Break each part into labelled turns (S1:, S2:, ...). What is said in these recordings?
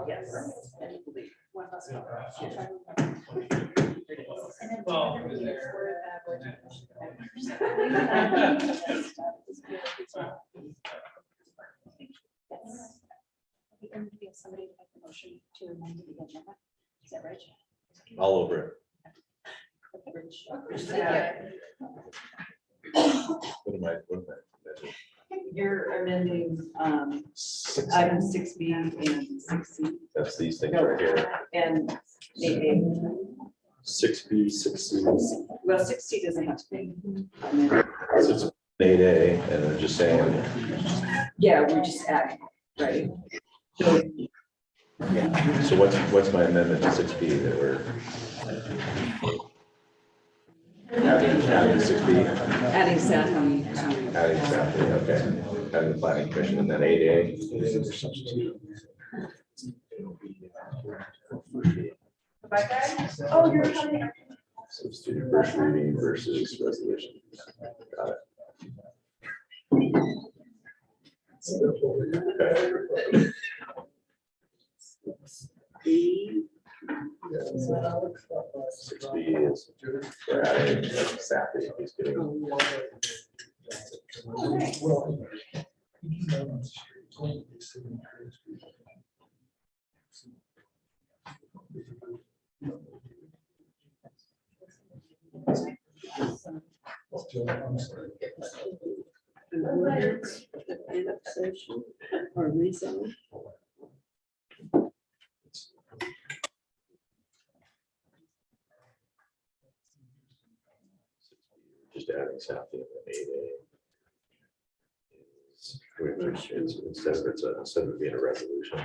S1: Yes.
S2: One of us. And then
S3: Well,
S2: the other
S3: there.
S2: is where that and we have somebody to make the motion to amend the agenda. Is that right?
S4: All over it. What am I?
S1: You're amending
S4: Six.
S1: item 6B and 6C
S4: That's these things right here.
S1: and 8A.
S4: 6B, 6C.
S1: Well, 6C doesn't have to be amended.
S4: So it's 8A, and they're just saying,
S1: Yeah, we're just adding, right? So, yeah.
S4: so what's my amendment to 6B that we're adding 6B,
S1: Adding Safi to
S4: adding staff, okay, adding the planning commission, and then 8A.
S2: Oh, you're coming.
S4: Substitute first reading versus resolution. Got it. Okay. Yeah, so 6B is we're adding Safi, he's getting.
S1: or rezone.
S4: Just adding Safi and then 8A. Instead of it being a resolution.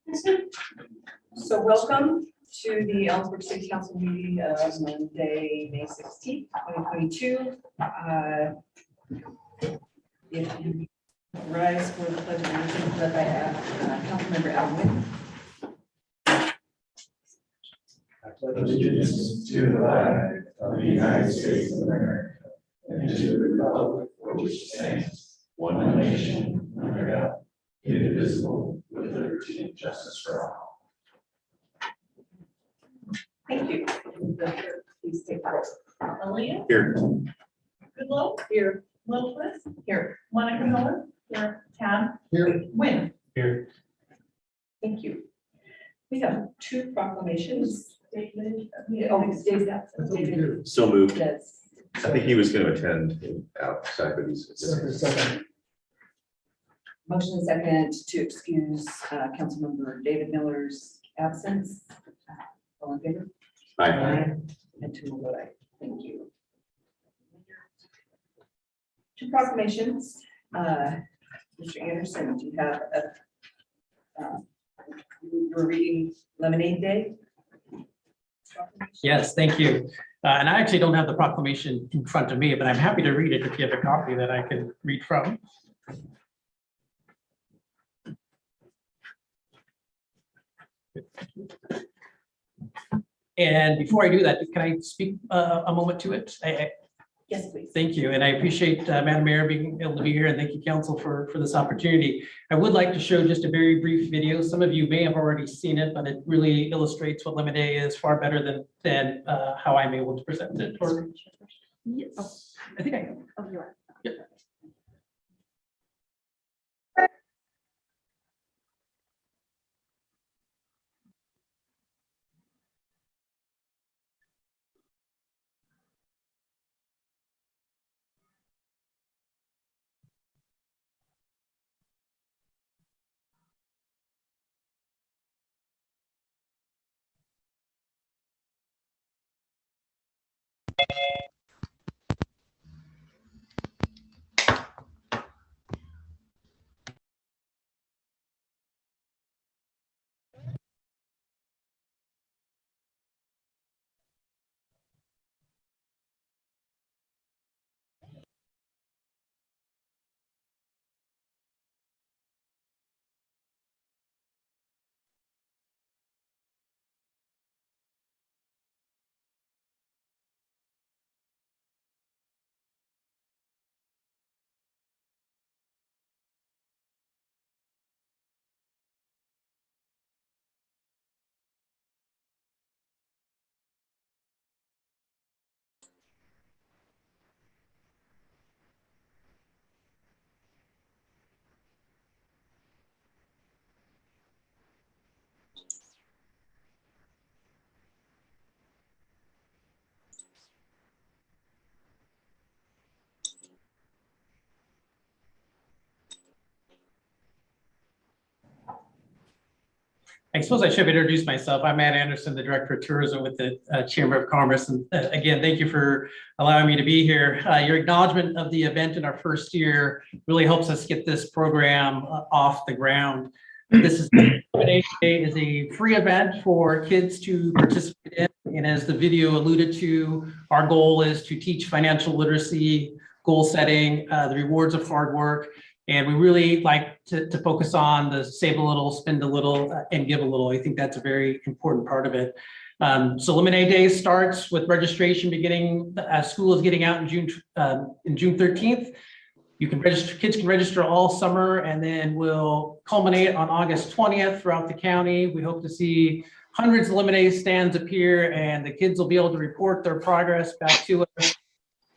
S4: It's gonna be-
S1: So welcome to the Ellsworth City Council meeting of Monday, May 16th, 2022. If you rise for the pledge of allegiance led by Councilmember Alwin.
S5: Allegiance to the flag of the United States of America and to the republic for which it stands, one nation, under God, indivisible, with liberty and justice for all.
S1: Thank you. Please take the roll.
S6: Aaliyah,
S4: Here,
S6: Goodlow,
S1: Here.
S6: Wilkes,
S1: Here.
S6: Monica Miller, here, Tam,
S5: Here.
S6: Win.
S5: Here.
S1: Thank you. We have two proclamations.
S6: David.
S1: David absent.
S4: so moved.
S1: Yes.
S4: I think he was going to attend outside, but he's.
S1: Motion and second to excuse Councilmember David Miller's absence. All in favor?
S4: Aye.
S1: And two will vote aye. Thank you. Two proclamations. Mr. Anderson, do you have we're reading Lemonade Day?
S3: Yes, thank you. And I actually don't have the proclamation in front of me, but I'm happy to read it if you have a copy that I can read from. And before I do that, can I speak a moment to it?
S1: Yes, please.
S3: Thank you, and I appreciate Madam Mayor being able to be here, and thank you, Council, for this opportunity. I would like to show just a very brief video. Some of you may have already seen it, but it really illustrates what Lemonade is far better than how I'm able to present it. Or, yes, I think I am.
S2: Oh, you are.
S3: Yep. I suppose I should have introduced myself. I'm Matt Anderson, the Director of Tourism with the Chamber of Commerce. And again, thank you for allowing me to be here. Your acknowledgement of the event in our first year really helps us get this program off the ground. This is a free event for kids to participate in. And as the video alluded to, our goal is to teach financial literacy, goal setting, the rewards of hard work. And we really like to focus on the save a little, spend a little, and give a little. I think that's a very important part of it. So Lemonade Day starts with registration beginning, school is getting out in June 13th. You can register, kids can register all summer, and then we'll culminate on August 20th throughout the county. We hope to see hundreds of lemonade stands appear, and the kids will be able to report their progress back to us.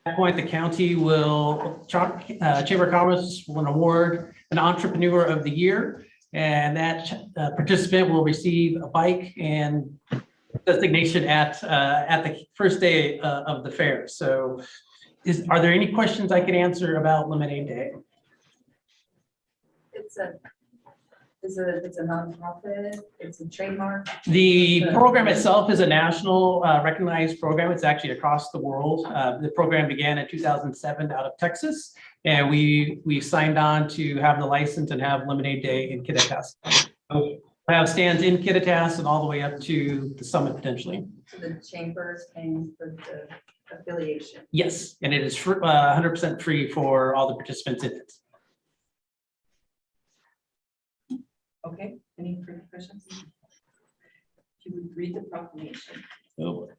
S3: At that point, the county will, Chamber of Commerce will award an Entrepreneur of the Year, and that participant will receive a bike and designation at the first day of the fair. So are there any questions I can answer about Lemonade Day?
S1: It's a nonprofit, it's a trademark.
S3: The program itself is a national recognized program. It's actually across the world. The program began in 2007 out of Texas, and we signed on to have the license and have Lemonade Day in Kittitas. We have stands in Kittitas and all the way up to the summit potentially.
S1: So the chamber is paying for the affiliation.
S3: Yes, and it is 100% free for all the participants in it.
S1: Okay, any further questions? If you would read the proclamation.
S3: Oh.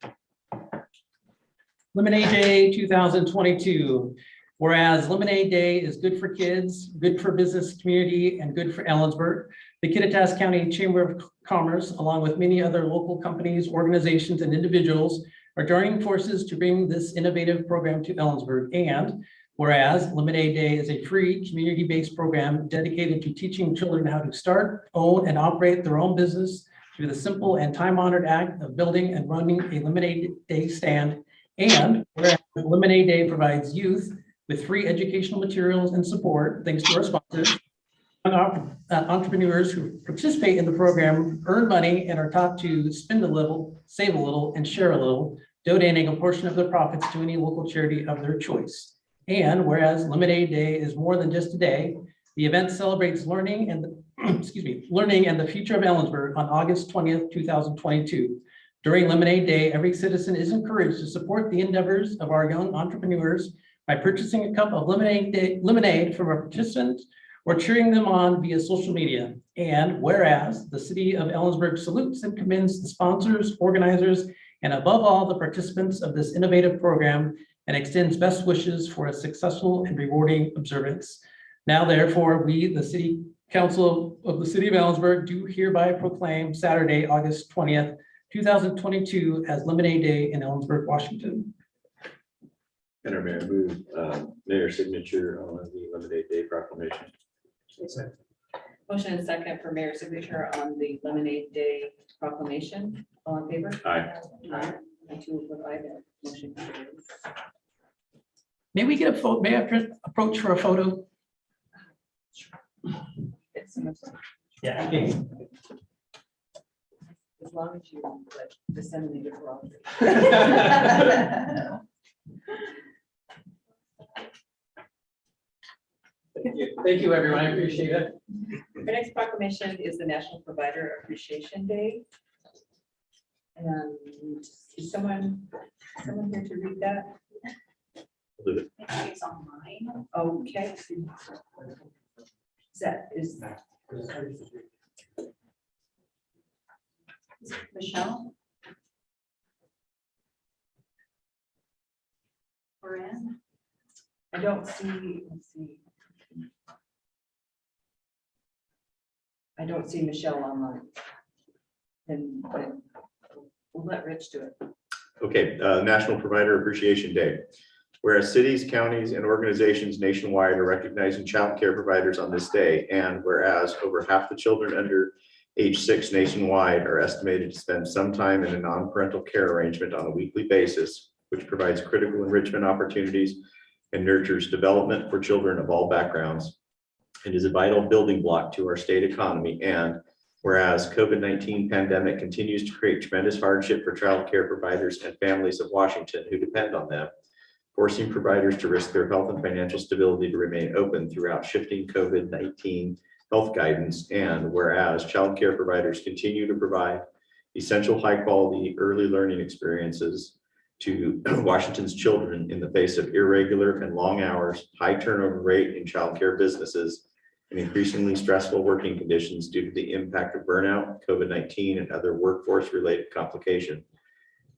S3: Lemonade Day 2022. Whereas Lemonade Day is good for kids, good for business community, and good for Ellensburg, the Kittitas County Chamber of Commerce, along with many other local companies, organizations, and individuals, are joining forces to bring this innovative program to Ellensburg. And whereas Lemonade Day is a free community-based program dedicated to teaching children how to start, own, and operate their own business through the simple and time-honored act of building and running a Lemonade Day stand. And whereas Lemonade Day provides youth with free educational materials and support, thanks to our sponsors, entrepreneurs who participate in the program earn money and are taught to spend a little, save a little, and share a little, donating a portion of their profits to any local charity of their choice. And whereas Lemonade Day is more than just a day, the event celebrates learning and learning and the future of Ellensburg on August 20th, 2022. During Lemonade Day, every citizen is encouraged to support the endeavors of our young entrepreneurs by purchasing a cup of lemonade from a participant or cheering them on via social media. And whereas the city of Ellensburg salutes and commends the sponsors, organizers, and above all, the participants of this innovative program, and extends best wishes for a successful and rewarding observance. Now, therefore, we, the City Council of the City of Ellensburg, do hereby proclaim Saturday, August 20th, 2022 as Lemonade Day in Ellensburg, Washington.
S4: And Mayor, move mayor's signature on the Lemonade Day proclamation.
S1: Motion and second for mayor's signature on the Lemonade Day proclamation. All in favor?
S4: Aye.
S1: Aye. And two vote aye, that motion carries.
S3: May we get a photo? May I approach for a photo?
S1: It's so much,
S3: Yeah.
S1: as long as you like disseminate it wrong.
S3: Thank you, everyone. I appreciate it.
S1: The next proclamation is the National Provider Appreciation Day. And is someone here to read that?
S2: It's online.
S1: Okay. Is
S2: Michelle? We're in.
S1: I don't see, let's see. I don't see Michelle online. And we'll let Rich do it.
S4: Okay, National Provider Appreciation Day. Whereas cities, counties, and organizations nationwide are recognizing child care providers on this day, and whereas over half the children under age 6 nationwide are estimated to spend some time in a non-parental care arrangement on a weekly basis, which provides critical enrichment opportunities and nurtures development for children of all backgrounds, and is a vital building block to our state economy. And Whereas COVID-19 pandemic continues to create tremendous hardship for child care providers and families of Washington who depend on them, forcing providers to risk their health and financial stability to remain open throughout shifting COVID-19 health guidance. And whereas child care providers continue to provide essential high-quality early learning experiences to Washington's children in the face of irregular and long hours, high turnover rate in child care businesses, and increasingly stressful working conditions due to the impact of burnout, COVID-19, and other workforce-related complications.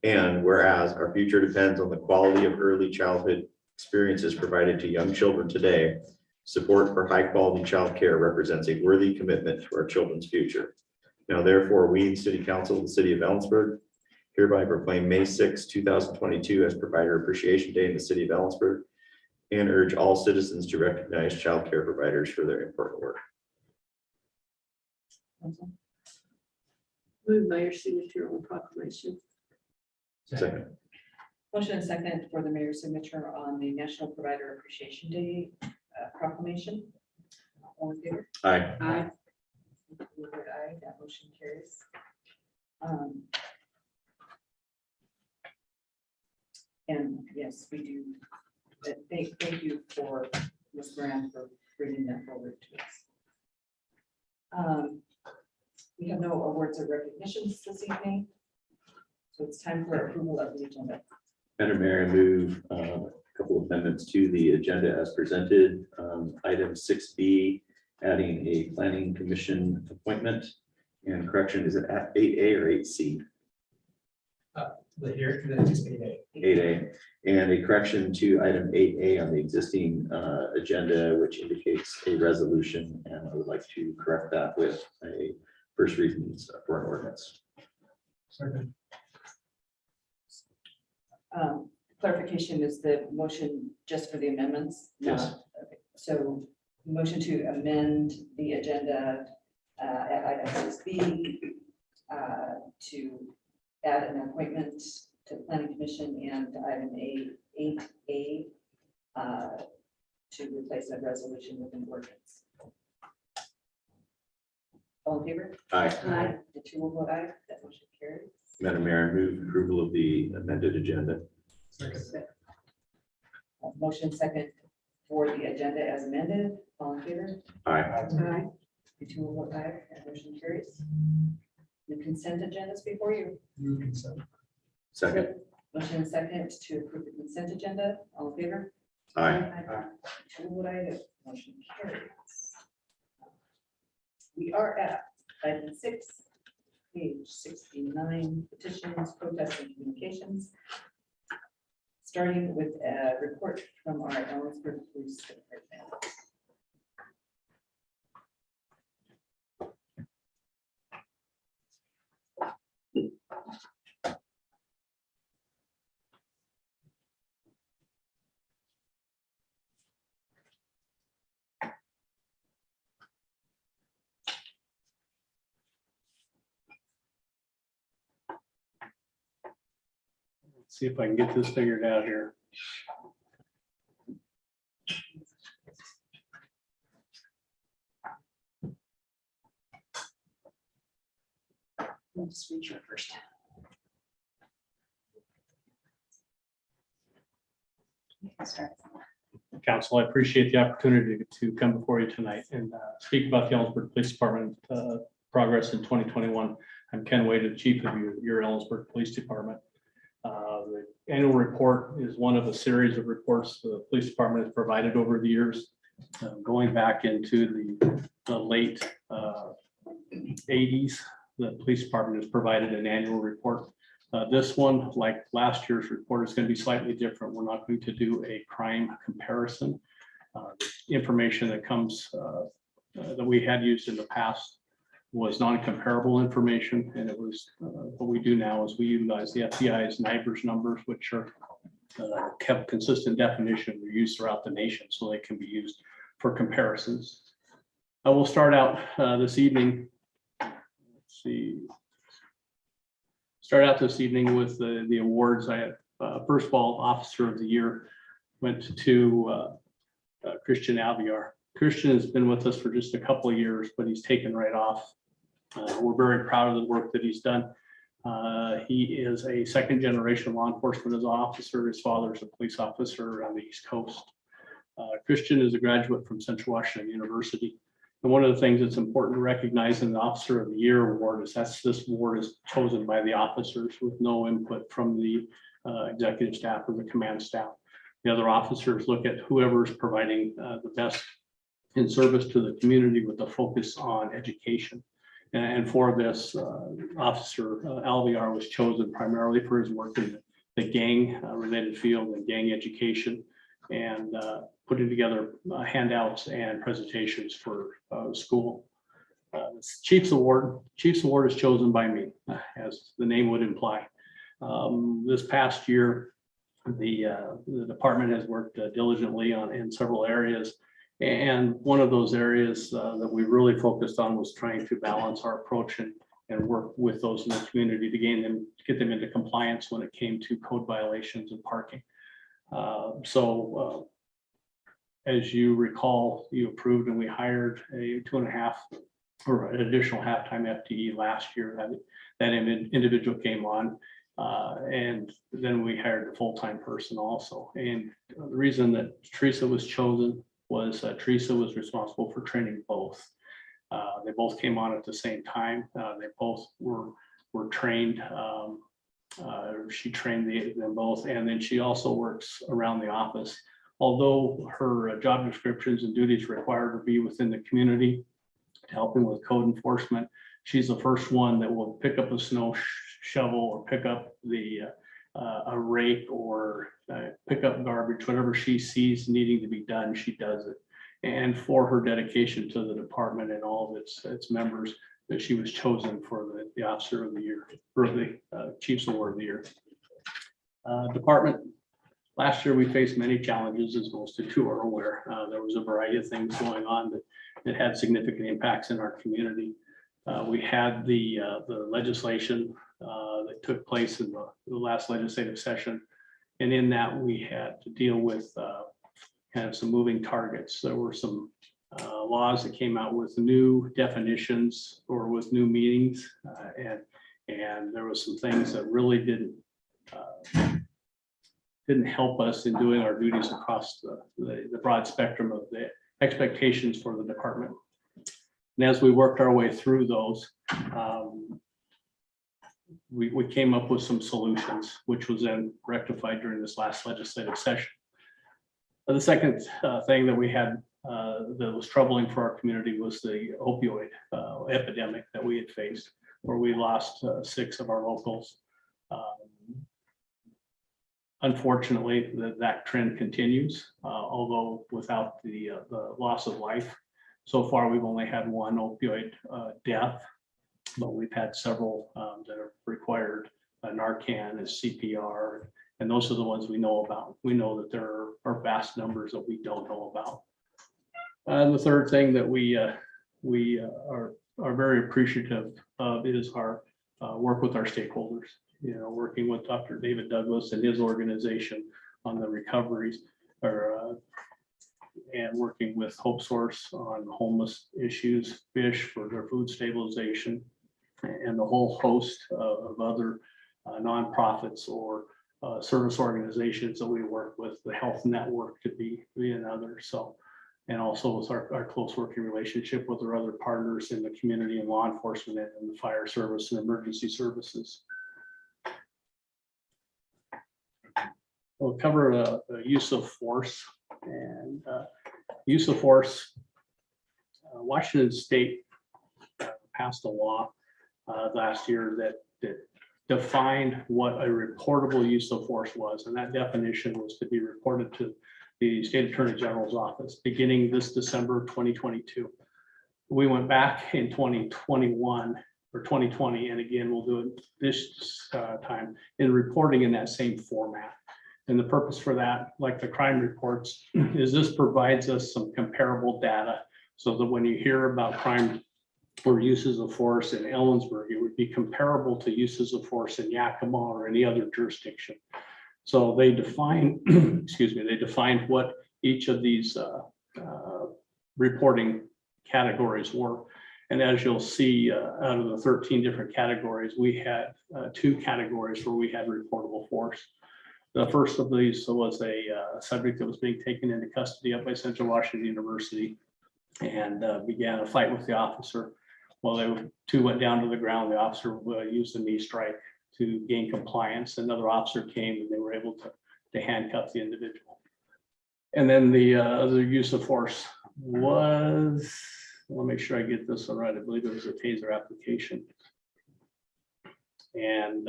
S4: And whereas our future depends on the quality of early childhood experiences provided to young children today, support for high-quality child care represents a worthy commitment to our children's future. Now, therefore, we, the City Council of the City of Ellensburg, hereby proclaim May 6, 2022 as Provider Appreciation Day in the City of Ellensburg, and urge all citizens to recognize child care providers for their important work.
S7: Move by your signature on the proclamation.
S4: Second.
S1: Motion and second for the mayor's signature on the National Provider Appreciation Day proclamation. All in favor?
S4: Aye.
S7: Aye.
S1: Aye, that motion carries. And yes, we do. Thank you for Ms. Moran for bringing that forward to us. We have no awards or recognitions this evening, so it's time for approval of the agenda.
S4: Madam Mayor, I move a couple of amendments to the agenda as presented. Item 6B, adding a planning commission appointment, and correction, is it at 8A or 8C?
S3: Just
S4: 8A, and a correction to item 8A on the existing agenda, which indicates a resolution, and I would like to correct that with a first readings for an ordinance.
S1: Clarification, is the motion just for the amendments?
S4: Yes.
S1: Okay. So motion to amend the agenda at item 6B to add an appointment to the planning commission, and item 8A to replace that resolution with an ordinance. All in favor?
S4: Aye.
S7: Aye.
S1: The two will vote aye. That motion carries.
S4: Madam Mayor, I move approval of the amended agenda.
S1: Motion second for the agenda as amended. All in favor?
S4: Aye.
S7: Aye.
S1: The two will vote aye. That motion carries. The consent agenda is before you.
S4: Second.
S1: Motion and second to approve the consent agenda. All in favor?
S4: Aye.
S1: Two will vote aye. The motion carries. We are at item 6, page 69, petitions, protests, and communications. Starting with a report from our Ellensburg Police Department.
S8: See if I can get this figured out here.
S2: We'll just reach your first. You can start.
S8: Council, I appreciate the opportunity to come before you tonight and speak about the Ellensburg Police Department progress in 2021. I'm Ken Wade, the chief of your Ellensburg Police Department. The annual report is one of a series of reports the police department has provided over the years, going back into the late 80s. The police department has provided an annual report. This one, like last year's report, is going to be slightly different. We're not going to do a crime comparison. The information that comes that we had used in the past was non-comparable information, and it was what we do now is we utilize the FBI's NIBRS numbers, which are have consistent definition they're used throughout the nation, so they can be used for comparisons. I will start out this evening. Let's see. Start out this evening with the awards. I had first of all, Officer of the Year went to Christian Alviar. Christian has been with us for just a couple of years, but he's taken right off We're very proud of the work that he's done. He is a second-generation law enforcement as an officer. His father is a police officer on the East Coast. Christian is a graduate from Central Washington University. And one of the things that's important to recognize in the Officer of the Year award is this award is chosen by the officers with no input from the executive staff or the command staff. The other officers look at whoever's providing the best in service to the community with a focus on education. And for this, Officer Alvear was chosen primarily for his work in the gang related field and gang education, and putting together handouts and presentations for the school. Chief's Award is chosen by me, as the name would imply. This past year, the department has worked diligently in several areas. And one of those areas that we really focused on was trying to balance our approach and work with those in the community to get them into compliance when it came to code violations and parking. As you recall, you approved and we hired a 2.5 or an additional half-time FTE last year. That individual came on, and then we hired a full-time person also. And the reason that Teresa was chosen was Teresa was responsible for training both. They both came on at the same time. They both were trained. She trained them both, and then she also works around the office. Although her job descriptions and duties require her to be within the community, helping with code enforcement, she's the first one that will pick up a snow shovel or pick up a rake or pick up garbage, whatever she sees needing to be done, she does it. And for her dedication to the department and all of its members, that she was chosen for the Officer of the Year, or the Chief's Award of the Year. Department, last year we faced many challenges, as most of you are aware. There was a variety of things going on that had significant impacts in our community. We had the legislation that took place in the last legislative session. And in that, we had to deal with kind of some moving targets. There were some laws that came out with new definitions or with new meanings. And there was some things that really didn't help us in doing our duties across the broad spectrum of the expectations for the department. And as we worked our way through those, we came up with some solutions, which was then rectified during this last legislative session. The second thing that we had that was troubling for our community was the opioid epidemic that we had faced, where we lost 6 of our locals. Unfortunately, that trend continues, although without the loss of life. So far, we've only had 1 opioid death, but we've had several that have required Narcan and CPR, and those are the ones we know about. We know that there are vast numbers that we don't know about. The third thing that we are very appreciative of is our work with our stakeholders. You know, working with Dr. David Douglas and his organization on the recoveries, and working with Hope Source on homeless issues, Fish for their food stabilization, and a whole host of other nonprofits or service organizations that we work with, the Health Network to be another. So, and also with our close working relationship with our other partners in the community and law enforcement and the fire service and emergency services. We'll cover use of force and use of force. Washington State passed a law last year that defined what a reportable use of force was, and that definition was to be reported to the State Attorney General's office beginning this December 2022. We went back in 2021 or 2020, and again we'll do it this time in reporting in that same format. And the purpose for that, like the crime reports, is this provides us some comparable data so that when you hear about crime or uses of force in Ellensburg, it would be comparable to uses of force in Yakima or any other jurisdiction. So they define, excuse me, they defined what each of these reporting categories were. And as you'll see, out of the 13 different categories, we had 2 categories where we had reportable force. The first of these was a subject that was being taken into custody up by Central Washington University and began a fight with the officer. Well, they 2 went down to the ground. The officer used a knee strike to gain compliance. Another officer came and they were able to handcuff the individual. And then the other use of force was, let me make sure I get this all right. I believe it was a taser application. And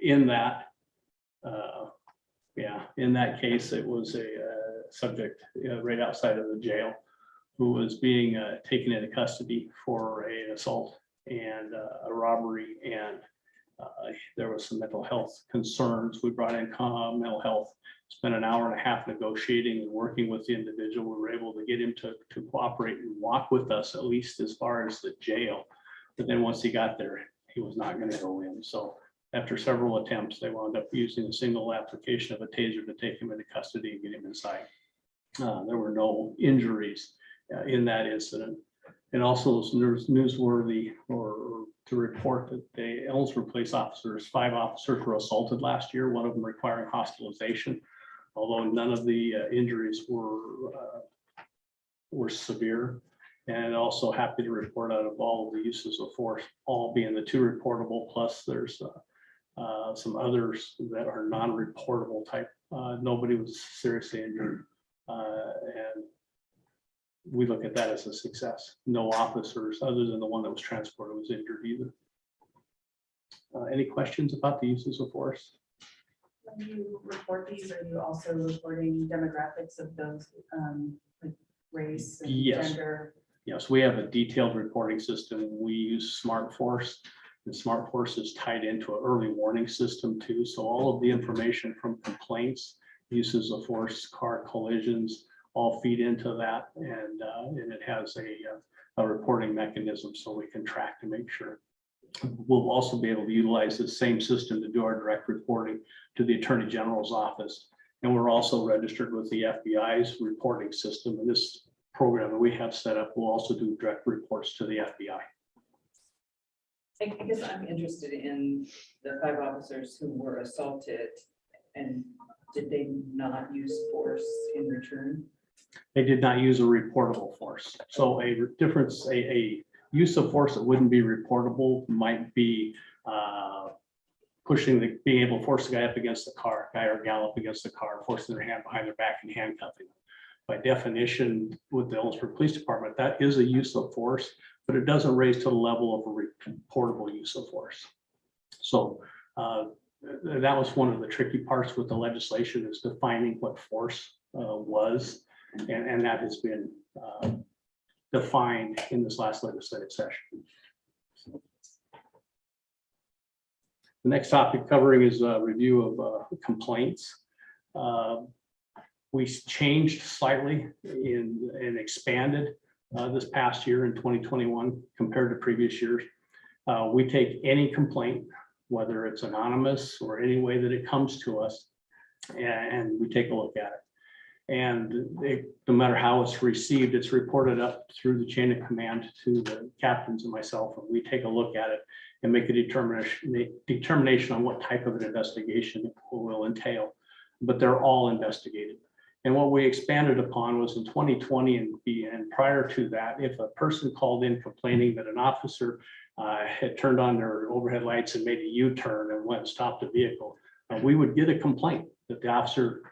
S8: in that, in that case, it was a subject right outside of the jail who was being taken into custody for an assault and a robbery, and there was some mental health concerns. We brought in mental health, spent an hour and a half negotiating and working with the individual. We were able to get him to cooperate and walk with us, at least as far as the jail. But then once he got there, he was not going to go in. So after several attempts, they wound up using a single application of a taser to take him into custody and get him inside. There were no injuries in that incident. And also it's newsworthy or to report that the Ellsworth police officers, 5 officers were assaulted last year, one of them requiring hospitalization, although none of the injuries were severe. And also happy to report out of all of the uses of force, all being the 2 reportable, plus there's some others that are non-reportable type. Nobody was seriously injured. And we look at that as a success. No officers, other than the one that was transported, was injured either. Any questions about the uses of force?
S6: When you report these, are you also reporting demographics of those, like race and
S8: Yes.
S6: gender?
S8: Yes, we have a detailed reporting system. We use SmartForce. And SmartForce is tied into an early warning system too. So all of the information from complaints, uses of force, car collisions, all feed into that. And it has a reporting mechanism so we can track to make sure. We'll also be able to utilize the same system to do our direct reporting to the Attorney General's office. And we're also registered with the FBI's reporting system. And this program that we have set up will also do direct reports to the FBI.
S1: I guess I'm interested in the 5 officers who were assaulted, and did they not use force in return?
S8: They did not use a reportable force. So a difference, a use of force that wouldn't be reportable might be being able to force the guy up against the car, guy or gal up against the car, forcing their hand behind their back and handcuffing them. By definition, with the Ellsworth Police Department, that is a use of force, but it doesn't raise to the level of a reportable use of force. So that was one of the tricky parts with the legislation, is defining what force was. And that has been defined in this last legislative session. The next topic covering is a review of complaints. We changed slightly and expanded this past year in 2021 compared to previous years. We take any complaint, whether it's anonymous or any way that it comes to us, and we take a look at it. And no matter how it's received, it's reported up through the chain of command to the captains and myself, and we take a look at it and make a determination on what type of an investigation it will entail. But they're all investigated. And what we expanded upon was in 2020 and prior to that, if a person called in complaining that an officer had turned on their overhead lights and made a U-turn and went and stopped a vehicle, we would get a complaint that the officer,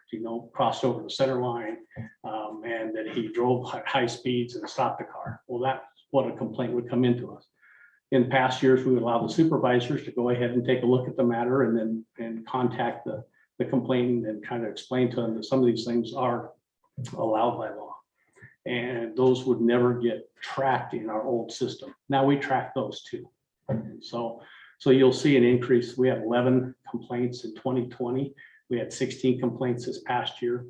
S8: crossed over the center line and that he drove high speeds and stopped the car. Well, that's what a complaint would come into us. In past years, we would allow the supervisors to go ahead and take a look at the matter and then contact the complainant and kind of explain to them that some of these things are allowed by law. And those would never get tracked in our old system. Now we track those too. So you'll see an increase. We had 11 complaints in 2020. We had 16 complaints this past year.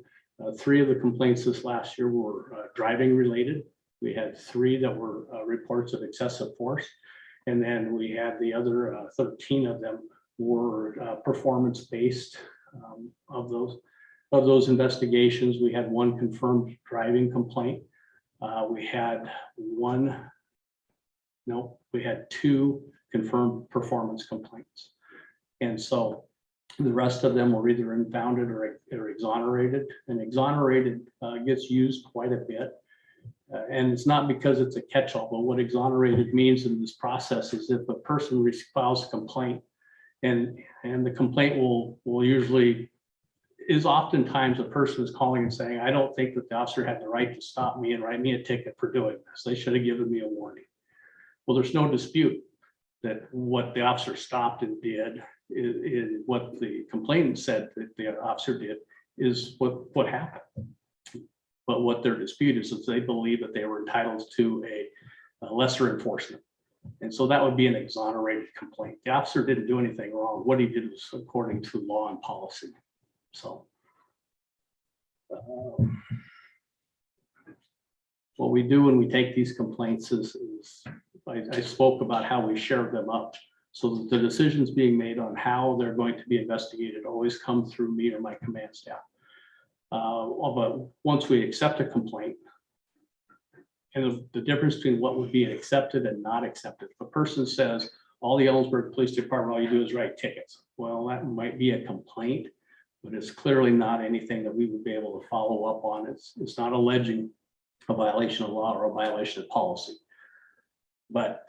S8: 3 of the complaints this last year were driving related. We had 3 that were reports of excessive force. And then we had the other 13 of them were performance-based. Of those investigations, we had 1 confirmed driving complaint. We had 1 No, we had 2 confirmed performance complaints. And so the rest of them were either impounded or exonerated, and exonerated gets used quite a bit. And it's not because it's a catch-all, but what exonerated means in this process is if a person files a complaint and the complaint will usually is oftentimes a person is calling and saying, I don't think that the officer had the right to stop me and write me a ticket for doing this. They should have given me a warning. Well, there's no dispute that what the officer stopped and did is what the complainant said that the officer did is what happened. But what their dispute is they believe that they were entitled to a lesser enforcement. And so that would be an exonerated complaint. The officer didn't do anything wrong. What he did was according to law and policy. So what we do when we take these complaints is I spoke about how we share them up so that the decisions being made on how they're going to be investigated always come through me or my command staff. But once we accept a complaint, and the difference between what would be accepted and not accepted. If a person says, all the Ellensburg Police Department, all you do is write tickets. Well, that might be a complaint, but it's clearly not anything that we would be able to follow up on. It's not alleging a violation of law or a violation of policy. But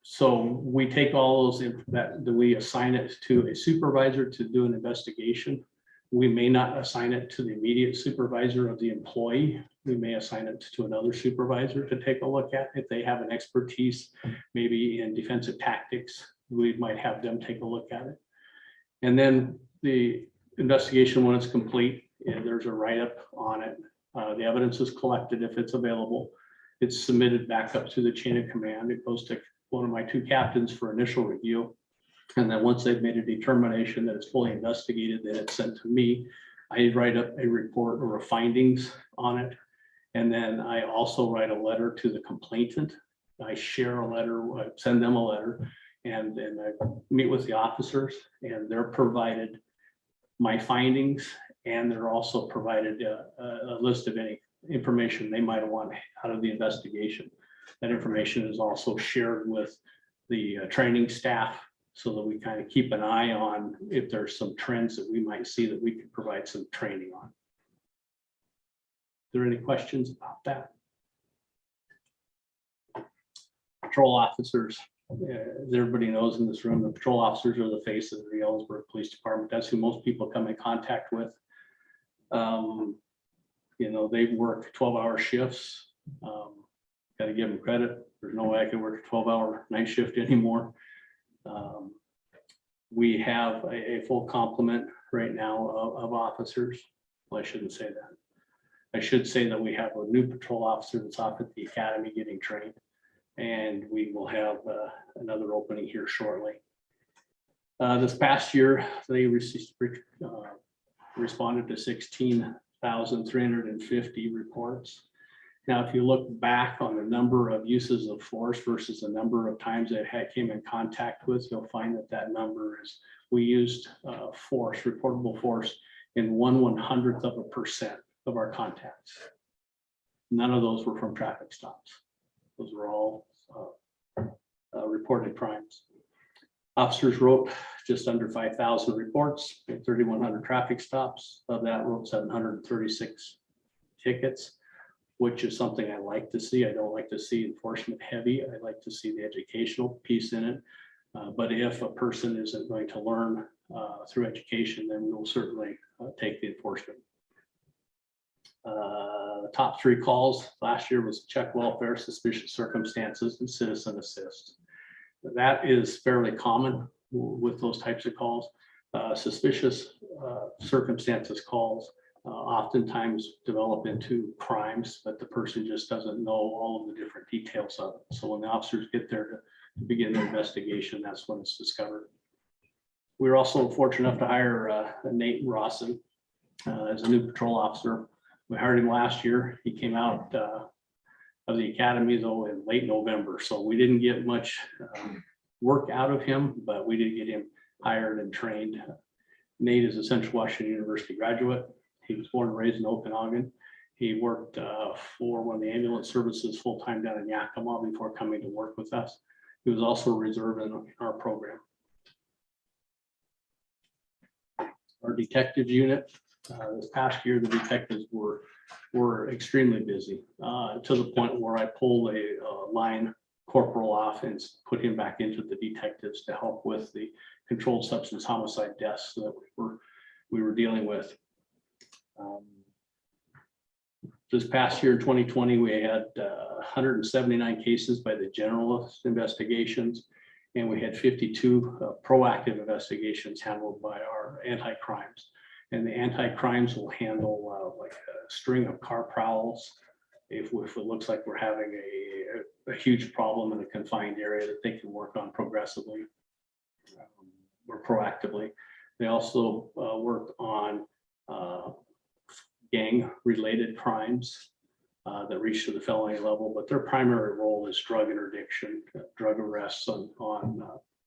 S8: so we take all those that we assign it to a supervisor to do an investigation. We may not assign it to the immediate supervisor of the employee. We may assign it to another supervisor to take a look at. If they have an expertise, maybe in defensive tactics, we might have them take a look at it. And then the investigation, when it's complete, there's a write-up on it. The evidence is collected if it's available. It's submitted back up to the chain of command. It goes to one of my 2 captains for initial review. And then once they've made a determination that it's fully investigated, then it's sent to me. I write up a report or a findings on it. And then I also write a letter to the complainant. I share a letter, I send them a letter, and then I meet with the officers and they're provided my findings. And they're also provided a list of any information they might want out of the investigation. That information is also shared with the training staff, so that we kind of keep an eye on if there's some trends that we might see that we could provide some training on. Are there any questions about that? Patrol officers, as everybody knows in this room, the patrol officers are the face of the Ellensburg Police Department. That's who most people come in contact with. You know, they work 12-hour shifts. Got to give them credit. There's no way I could work a 12-hour night shift anymore. We have a full complement right now of officers. Well, I shouldn't say that. I should say that we have a new patrol officer that's off at the academy getting trained, and we will have another opening here shortly. This past year, they responded to 16,350 reports. Now, if you look back on the number of uses of force versus the number of times they came in contact with, you'll find that that number is, we used force, reportable force, in 1/100% of our contacts. None of those were from traffic stops. Those were all reported crimes. Officers wrote just under 5,000 reports, 3,100 traffic stops. Of that, wrote 736 tickets, which is something I like to see. I don't like to see enforcement heavy. I like to see the educational piece in it. But if a person isn't going to learn through education, then we will certainly take the enforcement. The top 3 calls last year was check welfare, suspicious circumstances, and citizen assist. That is fairly common with those types of calls. Suspicious circumstances calls oftentimes develop into crimes, but the person just doesn't know all of the different details of it. So when the officers get there to begin their investigation, that's when it's discovered. We were also fortunate enough to hire Nate Rossen as a new patrol officer. We hired him last year. He came out of the academy though in late November, so we didn't get much work out of him, but we did get him hired and trained. Nate is a Central Washington University graduate. He was born and raised in Okanagan. He worked for one of the ambulance services full-time down in Yakima before coming to work with us. He was also a reserve in our program. Our detectives unit, this past year, the detectives were extremely busy to the point where I pulled a line corporal off and put him back into the detectives to help with the controlled substance homicide deaths that we were dealing with. This past year, 2020, we had 179 cases by the generalist investigations, and we had 52 proactive investigations handled by our anti-crimes. And the anti-crimes will handle like a string of car prowls. If it looks like we're having a huge problem in a confined area that they can work on progressively or proactively. They also work on gang-related crimes that reach to the felony level, but their primary role is drug interdiction, drug arrests on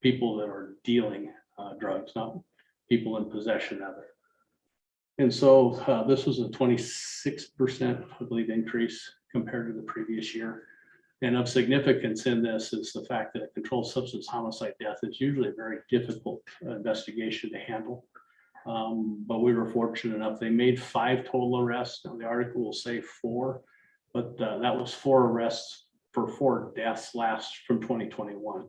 S8: people that are dealing drugs, not people in possession of it. And so this was a 26%, I believe, increase compared to the previous year. And of significance in this is the fact that a controlled substance homicide death is usually a very difficult investigation to handle. But we were fortunate enough, they made 5 total arrests. Now the article will say 4, but that was 4 arrests for 4 deaths from 2021.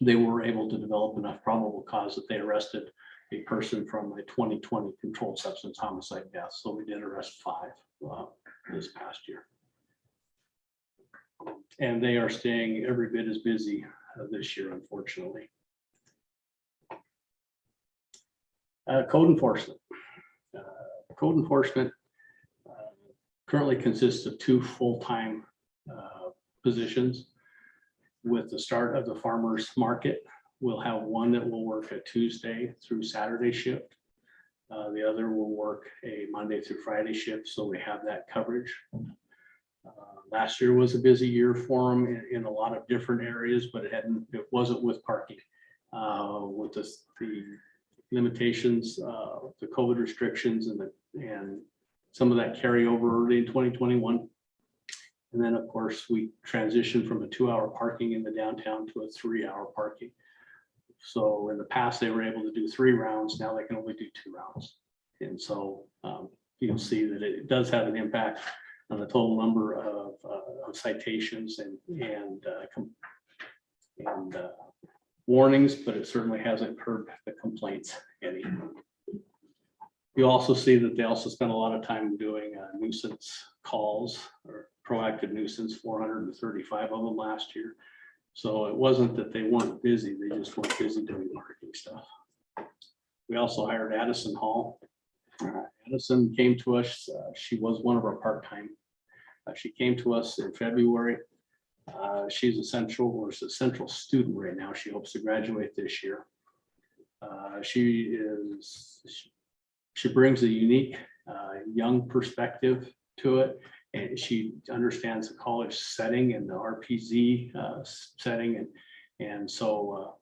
S8: They were able to develop enough probable cause that they arrested a person from a 2020 controlled substance homicide death. So we did arrest 5 this past year. And they are staying every bit as busy this year, unfortunately. Code enforcement. Code enforcement currently consists of 2 full-time positions. With the start of the farmers market, we'll have one that will work a Tuesday through Saturday shift. The other will work a Monday through Friday shift, so we have that coverage. Last year was a busy year for them in a lot of different areas, but it wasn't with parking. With the limitations, the COVID restrictions, and some of that carryover early in 2021. And then, of course, we transitioned from a 2-hour parking in the downtown to a 3-hour parking. So in the past, they were able to do 3 rounds. Now they can only do 2 rounds. And so you'll see that it does have an impact on the total number of citations and warnings, but it certainly hasn't curbed the complaints any. You also see that they also spend a lot of time doing nuisance calls or proactive nuisance, 435 of them last year. So it wasn't that they weren't busy, they just weren't busy doing parking stuff. We also hired Addison Hall. Addison came to us, she was one of our part-time. She came to us in February. She's a central student right now. She hopes to graduate this year. She brings a unique young perspective to it, and she understands the college setting and the RPZ setting, and so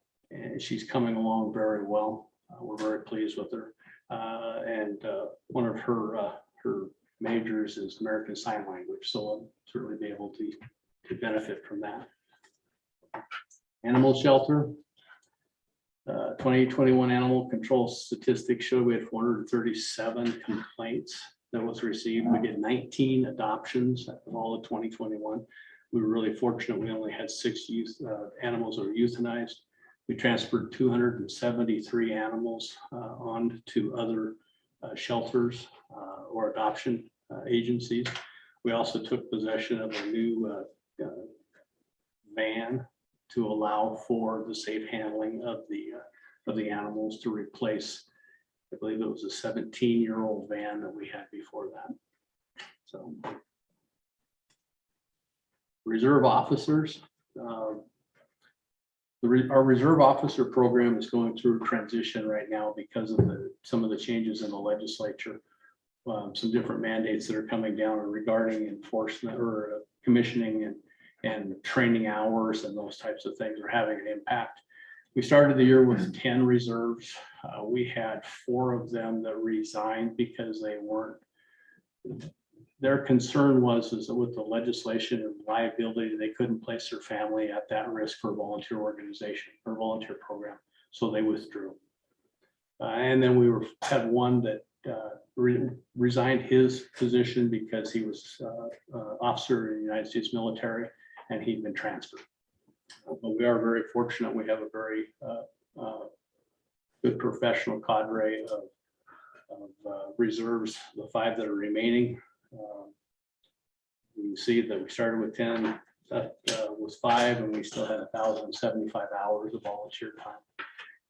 S8: she's coming along very well. We're very pleased with her, and one of her majors is American Sign Language, so I'll certainly be able to benefit from that. Animal shelter. 2021 animal control statistics show we had 437 complaints that was received. We did 19 adoptions of all of 2021. We were really fortunate. We only had 6 animals that were euthanized. We transferred 273 animals on to other shelters or adoption agencies. We also took possession of a new van to allow for the safe handling of the animals, to replace, I believe it was a 17-year-old van that we had before that. So reserve officers. Our reserve officer program is going through a transition right now because of some of the changes in the legislature. Some different mandates that are coming down regarding enforcement or commissioning and training hours and those types of things are having an impact. We started the year with 10 reserves. We had 4 of them that resigned because they their concern was is that with the legislation and liability, they couldn't place their family at that risk for a volunteer organization or volunteer program, so they withdrew. And then we had one that resigned his position because he was officer in the United States military and he'd been transferred. But we are very fortunate. We have a very good professional cadre of reserves, the 5 that are remaining. You can see that we started with 10, that was 5, and we still had 1,075 hours of volunteer time.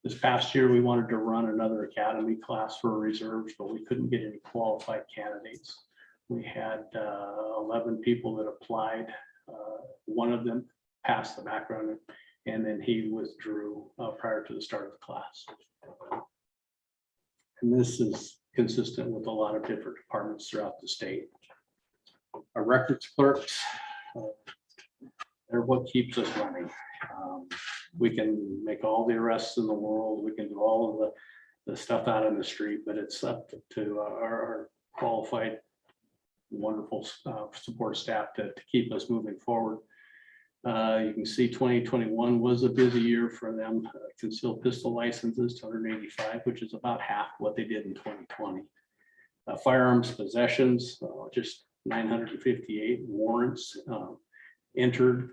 S8: This past year, we wanted to run another academy class for reserves, but we couldn't get any qualified candidates. We had 11 people that applied. One of them passed the background, and then he withdrew prior to the start of the class. And this is consistent with a lot of different departments throughout the state. Our records clerks, they're what keeps us running. We can make all the arrests in the world. We can do all of the stuff out in the street, but it's up to our qualified, wonderful support staff to keep us moving forward. You can see 2021 was a busy year for them. Concealed pistol licenses, 285, which is about half what they did in 2020. Firearms possessions, just 958 warrants entered,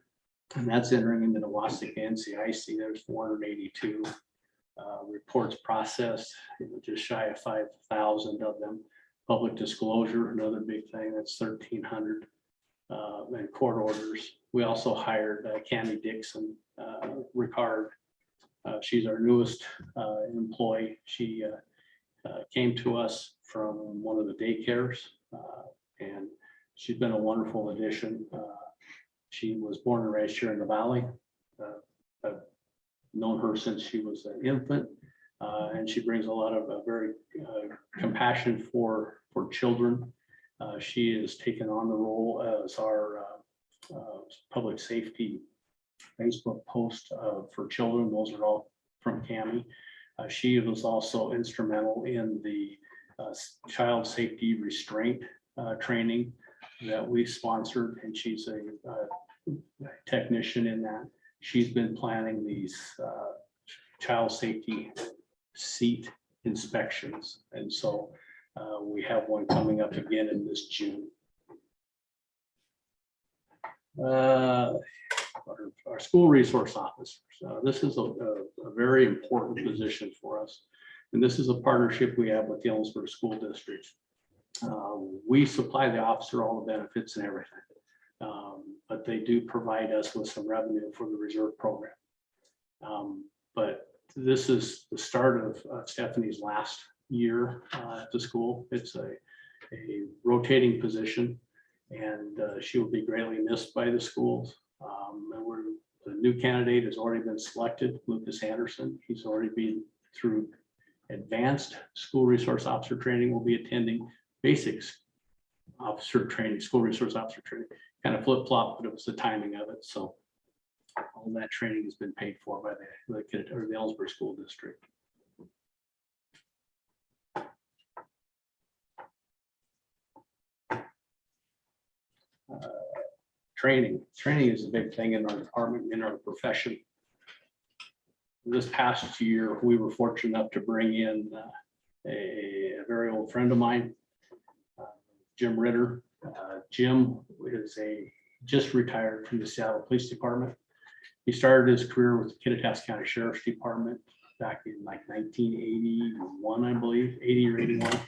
S8: and that's entering into the WASC NCIC. There's 482 reports processed, just shy of 5,000 of them. Public disclosure, another big thing, that's 1,300. And court orders. We also hired Candy Dixon Ricard. She's our newest employee. She came to us from one of the daycares, and she's been a wonderful addition. She was born and raised here in the Valley. I've known her since she was an infant, and she brings a lot of very compassion for children. She has taken on the role as our public safety Facebook post for children. Those are all from Cami. She was also instrumental in the child safety restraint training that we sponsored, and she's a technician in that. She's been planning these child safety seat inspections, and so we have one coming up again in this June. Our school resource officers. This is a very important position for us. And this is a partnership we have with the Ellensburg School District. We supply the officer all the benefits and everything. But they do provide us with some revenue for the reserve program. But this is the start of Stephanie's last year at the school. It's a rotating position, and she will be greatly missed by the schools. And the new candidate has already been selected, Lucas Anderson. He's already been through advanced school resource officer training, will be attending basics officer training, school resource officer training, kind of flip-flop, but it was the timing of it. So all that training has been paid for by the Ellensburg School District. Training is a big thing in our department, in our profession. This past year, we were fortunate enough to bring in a very old friend of mine, Jim Ritter. Jim is just retired from the Seattle Police Department. He started his career with the Kittitas County Sheriff's Department back in like 1981, I believe, 80 or 81.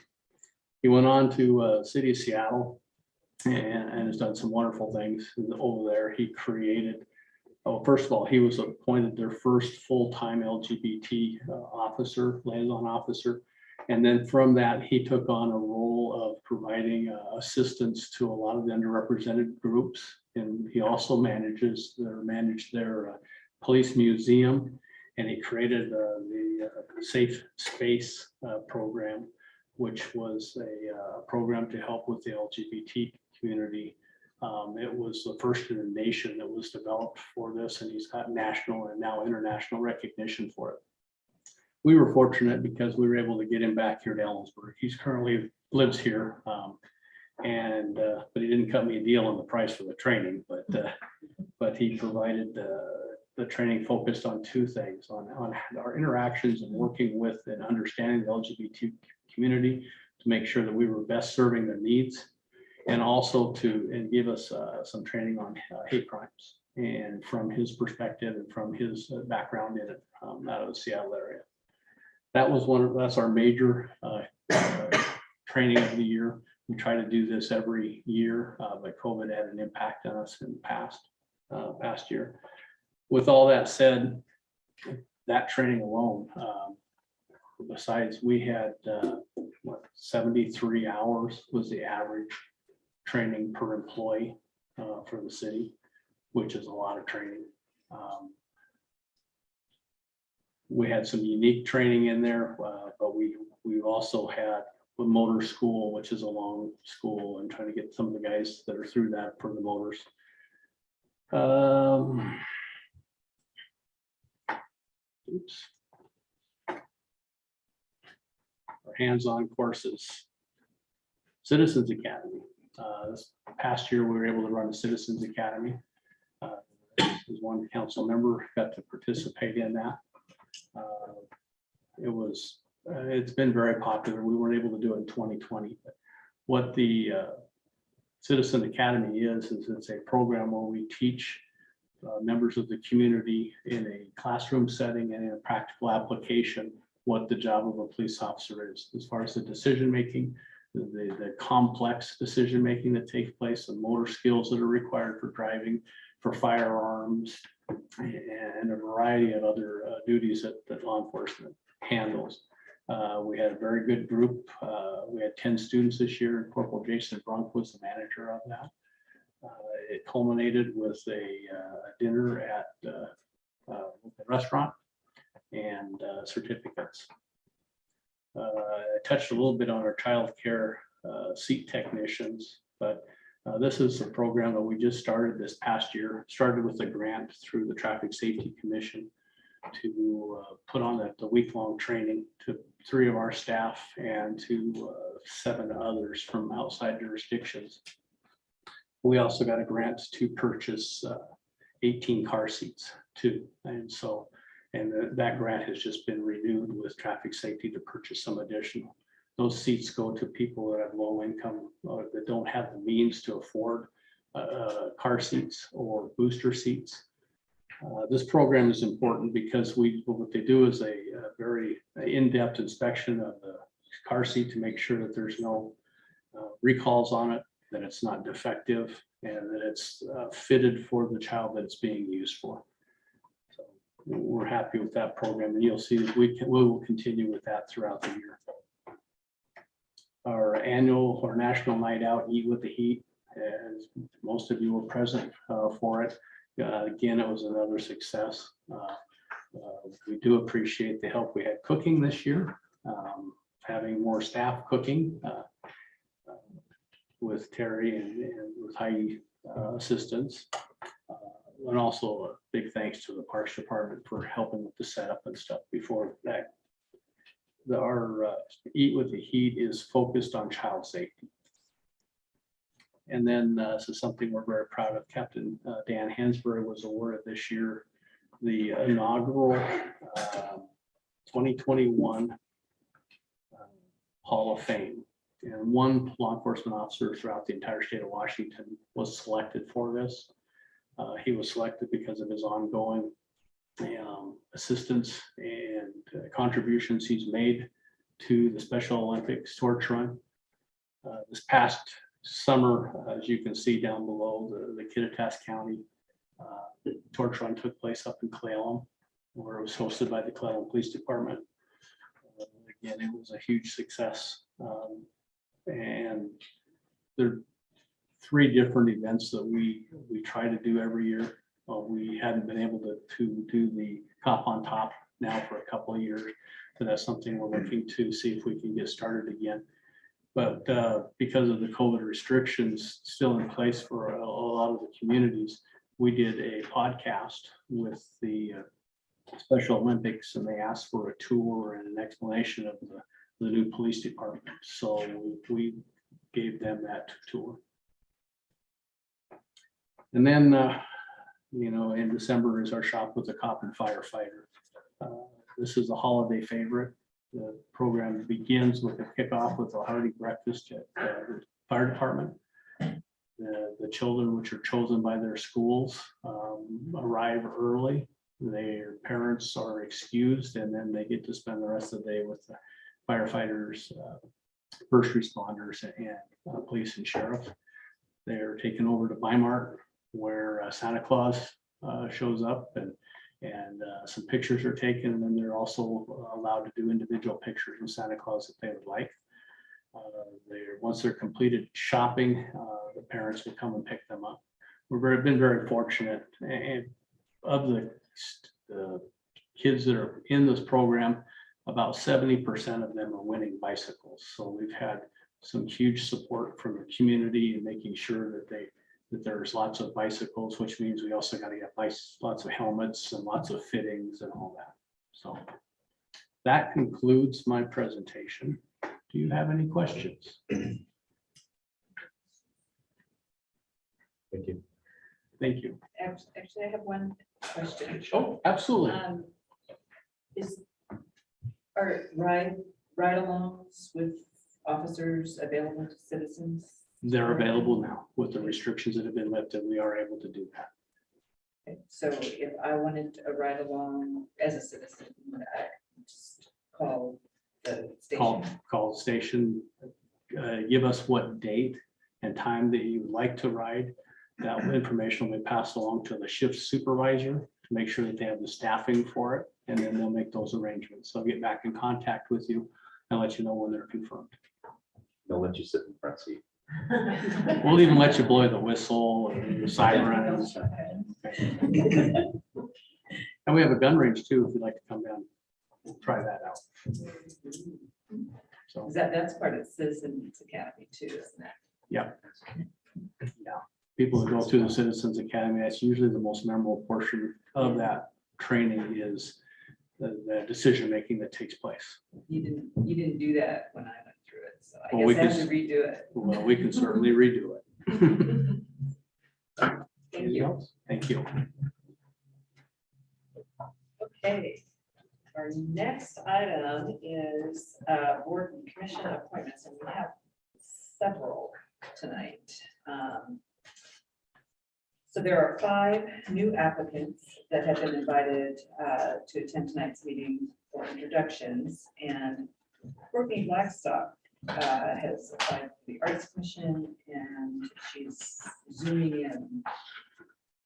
S8: He went on to City of Seattle and has done some wonderful things over there. He created, first of all, he was appointed their first full-time LGBT officer, liaison officer. And then from that, he took on a role of providing assistance to a lot of the underrepresented groups. And he also managed their police museum, and he created the Safe Space program, which was a program to help with the LGBT community. It was the first in the nation that was developed for this, and he's got national and now international recognition for it. We were fortunate because we were able to get him back here to Ellensburg. He's currently lives here, And, but he didn't cut me a deal on the price for the training, but he provided the training focused on two things, on our interactions and working with and understanding the LGBT community to make sure that we were best serving their needs, and also to give us some training on hate crimes, and from his perspective and from his background in it, out of the Seattle area. That's our major training of the year. We try to do this every year, but COVID had an impact on us in the past year. With all that said, that training alone, besides we had 73 hours was the average training per employee for the city, which is a lot of training. We had some unique training in there, but we also had a motor school, which is a long school, and trying to get some of the guys that are through that for the motors. Oops. Our hands-on courses. Citizens Academy. This past year, we were able to run a Citizens Academy. As one council member got to participate in that. It's been very popular. We weren't able to do it in 2020. But what the Citizen Academy is it's a program where we teach members of the community in a classroom setting and in a practical application what the job of a police officer is, as far as the decision making, the complex decision making that takes place, the motor skills that are required for driving, for firearms, and a variety of other duties that law enforcement handles. We had a very good group. We had 10 students this year. Corporal Jason Brunk was the manager of that. It culminated with a dinner at the restaurant and certificates. I touched a little bit on our child care seat technicians, but this is a program that we just started this past year. Started with a grant through the Traffic Safety Commission to put on the week-long training to 3 of our staff and to 7 others from outside jurisdictions. We also got a grant to purchase 18 car seats too. And so, that grant has just been renewed with traffic safety to purchase some additional. Those seats go to people that have low income or that don't have the means to afford car seats or booster seats. This program is important because what they do is a very in-depth inspection of the car seat to make sure that there's no recalls on it, that it's not defective, and that it's fitted for the child that it's being used for. So we're happy with that program, and you'll see that we will continue with that throughout the year. Our annual or national night out, Eat with the Heat, as most of you were present for it. Again, it was another success. We do appreciate the help we had cooking this year, having more staff cooking with Terry and with Heidi assistance. And also a big thanks to the Parks Department for helping with the setup and stuff before that. Our Eat with the Heat is focused on child safety. And then this is something we're very proud of. Captain Dan Hansberry was awarded this year the inaugural 2021 Hall of Fame. And one law enforcement officer throughout the entire state of Washington was selected for this. He was selected because of his ongoing assistance and contributions he's made to the Special Olympics torch run. This past summer, as you can see down below, the Kittitas County torch run took place up in Clallam, where it was hosted by the Clallam Police Department. Again, it was a huge success. And there are 3 different events that we try to do every year. We hadn't been able to do the Cop on Top now for a couple of years. So that's something we're looking to see if we can get started again. But because of the COVID restrictions still in place for a lot of the communities, we did a podcast with the Special Olympics, and they asked for a tour and an explanation of the new police department. So we gave them that tour. And then, in December is our Shop with a Cop and Firefighter. This is a holiday favorite. The program begins with a kickoff with a hearty breakfast at the fire department. The children, which are chosen by their schools, arrive early. Their parents are excused, and then they get to spend the rest of the day with the firefighters, first responders, and police and sheriff. They're taken over to Weimar, where Santa Claus shows up, and some pictures are taken, and then they're also allowed to do individual pictures of Santa Claus if they would like. Once they're completed shopping, the parents will come and pick them up. We've been very fortunate, and of the kids that are in this program, about 70% of them are winning bicycles. So we've had some huge support from the community in making sure that there's lots of bicycles, which means we also got to get lots of helmets and lots of fittings and all that. So that concludes my presentation. Do you have any questions?
S4: Thank you.
S8: Thank you.
S1: Actually, I have one question.
S8: Oh, absolutely.
S1: Are ride-alongs with officers available to citizens?
S8: They're available now with the restrictions that have been lifted. We are able to do that.
S1: Okay, so if I wanted a ride-along as a citizen, I just call the station.
S8: Call the station, give us what date and time that you would like to ride. That information will be passed along to the shift supervisor to make sure that they have the staffing for it, and then they'll make those arrangements. They'll get back in contact with you and let you know when they're confirmed.
S4: They'll let you sit in the front seat.
S8: We'll even let you blow the whistle and the siren. And we have a gun range too, if you'd like to come down, try that out. So,
S1: That's part of Citizens Academy too, isn't it?
S8: yeah. People who go through the Citizens Academy, that's usually the most memorable portion of that training is the decision-making that takes place.
S1: You didn't do that when I went through it, so I
S8: Well, we
S1: guess I have
S8: can-
S1: to redo it.
S8: Well, we can certainly redo it.
S1: Thank
S8: Anything
S1: you.
S8: else? Thank you.
S1: Okay. Our next item is board and commission appointments, and we have several tonight. So there are 5 new applicants that have been invited to attend tonight's meeting for introductions, and Courtney Blackstock has applied for the Arts Commission, and she's zooming in.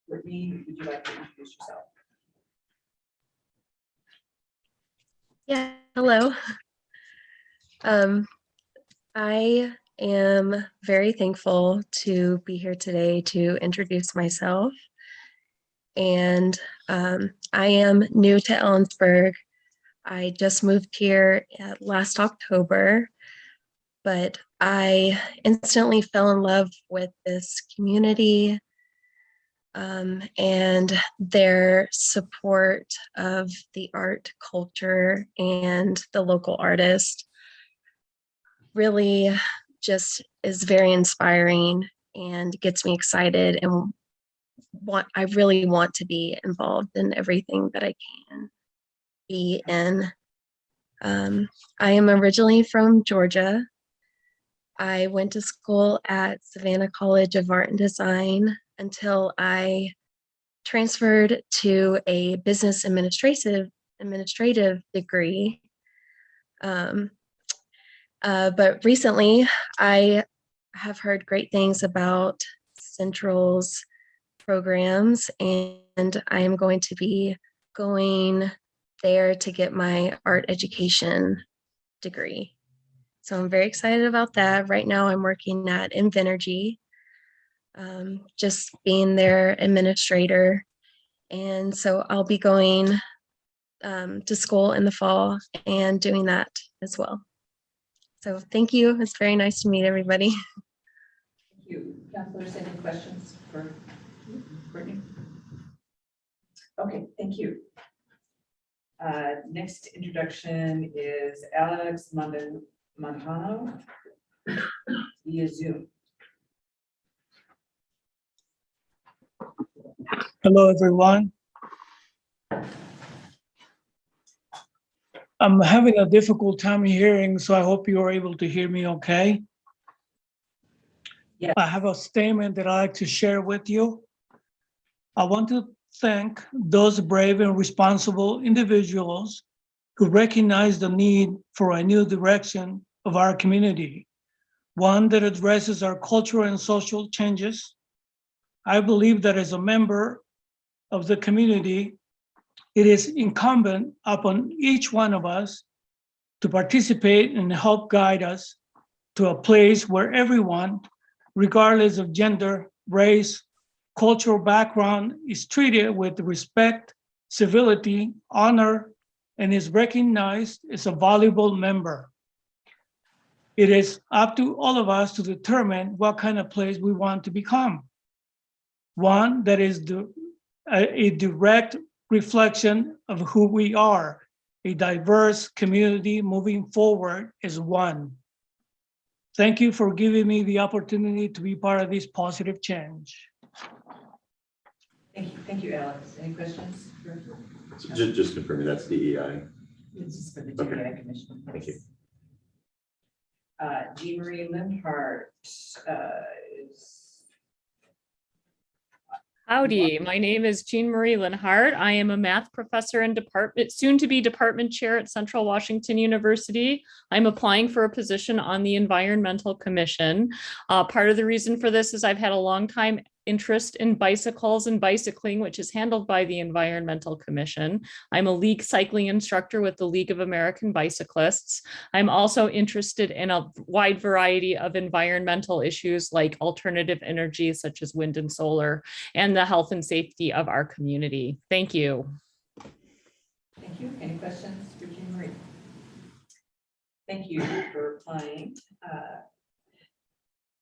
S1: Courtney, would you like to introduce yourself?
S9: Yeah, hello. I am very thankful to be here today to introduce myself. And I am new to Ellensburg. I just moved here last October, but I instantly fell in love with this community and their support of the art, culture, and the local artist really just is very inspiring and gets me excited, and I really want to be involved in everything that I can be in. I am originally from Georgia. I went to school at Savannah College of Art and Design until I transferred to a business administrative degree. But recently I have heard great things about Central's programs, and I am going to be going there to get my art education degree. So I'm very excited about that. Right now I'm working at Invenergy, just being their administrator. And so I'll be going to school in the fall and doing that as well. So thank you. It's very nice to meet everybody.
S1: Thank you. Counselors, any questions for Courtney? Okay, thank you. Next introduction is Alex Montano. via Zoom.
S10: Hello, everyone. I'm having a difficult time hearing, so I hope you are able to hear me okay.
S1: Yes.
S10: I have a statement that I'd like to share with you. I want to thank those brave and responsible individuals who recognize the need for a new direction of our community, one that addresses our cultural and social changes. I believe that as a member of the community, it is incumbent upon each one of us to participate and help guide us to a place where everyone, regardless of gender, race, cultural background, is treated with respect, civility, honor, and is recognized as a valuable member. It is up to all of us to determine what kind of place we want to become. One that is a direct reflection of who we are, a diverse community moving forward as one. Thank you for giving me the opportunity to be part of this positive change.
S1: Thank you, Alex. Any questions?
S4: Just confirming that's DEI.
S1: This is for the
S4: Okay.
S1: DEI Commission.
S4: Thank you.
S1: Jean Marie Linhart is.
S11: Howdy, my name is Jean Marie Linhart. I am a math professor and soon to be department chair at Central Washington University. I'm applying for a position on the Environmental Commission. Part of the reason for this is I've had a long time interest in bicycles and bicycling, which is handled by the Environmental Commission. I'm a league cycling instructor with the League of American Bicyclists. I'm also interested in a wide variety of environmental issues like alternative energy, such as wind and solar, and the health and safety of our community. Thank you.
S1: Thank you. Any questions for Jean Marie? Thank you for applying.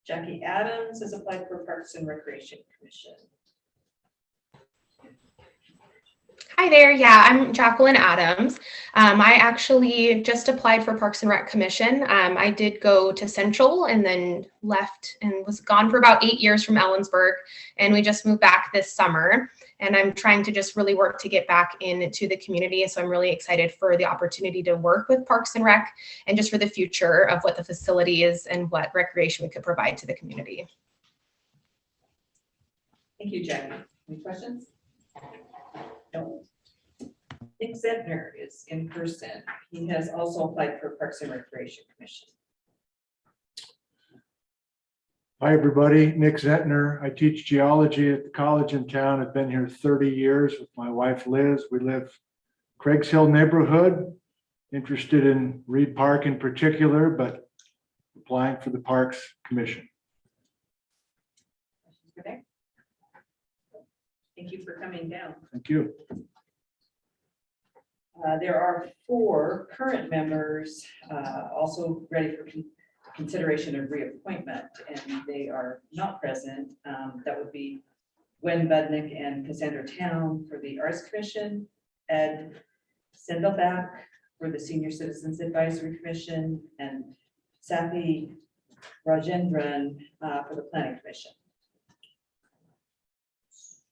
S1: Jackie Adams has applied for Parks and Recreation Commission.
S12: Hi there. Yeah, I'm Jacqueline Adams. I actually just applied for Parks and Rec Commission. I did go to Central and then left and was gone for about 8 years from Ellensburg. And we just moved back this summer. And I'm trying to just really work to get back into the community. So I'm really excited for the opportunity to work with Parks and Rec and just for the future of what the facility is and what recreation we could provide to the community.
S1: Thank you, Jackie. Any questions? No. Nick Zedner is in person. He has also applied for Parks and Recreation Commission.
S13: Hi, everybody. Nick Zentner. I teach geology at the college in town. I've been here 30 years with my wife, Liz. We live Craigs Hill neighborhood, interested in Reed Park in particular, but applying for the Parks Commission.
S1: Okay. Thank you for coming down.
S13: Thank you.
S1: There are 4 current members also ready for consideration of reappointment, and they are not present. That would be Gwen Budnick and Cassandra Town for the Arts Commission, Ed Sendelbach for the Senior Citizens Advisory Commission, and Sathi Rajendran for the Planning Commission.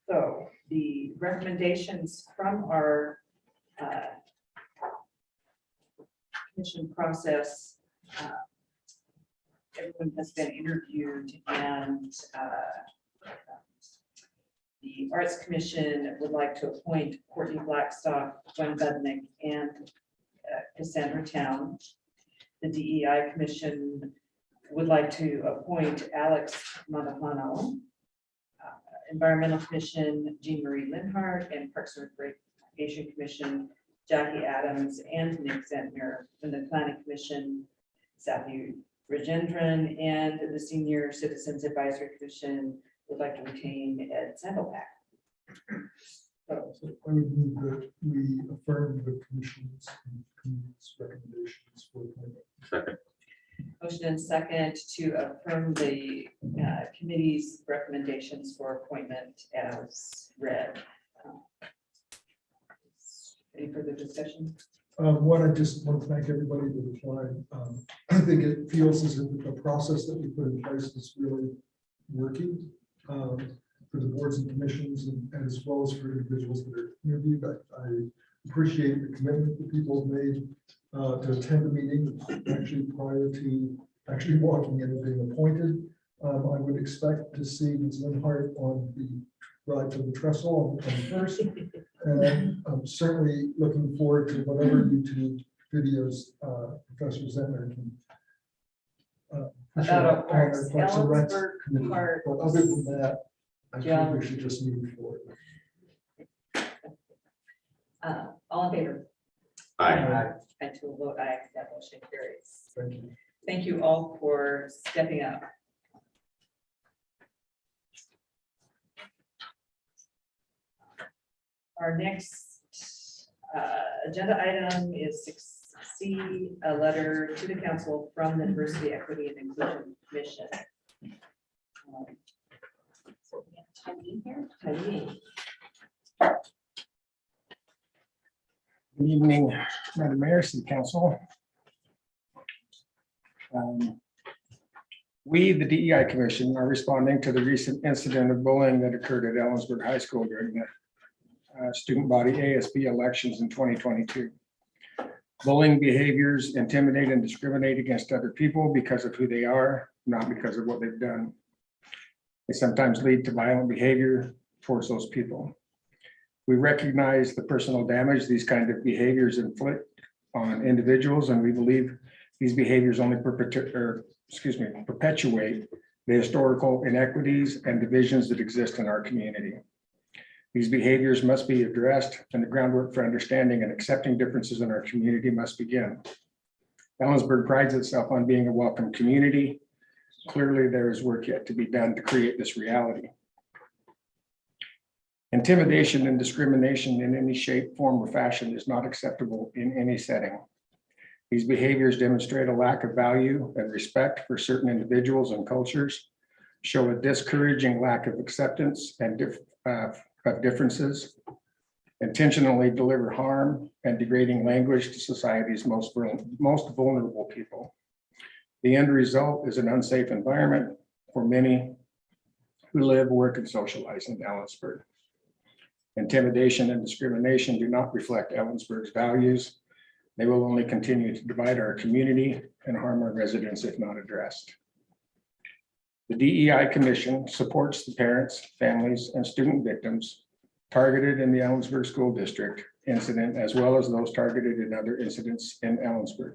S1: So the recommendations from our commission process, everyone has been interviewed, and the Arts Commission would like to appoint Courtney Blackstock, Gwen Budnick, and Cassandra Town. The DEI Commission would like to appoint Alex Montejano. Environmental Commission, Jean Marie Linhart, and Parks and Recreation Commission, Jackie Adams and Nick Zentner. And the Planning Commission, Sathi Rajendran, and the Senior Citizens Advisory Commission would like to retain Ed Sendelbach.
S5: So I would move that we affirm the commission's recommendations for appointment.
S4: Second.
S1: Motion and second to affirm the committee's recommendations for appointment as read. Any further discussion?
S5: One, I just want to thank everybody that applied. think it feels as if the process that we put in place is really working for the boards and commissions and as well as for individuals that are interviewed. I appreciate the commitment that people have made to attend the meeting actually prior to actually walking in and being appointed. I would expect to see Ms. Linhart on the ride to the trestle on the 21st. And I'm certainly looking forward to whatever YouTube videos Professor Zentner can
S1: About our parks,
S5: Parks and Rec
S1: Ellensburg
S5: committee.
S1: Parks.
S5: But other than that, I think
S1: John.
S5: we should just move forward.
S1: All in favor?
S4: Aye.
S1: And to a vote aye, that motion carries.
S5: Thank you.
S1: Thank you all for stepping up. Our next agenda item is 6C, a letter to the council from the Diversity, Equity, and Inclusion Commission.
S2: So we have Tenant here.
S1: Helene.
S14: Good evening, Madam Mayor, City Council. We, the DEI Commission, are responding to the recent incident of bullying that occurred at Ellensburg High School during the student body ASB elections in 2022. Bullying behaviors intimidate and discriminate against other people because of who they are, not because of what they've done. They sometimes lead to violent behavior towards those people. We recognize the personal damage these kind of behaviors inflict on individuals, and we believe these behaviors only perpetuate the historical inequities and divisions that exist in our community. These behaviors must be addressed, and the groundwork for understanding and accepting differences in our community must begin. Ellensburg prides itself on being a welcome community. Clearly, there is work yet to be done to create this reality. Intimidation and discrimination in any shape, form, or fashion is not acceptable in any setting. These behaviors demonstrate a lack of value and respect for certain individuals and cultures, show a discouraging lack of acceptance and of differences, intentionally deliver harm and degrading language to society's most vulnerable people. The end result is an unsafe environment for many who live, work, and socialize in Ellensburg. Intimidation and discrimination do not reflect Ellensburg's values. They will only continue to divide our community and harm our residents if not addressed. The DEI Commission supports the parents, families, and student victims targeted in the Ellensburg School District incident, as well as those targeted in other incidents in Ellensburg.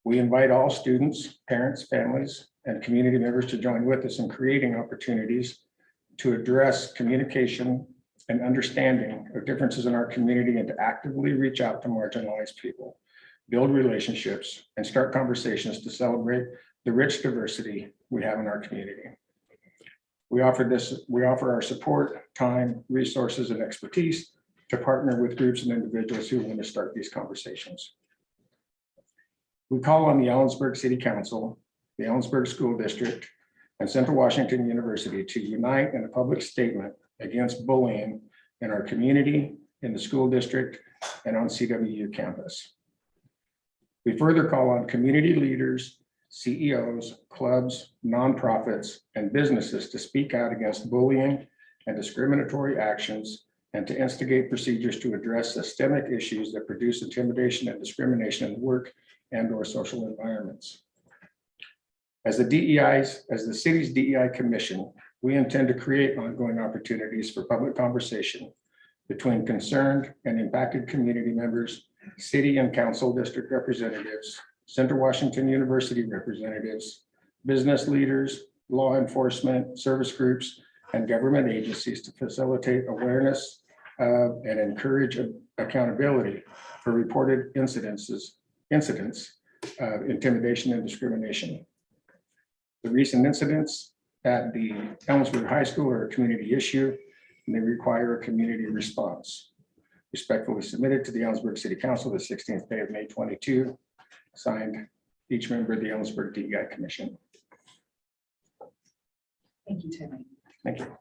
S14: We invite all students, parents, families, and community members to join with us in creating opportunities to address communication and understanding of differences in our community and to actively reach out to marginalized people, build relationships, and start conversations to celebrate the rich diversity we have in our community. We offer our support, time, resources, and expertise to partner with groups and individuals who want to start these conversations. We call on the Ellensburg City Council, the Ellensburg School District, and Central Washington University to unite in a public statement against bullying in our community, in the school district, and on CWU campus. We further call on community leaders, CEOs, clubs, nonprofits, and businesses to speak out against bullying and discriminatory actions and to instigate procedures to address systemic issues that produce intimidation and discrimination in the work and/or social environments. As the city's DEI Commission, we intend to create ongoing opportunities for public conversation between concerned and impacted community members, city and council district representatives, Central Washington University representatives, business leaders, law enforcement, service groups, and government agencies to facilitate awareness of and encourage accountability for reported incidents of intimidation and discrimination. The recent incidents at the Ellensburg High School are a community issue, and they require a community response. Respectfully submitted to the Ellensburg City Council the 16th day of May 22, signed each member of the Ellensburg DEI Commission.
S1: Thank you, Timmy.
S14: Thank you.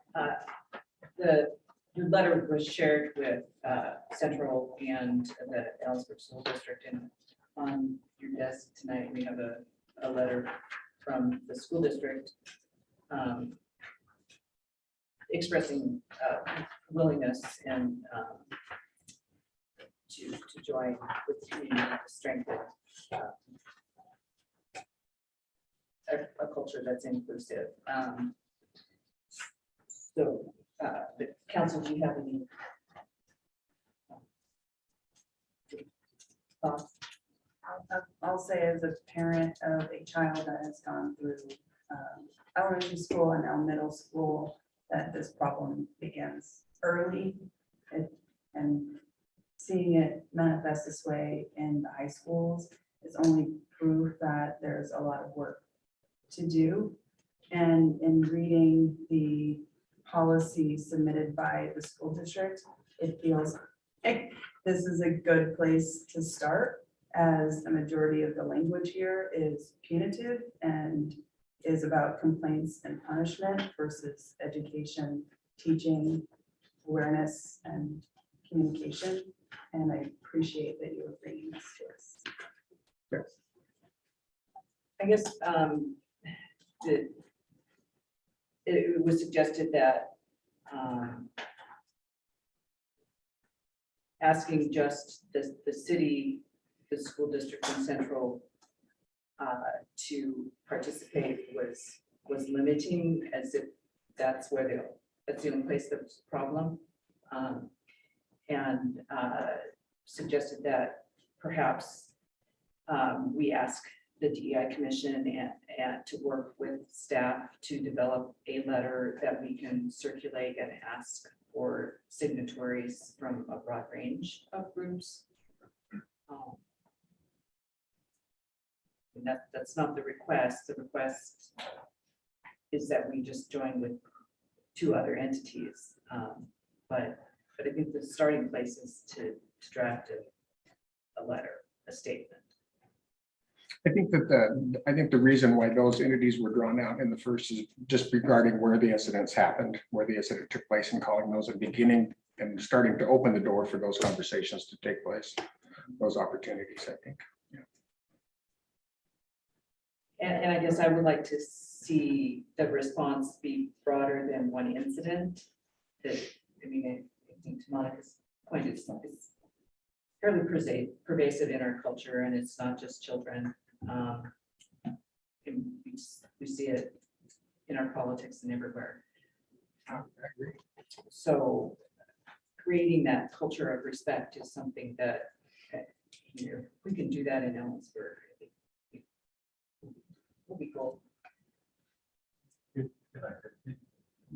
S1: The letter was shared with Central and the Ellensburg School District, and on your desk tonight, we have a a letter from the school district expressing willingness and to join with the community to strengthen a culture that's inclusive. So, the council, do you have any thoughts?
S6: I'll say as a parent of a child that has gone through elementary school and now middle school, that this problem begins early and seeing it manifest this way in the high schools is only proof that there's a lot of work to do. And in reading the policy submitted by the school district, it feels like this is a good place to start, as a majority of the language here is punitive and is about complaints and punishment versus education, teaching, awareness, and communication. And I appreciate that you are bringing this to us.
S1: I guess it was suggested that asking just the city, the school district and central to participate was limiting, as if that's where that's the only place that's a problem. And suggested that perhaps we ask the DEI Commission and to work with staff to develop a letter that we can circulate and ask for signatories from a broad range of groups. And that's not the request. The request is that we just join with 2 other entities. But I think the starting place is to draft a letter, a statement.
S14: I think that the reason why those entities were drawn out in the first is just regarding where the incidents happened, where the incident took place, and calling those a beginning and starting to open the door for those conversations to take place, those opportunities, I think.
S1: And I guess I would like to see the response be broader than one incident. That, I mean, I think to Monica's point, it's fairly pervasive in our culture, and it's not just children. And we see it in our politics and everywhere.
S14: I agree.
S1: So creating that culture of respect is something that we can do that in Ellensburg. Will be cool.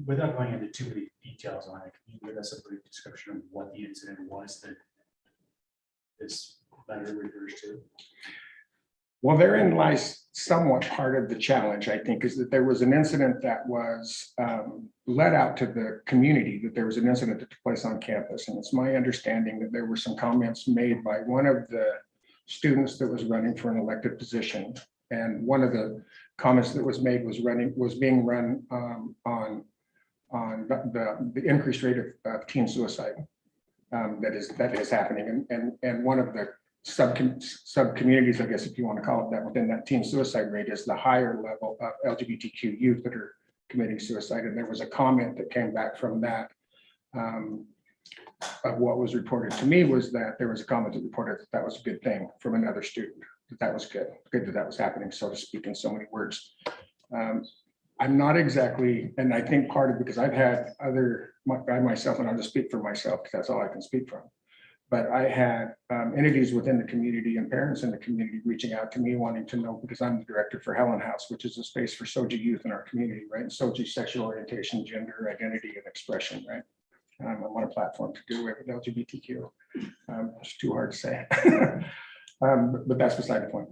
S15: Without going into too many details on it, can you give us a brief description of what the incident was that this letter refers to?
S14: Well, therein lies somewhat part of the challenge, I think, is that there was an incident that was let out to the community, that there was an incident that took place on campus. And it's my understanding that there were some comments made by one of the students that was running for an elected position. And one of the comments that was made was being run on the increased rate of teen suicide that is happening. And one of the sub communities, I guess, if you want to call it that, within that teen suicide rate is the higher level of LGBTQ youth that are committing suicide. And there was a comment that came back from that of what was reported to me was that there was a comment that reported that was a good thing from another student, that was good that was happening, so to speak, in so many words. I'm not exactly, and I think part of because I've had I myself, and I'll just speak for myself because that's all I can speak from. But I had entities within the community and parents in the community reaching out to me wanting to know, because I'm the director for Helena House, which is a space for SOGI youth in our community, right? And SOGI, sexual orientation, gender identity, and expression, right? I'm on a platform to do it with LGBTQ. It's too hard to say, but that's beside the point.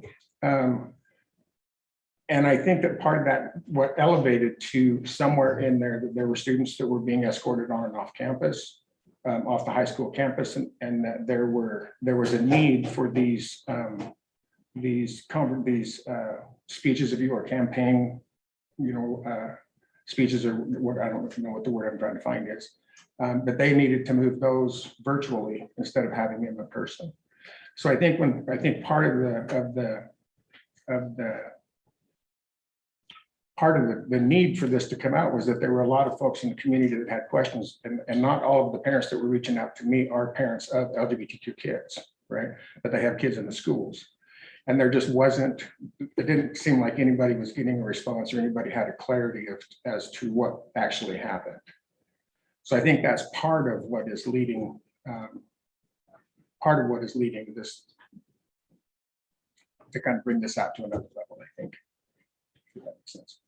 S14: And I think that part of that, what elevated to somewhere in there, that there were students that were being escorted on and off campus, off the high school campus, and that there was a need for these speeches, if you or campaign, speeches, or what, I don't know what the word I'm trying to find is, but they needed to move those virtually instead of having them in person. So I think part of the part of the need for this to come out was that there were a lot of folks in the community that had questions, and not all of the parents that were reaching out to me are parents of LGBTQ kids, right? But they have kids in the schools. And there just wasn't, it didn't seem like anybody was getting a response or anybody had a clarity as to what actually happened. So I think that's part of what is leading, this to kind of bring this out to another level, I think. If that makes sense.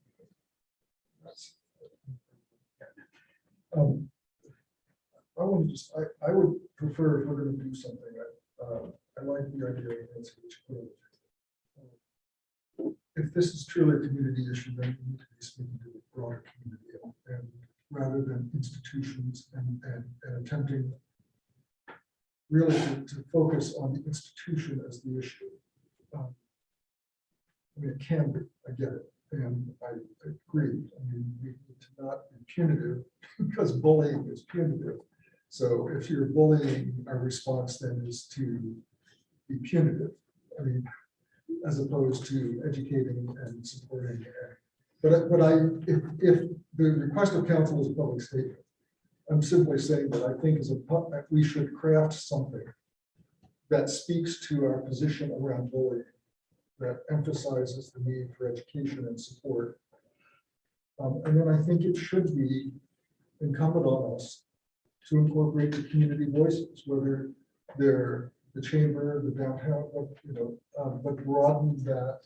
S5: I want to just, I would prefer if we're going to do something, I like the idea of Nancy, which if this is truly a community issue, then we need to be speaking to the broader community and rather than institutions and attempting really to focus on the institution as the issue. I mean, it can be, I get it, and I agree. I mean, we need to not be punitive because bullying is punitive. So if you're bullying, our response then is to be punitive. I mean, as opposed to educating and supporting. But if the request of counsel is a public statement, I'm simply saying that I think that we should craft something that speaks to our position around bullying, that emphasizes the need for education and support. And then I think it should be incumbent on us to incorporate the community voices, whether they're the chamber, the downtown, but broaden that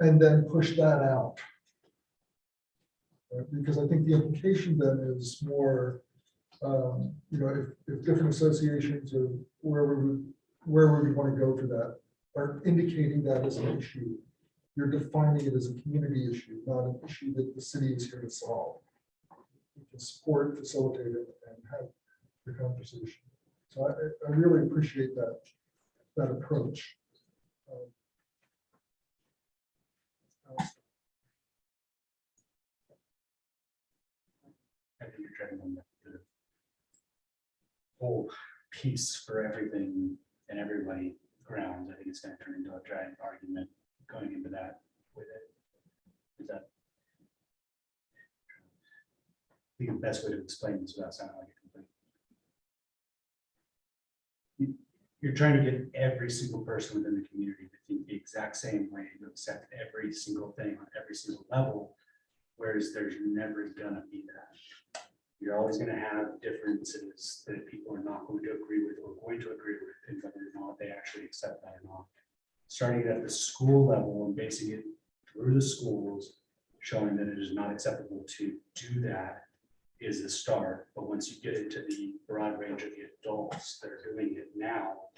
S5: and then push that out. Because I think the implication then is more, if different associations or wherever we want to go for that are indicating that as an issue, you're defining it as a community issue, not an issue that the city is here to solve. We can support, facilitate it, and have the conversation. So I really appreciate that approach.
S15: I think you're trying to the whole piece for everything and everybody grounds. I think it's going to turn into a giant argument going into that with it. Is that? I think the best way to explain this without sounding like a complete. You're trying to get every single person within the community to think the exact same way, to accept every single thing on every single level, whereas there's never gonna be that. You're always gonna have differences that people are not going to agree with or going to agree with, and whether or not they actually accept that or not. Starting at the school level and basing it through the schools, showing that it is not acceptable to do that is the start. But once you get into the broad range of the adults that are doing it now,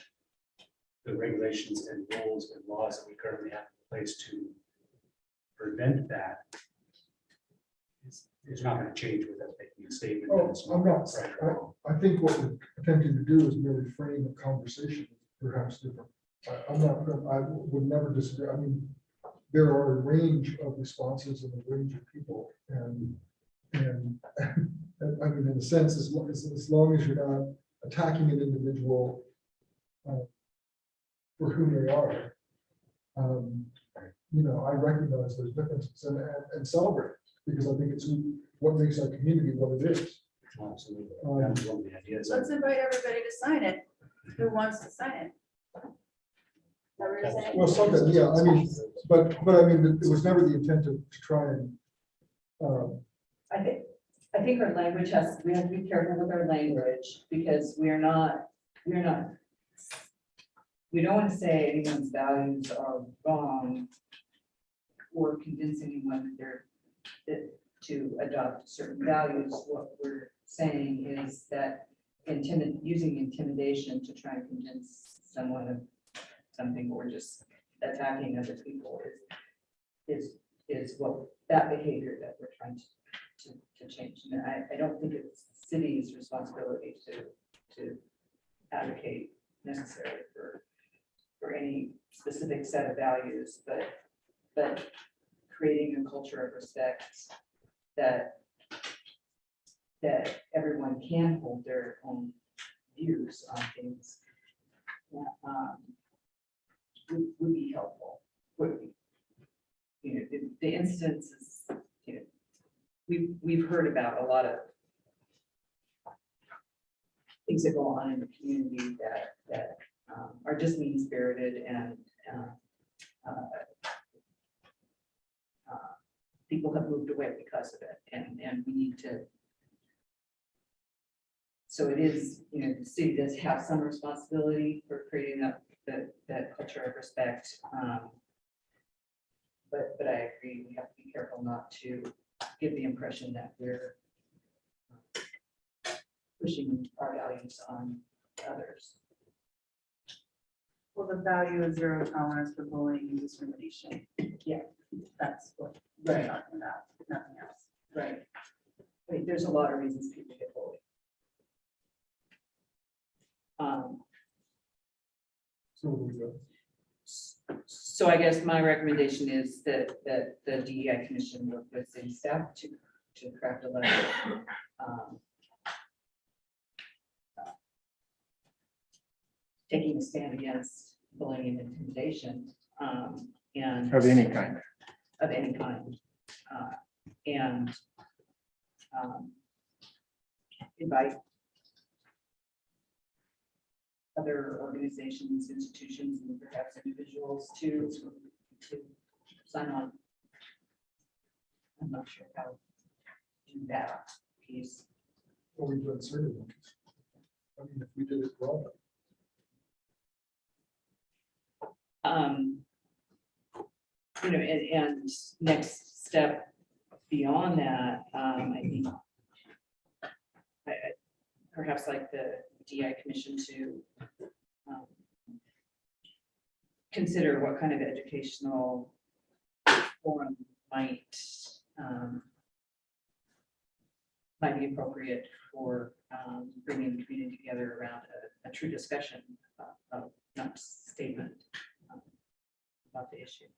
S15: the regulations and rules and laws that we currently have in place to prevent that is not going to change with us making a statement.
S5: I'm not. I think what we're attempting to do is merely frame the conversation, perhaps different. I would never disagree. I mean, there are a range of responses and a range of people, and I mean, in a sense, as long as you're not attacking an individual for who they are, I recognize those differences and celebrate, because I think it's what makes our community what it is.
S15: Absolutely.
S6: Let's invite everybody to sign it. Who wants to sign it?
S5: Well, something, yeah. I mean, but I mean, it was never the intent to try and.
S1: I think our language we have to be careful with our language, because we don't want to say anyone's values are wrong or convince anyone that to adopt certain values. What we're saying is that using intimidation to try and convince someone of something, or just attacking other people is what that behavior that we're trying to change. And I don't think it's the city's responsibility to advocate necessarily for any specific set of values, but creating a culture of respect that everyone can hold their own views on things would be helpful. the instances, we've heard about a lot of things that go on in the community that are just mean spirited and people have moved away because of it, and we need to. So it is, the city does have some responsibility for creating that culture of respect. But I agree, we have to be careful not to give the impression that we're pushing our values on others.
S6: Well, the value is zero tolerance for bullying and discrimination.
S1: Yeah.
S6: That's what we're talking about, nothing else.
S1: Right. I mean, there's a lot of reasons people get bullied. So I guess my recommendation is that the DEI commission work with city staff to craft a letter. Taking a stand against bullying and intimidation, and
S14: Of any kind.
S1: of any kind, and invite other organizations, institutions, and perhaps individuals to sign on. I'm not sure how to do that piece.
S13: Or we do it certain. I mean, if we did it wrong.
S1: And next step beyond that, I think perhaps like the DI commission to consider what kind of educational forum might be appropriate for bringing the community together around a true discussion of not statement about the issue.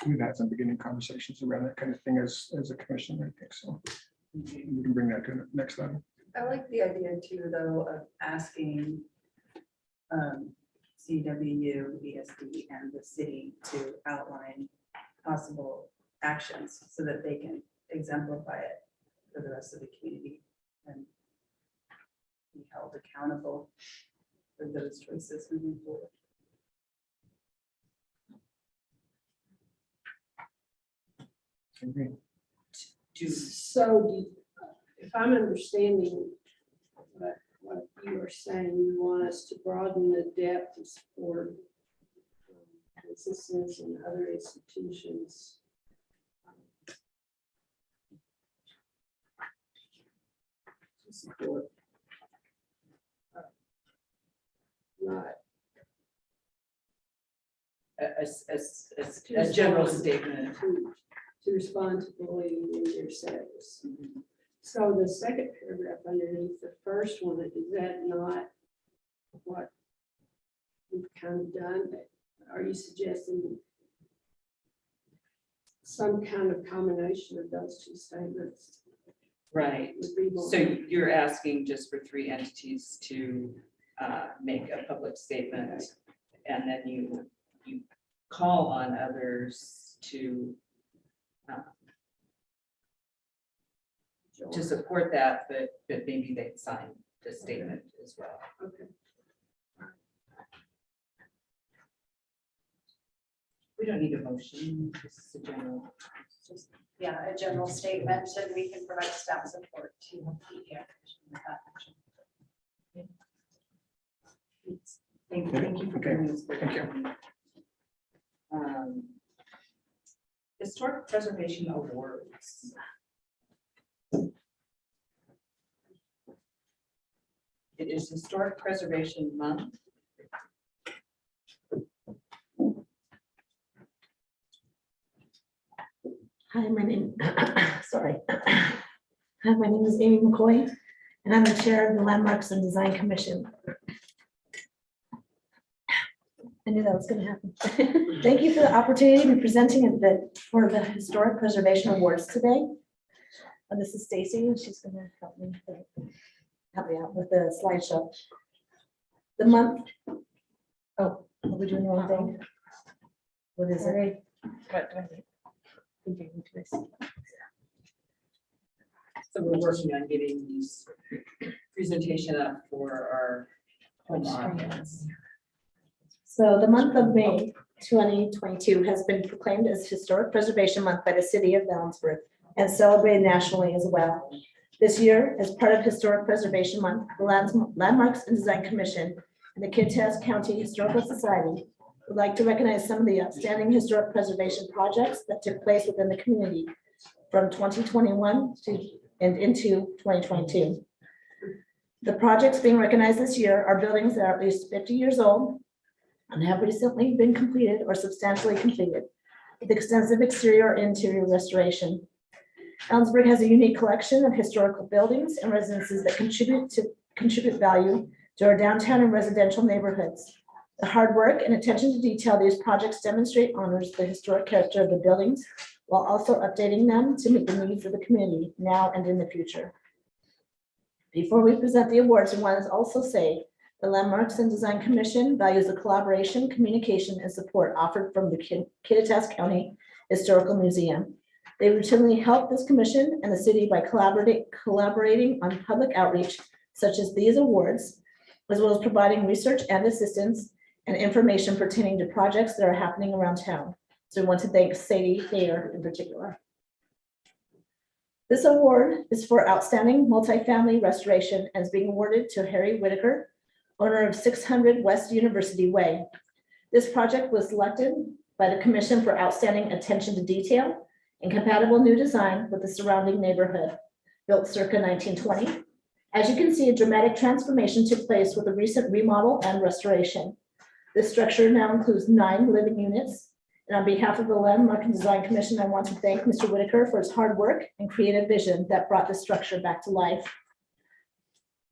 S14: We've had some beginning conversations around that kind of thing as a commission, I think so. We can bring that to the next level.
S6: I like the idea too, though, of asking CWU, ESD, and the city to outline possible actions so that they can exemplify it for the rest of the community and be held accountable for those choices moving forward.
S7: So if I'm understanding what you are saying, you want us to broaden the depth of support businesses and other institutions. To support. Not
S1: A general statement.
S7: To respond to bullying in their settings. So the second paragraph underneath the first one, is that not what we've kind of done? Are you suggesting some kind of combination of those two statements?
S1: Right.
S7: would be more-
S1: So you're asking just for 3 entities to make a public statement, and then you call on others to support that, but maybe they sign the statement as well.
S7: Okay.
S1: We don't need a motion, this is a general.
S2: Just, yeah, a general statement, and we can provide staff support to the action with that action.
S1: Thank you for bringing this.
S14: Thank you.
S1: Historic Preservation Awards. It is Historic Preservation Month.
S16: Hi, my name, sorry. Hi, my name is Amy McCoy, and I'm the chair of the Landmarks and Design Commission. I knew that was going to happen. Thank you for the opportunity to be presenting for the Historic Preservation Awards today. And this is Stacy, and she's going to help me out with the slideshow. The month. Oh, are we doing the wrong thing? What is it?
S1: What do I need? So we're working on getting these presentation up for our home audience.
S16: So the month of May 2022 has been proclaimed as Historic Preservation Month by the City of Valenceburg and celebrated nationally as well. This year, as part of Historic Preservation Month, the Landmarks and Design Commission and the Kittitas County Historical Society would like to recognize some of the outstanding historic preservation projects that took place within the community from 2021 and into 2022. The projects being recognized this year are buildings that are at least 50 years old and have recently been completed or substantially completed with extensive exterior and interior restoration. Ellensburg has a unique collection of historical buildings and residences that contribute value to our downtown and residential neighborhoods. The hard work and attention to detail these projects demonstrate honors the historic character of the buildings while also updating them to meet the needs of the community now and in the future. Before we present the awards, I want to also say the Landmarks and Design Commission values the collaboration, communication, and support offered from the Kittitas County Historical Museum. They routinely help this commission and the city by collaborating on public outreach such as these awards, as well as providing research and assistance and information pertaining to projects that are happening around town. So we want to thank Sadie Thayer in particular. This award is for outstanding multifamily restoration and is being awarded to Harry Whitaker, owner of 600 West University Way. This project was selected by the Commission for outstanding attention to detail and compatible new design with the surrounding neighborhood, built circa 1920. As you can see, a dramatic transformation took place with a recent remodel and restoration. This structure now includes 9 living units. And on behalf of the Landmark and Design Commission, I want to thank Mr. Whitaker for his hard work and creative vision that brought the structure back to life.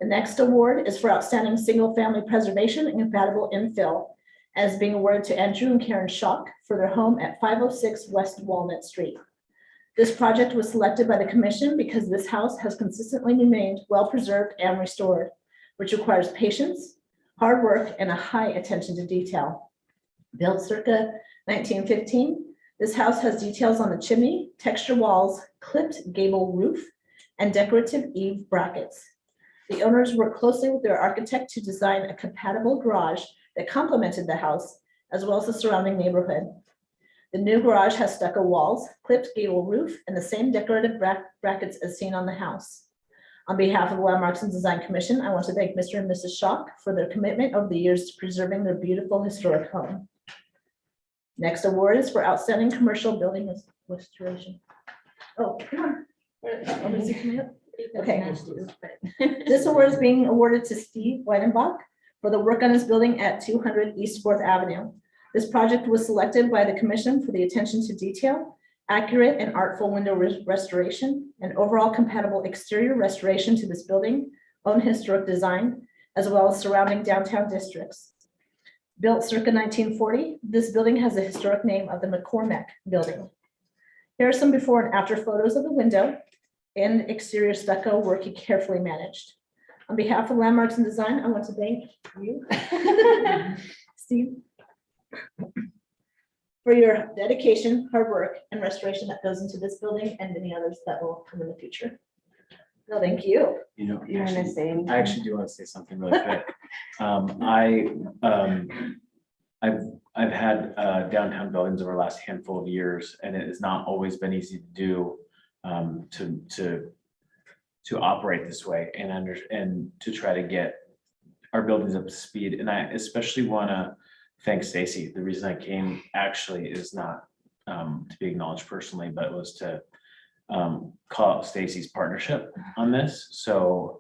S16: The next award is for outstanding single-family preservation and compatible infill, as being awarded to Andrew and Karen Schock for their home at 506 West Walnut Street. This project was selected by the commission because this house has consistently remained well-preserved and restored, which requires patience, hard work, and a high attention to detail. Built circa 1915, this house has details on the chimney, texture walls, clipped gable roof, and decorative eave brackets. The owners worked closely with their architect to design a compatible garage that complemented the house, as well as the surrounding neighborhood. The new garage has stucco walls, clipped gable roof, and the same decorative brackets as seen on the house. On behalf of the Landmarks and Design Commission, I want to thank Mr. and Mrs. Schock for their commitment over the years to preserving their beautiful historic home. Next award is for outstanding commercial building restoration. Oh, come on. Oh, is it coming up? Okay. This award is being awarded to Steve Weidenbach for the work on his building at 200 East 4th Avenue. This project was selected by the commission for the attention to detail, accurate and artful window restoration, and overall compatible exterior restoration to this building, own historic design, as well as surrounding downtown districts. Built circa 1940, this building has the historic name of the McCormack Building. Here are some before and after photos of the window and exterior stucco work he carefully managed. On behalf of Landmarks and Design, I want to thank you, Steve, for your dedication, hard work, and restoration that goes into this building and many others that will come in the future. No, thank you.
S17: You know,
S16: You want to say anything?
S17: I actually do want to say something really quick. I've had downtown buildings over the last handful of years, and it has not always been easy to do to operate this way and to try to get our buildings up to speed. And I especially want to thank Stacy. The reason I came actually is not to be acknowledged personally, but it was to call out Stacy's partnership on this. So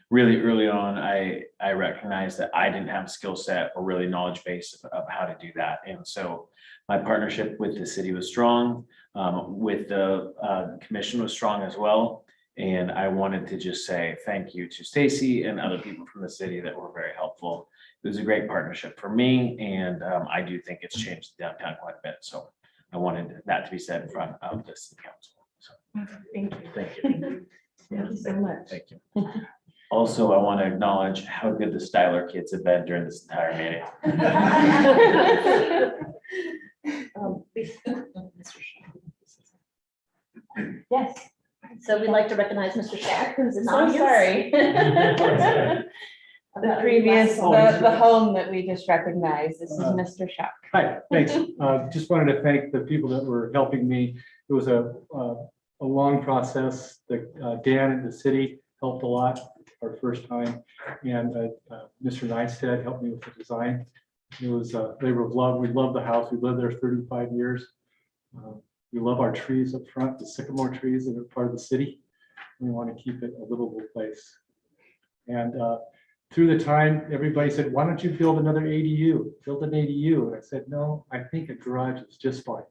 S17: really early on, I recognized that I didn't have a skill set or really knowledge base of how to do that. And so my partnership with the city was strong, with the commission was strong as well. And I wanted to just say thank you to Stacy and other people from the city that were very helpful. It was a great partnership for me, and I do think it's changed downtown quite a bit. So I wanted that to be said in front of the city council. So
S16: Thank you.
S17: thank you.
S16: Thank you so much.
S17: Thank you. Also, I want to acknowledge how good the Styler kids have been during this entire meeting.
S16: Yes. So we'd like to recognize Mr. Shack, who's in the
S18: So
S16: audience.
S18: sorry. The previous, the home that we just recognized, this is Mr. Shuck.
S13: Hi, thanks. Just wanted to thank the people that were helping me. It was a long process. Dan and the city helped a lot our first time. And Mr. Nystad helped me with the design. It was a labor of love. We love the house. We lived there 35 years. We love our trees up front, the sycamore trees that are part of the city. We want to keep it a livable place. And through the time, everybody said, why don't you build another ADU? Build an ADU. And I said, no, I think a garage is just fine.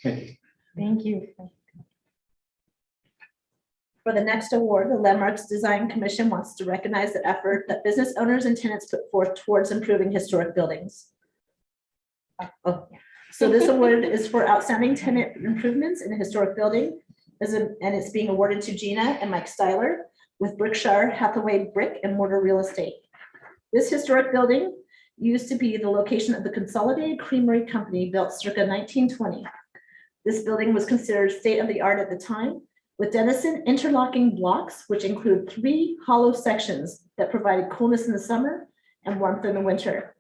S13: Thank you.
S16: Thank you. For the next award, the Landmarks Design Commission wants to recognize the effort that business owners and tenants put forth towards improving historic buildings. Oh, so this award is for outstanding tenant improvements in a historic building, and it's being awarded to Gina and Mike Styler with Berkshire Hathaway Brick and Mortar Real Estate. This historic building used to be the location of the Consolidated Creamery Company built circa 1920. This building was considered state-of-the-art at the time, with Dennison interlocking blocks, which include 3 hollow sections that provided coolness in the summer and warmth in the winter.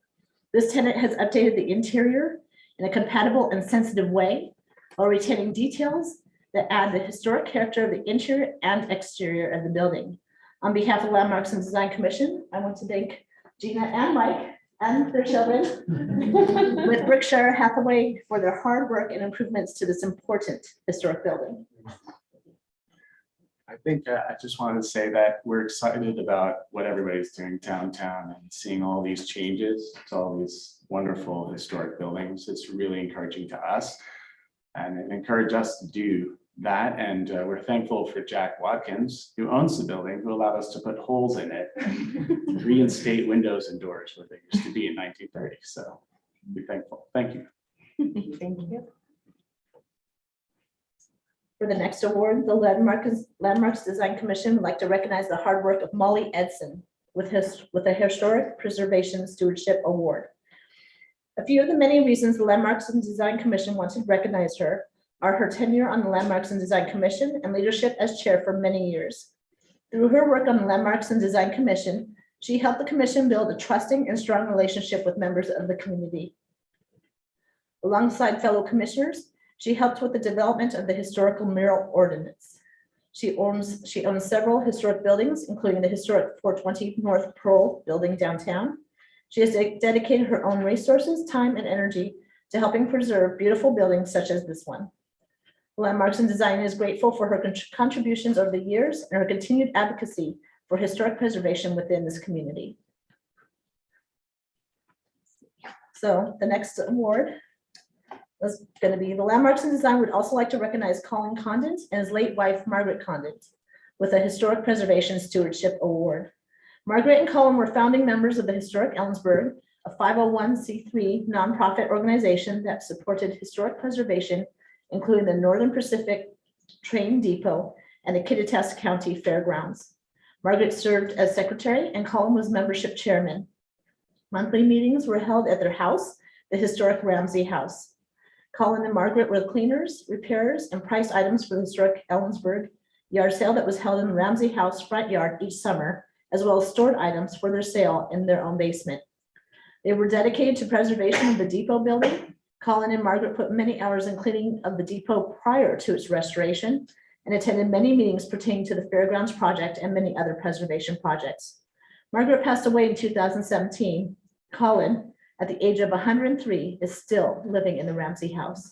S16: This tenant has updated the interior in a compatible and sensitive way while retaining details that add the historic character of the interior and exterior of the building. On behalf of Landmarks and Design Commission, I want to thank Gina and Mike and their children with Berkshire Hathaway for their hard work and improvements to this important historic building.
S19: I think I just wanted to say that we're excited about what everybody's doing downtown and seeing all these changes to all these wonderful historic buildings. It's really encouraging to us and it encouraged us to do that. And we're thankful for Jack Watkins, who owns the building, who allowed us to put holes in it and reinstate windows and doors where they used to be in 1930. So we're thankful. Thank you.
S16: Thank you. For the next award, the Landmarks Design Commission would like to recognize the hard work of Molly Edson with a Historic Preservation Stewardship Award. A few of the many reasons the Landmarks and Design Commission wants to recognize her are her tenure on the Landmarks and Design Commission and leadership as chair for many years. Through her work on the Landmarks and Design Commission, she helped the commission build a trusting and strong relationship with members of the community. Alongside fellow commissioners, she helped with the development of the historical mural ordinance. She owns several historic buildings, including the historic 420 North Pearl building downtown. She has dedicated her own resources, time, and energy to helping preserve beautiful buildings such as this one. Landmarks and Design is grateful for her contributions over the years and her continued advocacy for historic preservation within this community. So the next award is going to be the Landmarks and Design would also like to recognize Colin Condit and his late wife, Margaret Condit, with a Historic Preservation Stewardship Award. Margaret and Colin were founding members of the Historic Ellensburg, a 501c3 nonprofit organization that supported historic preservation, including the Northern Pacific Train Depot and the Kittitas County Fairgrounds. Margaret served as secretary and Colin was membership chairman. Monthly meetings were held at their house, the historic Ramsey House. Colin and Margaret were cleaners, repairers, and priced items for the historic Ellensburg yard sale that was held in the Ramsey House front yard each summer, as well as stored items for their sale in their own basement. They were dedicated to preservation of the depot building. Colin and Margaret put many hours in cleaning of the depot prior to its restoration and attended many meetings pertaining to the Fairgrounds project and many other preservation projects. Margaret passed away in 2017. Colin, at the age of 103, is still living in the Ramsey House.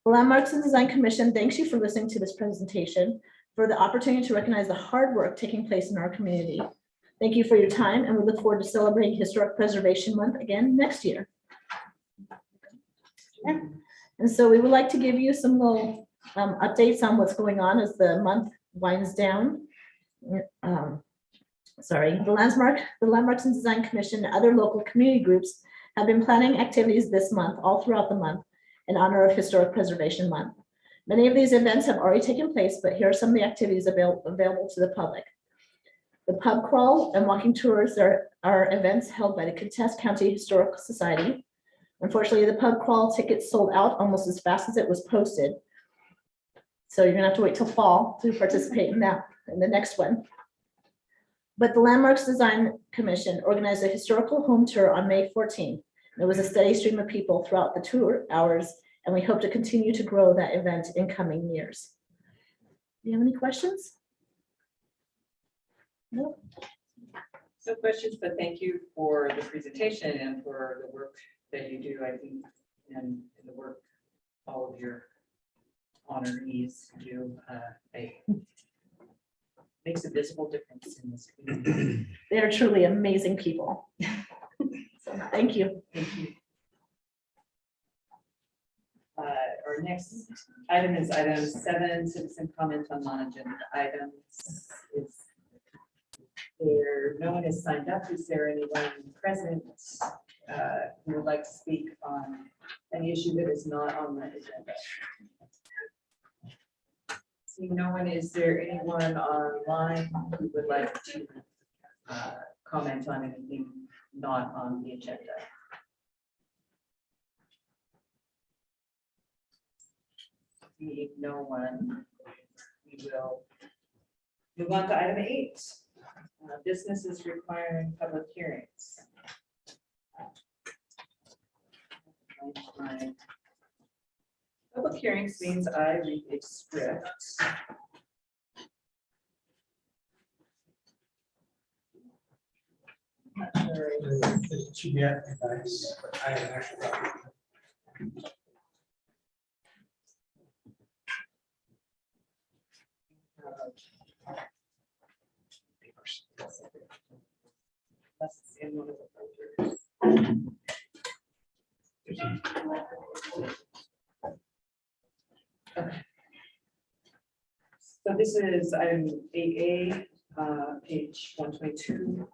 S16: The Landmarks and Design Commission thanks you for listening to this presentation, for the opportunity to recognize the hard work taking place in our community. Thank you for your time, and we look forward to celebrating Historic Preservation Month again next year. And so we would like to give you some little updates on what's going on as the month winds down. The Landmarks and Design Commission and other local community groups have been planning activities this month, all throughout the month, in honor of Historic Preservation Month. Many of these events have already taken place, but here are some of the activities available to the public. The pub crawl and walking tours are events held by the Kittitas County Historical Society. Unfortunately, the pub crawl tickets sold out almost as fast as it was posted. So you're gonna have to wait till fall to participate in that, in the next one. But the Landmarks Design Commission organized a historical home tour on May 14th. There was a steady stream of people throughout the tour hours, and we hope to continue to grow that event in coming years. Do you have any questions? No?
S1: So questions, but thank you for the presentation and for the work that you do, I think, and the work all of your honorees do. Makes a visible difference in this community.
S16: They are truly amazing people. So thank you.
S1: Thank you. Our next item is item 7, citizen comment on non-agenda items. Is there, no one has signed up. Is there anyone present who would like to speak on any issue that is not on the agenda? Seeing no one, is there anyone online who would like to comment on anything not on the agenda? Seeing no one, we will move on to item 8. Businesses requiring public hearings. Public hearings means I read a script.
S15: It should be advertised, but I have actually.
S1: That's in one of the folders. Okay. So this is item 8A, page 122.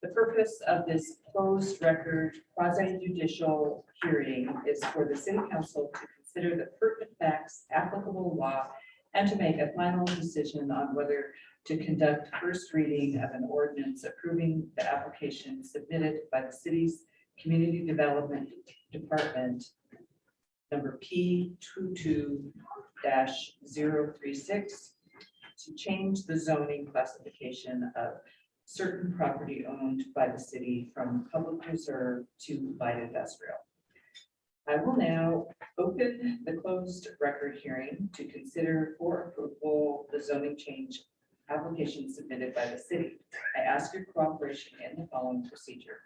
S1: The purpose of this closed record quasi-judicial hearing is for the city council to consider the pertinent facts, applicable law, and to make a final decision on whether to conduct first reading of an ordinance approving the application submitted by the city's Community Development Department, number P22-036, to change the zoning classification of certain property owned by the city from public reserve to light industrial. I will now open the closed record hearing to consider for approval the zoning change application submitted by the city. I ask your cooperation in the following procedure.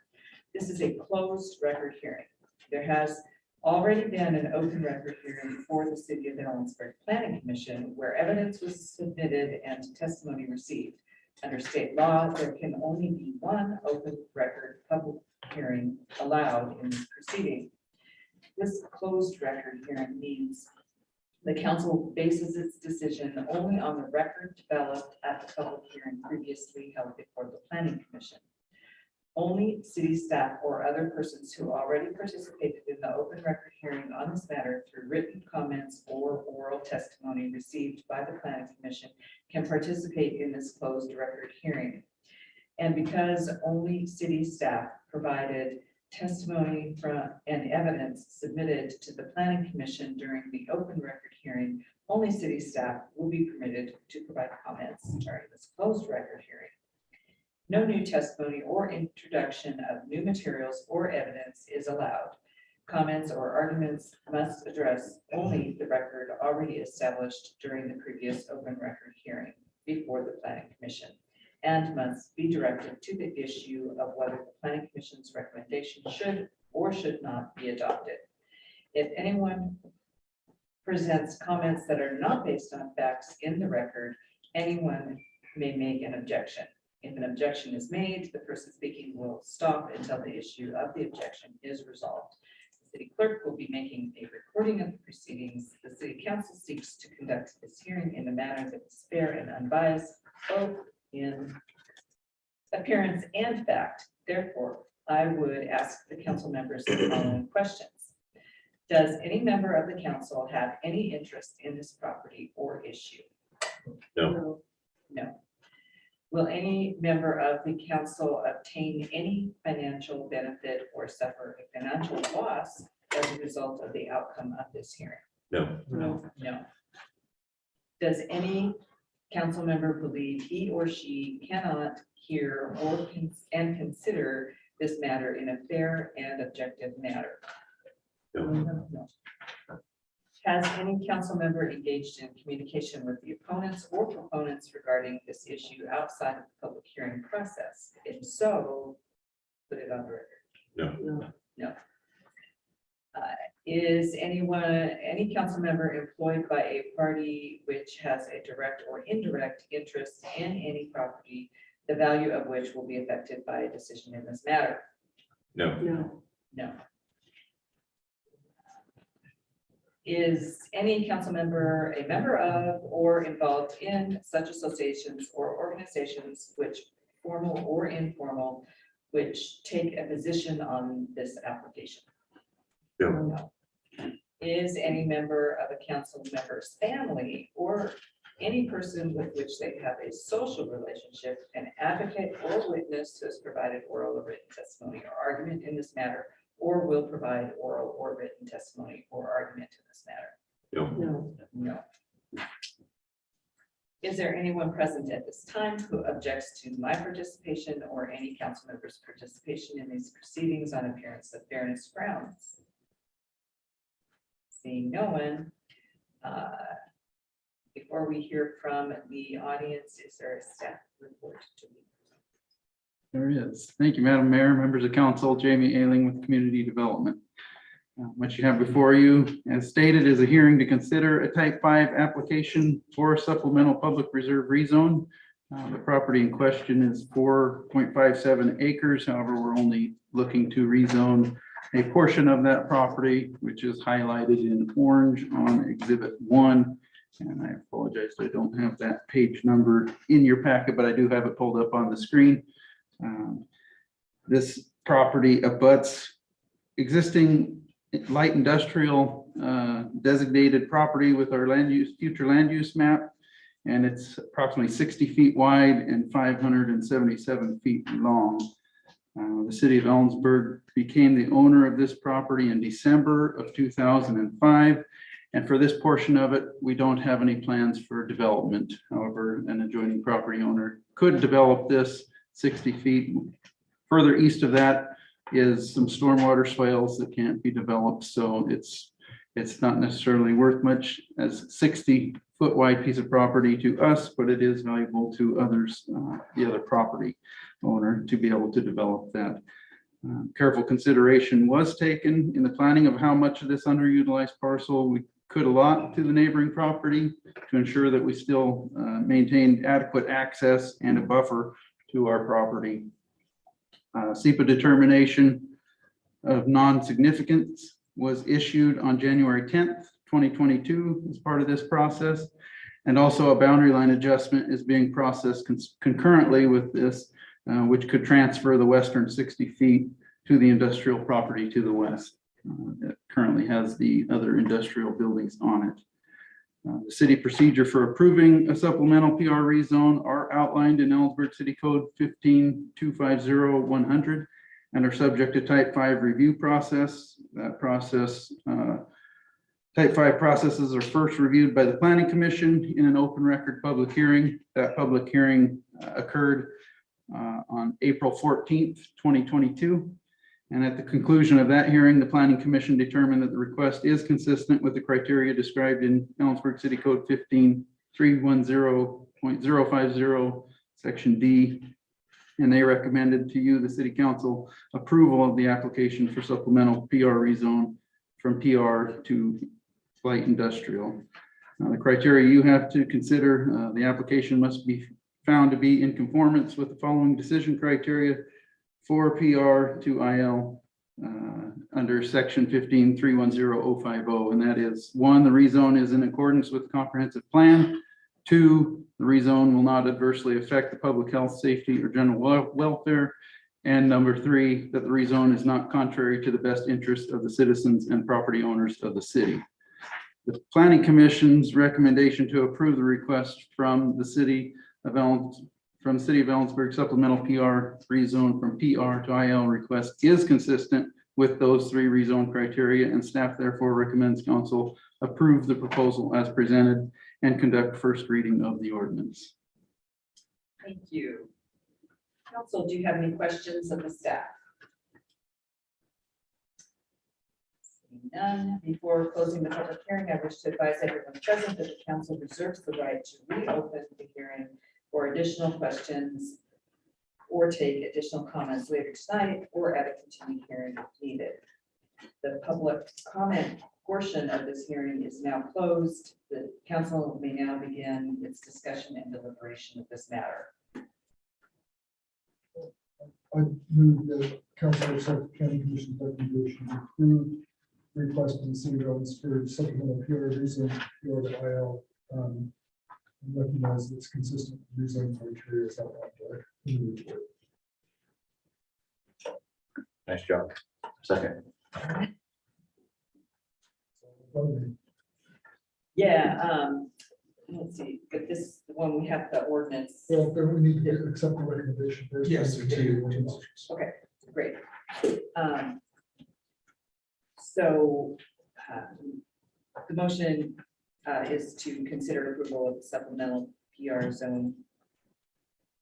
S1: This is a closed record hearing. There has already been an open record hearing for the City of Ellensburg Planning Commission where evidence was submitted and testimony received. Under state law, there can only be one open record public hearing allowed in this proceeding. This closed record hearing means the council bases its decision only on the record developed at the public hearing previously held before the Planning Commission. Only city staff or other persons who already participated in the open record hearing on this matter through written comments or oral testimony received by the Planning Commission can participate in this closed record hearing. And because only city staff provided testimony from and evidence submitted to the Planning Commission during the open record hearing, only city staff will be permitted to provide comments during this closed record hearing. No new testimony or introduction of new materials or evidence is allowed. Comments or arguments must address only the record already established during the previous open record hearing before the Planning Commission, and must be directed to the issue of whether the Planning Commission's recommendation should or should not be adopted. If anyone presents comments that are not based on facts in the record, anyone may make an objection. If an objection is made, the person speaking will stop until the issue of the objection is resolved. The city clerk will be making a recording of the proceedings. The city council seeks to conduct this hearing in a manner that is fair and unbiased, both in appearance and fact. Therefore, I would ask the council members the following questions. Does any member of the council have any interest in this property or issue?
S4: No.
S1: No. Will any member of the council obtain any financial benefit or suffer a financial loss as a result of the outcome of this hearing?
S4: No.
S1: No. No. Does any council member believe he or she cannot hear or consider this matter in a fair and objective manner? No. Has any council member engaged in communication with the opponents or proponents regarding this issue outside of the public hearing process? If so, put it on the record. No. Is any council member employed by a party which has a direct or indirect interest in any property, the value of which will be affected by a decision in this matter?
S4: No.
S1: No. Is any council member a member of or involved in such associations or organizations which, formal or informal, which take a position on this application?
S4: No.
S1: Is any member of a council member's family or any person with which they have a social relationship an advocate or witness who has provided oral or written testimony or argument in this matter, or will provide oral or written testimony or argument in this matter? No. Is there anyone present at this time who objects to my participation or any council member's participation in these proceedings on appearance of fairness grounds? Seeing no one, before we hear from the audience, is there a staff report to read?
S20: There is. Thank you, Madam Mayor, members of council. Jamie Ailing with Community Development. What you have before you, as stated, is a hearing to consider a type 5 application for supplemental public reserve rezone. The property in question is 4.57 acres. However, we're only looking to rezone a portion of that property, which is highlighted in orange on Exhibit 1. And I apologize, I don't have that page number in your packet, but I do have it pulled up on the screen. This property abuts existing light industrial designated property with our future land use map. And it's approximately 60 feet wide and 577 feet long. The city of Ellensburg became the owner of this property in December of 2005. And for this portion of it, we don't have any plans for development. However, an adjoining property owner could develop this 60 feet. Further east of that is some stormwater swales that can't be developed. So it's not necessarily worth much as 60-foot wide piece of property to us, but it is valuable to others, the other property owner, to be able to develop that. Careful consideration was taken in the planning of how much of this underutilized parcel we could allot to the neighboring property to ensure that we still maintained adequate access and a buffer to our property. SEPA determination of non-significance was issued on January 10th, 2022 as part of this process. And also a boundary line adjustment is being processed concurrently with this, which could transfer the western 60 feet to the industrial property to the west. That currently has the other industrial buildings on it. The city procedure for approving a supplemental PR rezone are outlined in Ellensburg City Code 15-250-100 and are subject to type 5 review process. That process, type 5 processes are first reviewed by the Planning Commission in an open record public hearing. That public hearing occurred on April 14th, 2022. And at the conclusion of that hearing, the Planning Commission determined that the request is consistent with the criteria described in Ellensburg City Code 15-310.050, Section D. And they recommended to you, the City Council, approval of the application for supplemental PR rezone from PR to light industrial. The criteria you have to consider, the application must be found to be in conformance with the following decision criteria for PR to IL under section 15-310.050, and that is 1, the rezone is in accordance with the comprehensive plan. 2, the rezone will not adversely affect the public health, safety, or general welfare. And number 3, that the rezone is not contrary to the best interest of the citizens and property owners of the city. The Planning Commission's recommendation to approve the request from the City of Ellensburg supplemental PR rezone from PR to IL request is consistent with those 3 rezone criteria, and staff therefore recommends council approve the proposal as presented. and conduct first reading of the ordinance.
S1: Thank you. Council, do you have any questions of the staff? Seeing none, before closing the public hearing, I wish to advise everyone present that the council reserves the right to reopen the hearing for additional questions or take additional comments later tonight or at a continued hearing if needed. The public comment portion of this hearing is now closed. The council may now begin its discussion and deliberation of this matter.
S21: I move that council accept county commission's recommendation to approve request from the city of Ellensburg supplemental PR rezone PR to IL. Recognize that it's consistent with rezone criteria as outlined in the report.
S4: Nice job. Second.
S1: Yeah, let's see, but this one, we have the ordinance.
S21: Well, then we need to accept the recommendation first.
S15: Yes, we do.
S1: Okay, great. So the motion is to consider approval of the supplemental PR zone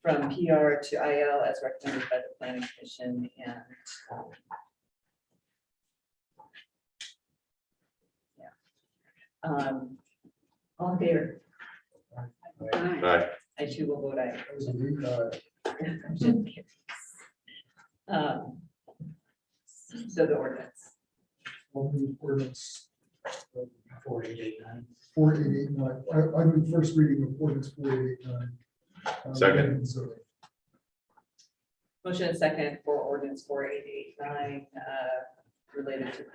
S1: from PR to IL as recommended by the planning commission and all in favor?
S4: Aye.
S1: I too will vote aye. So the ordinance.
S21: I'll move ordinance
S15: 4889.
S21: 4889. I move first reading of ordinance 4889.
S4: Second.
S1: Motion and second for ordinance 4889 related to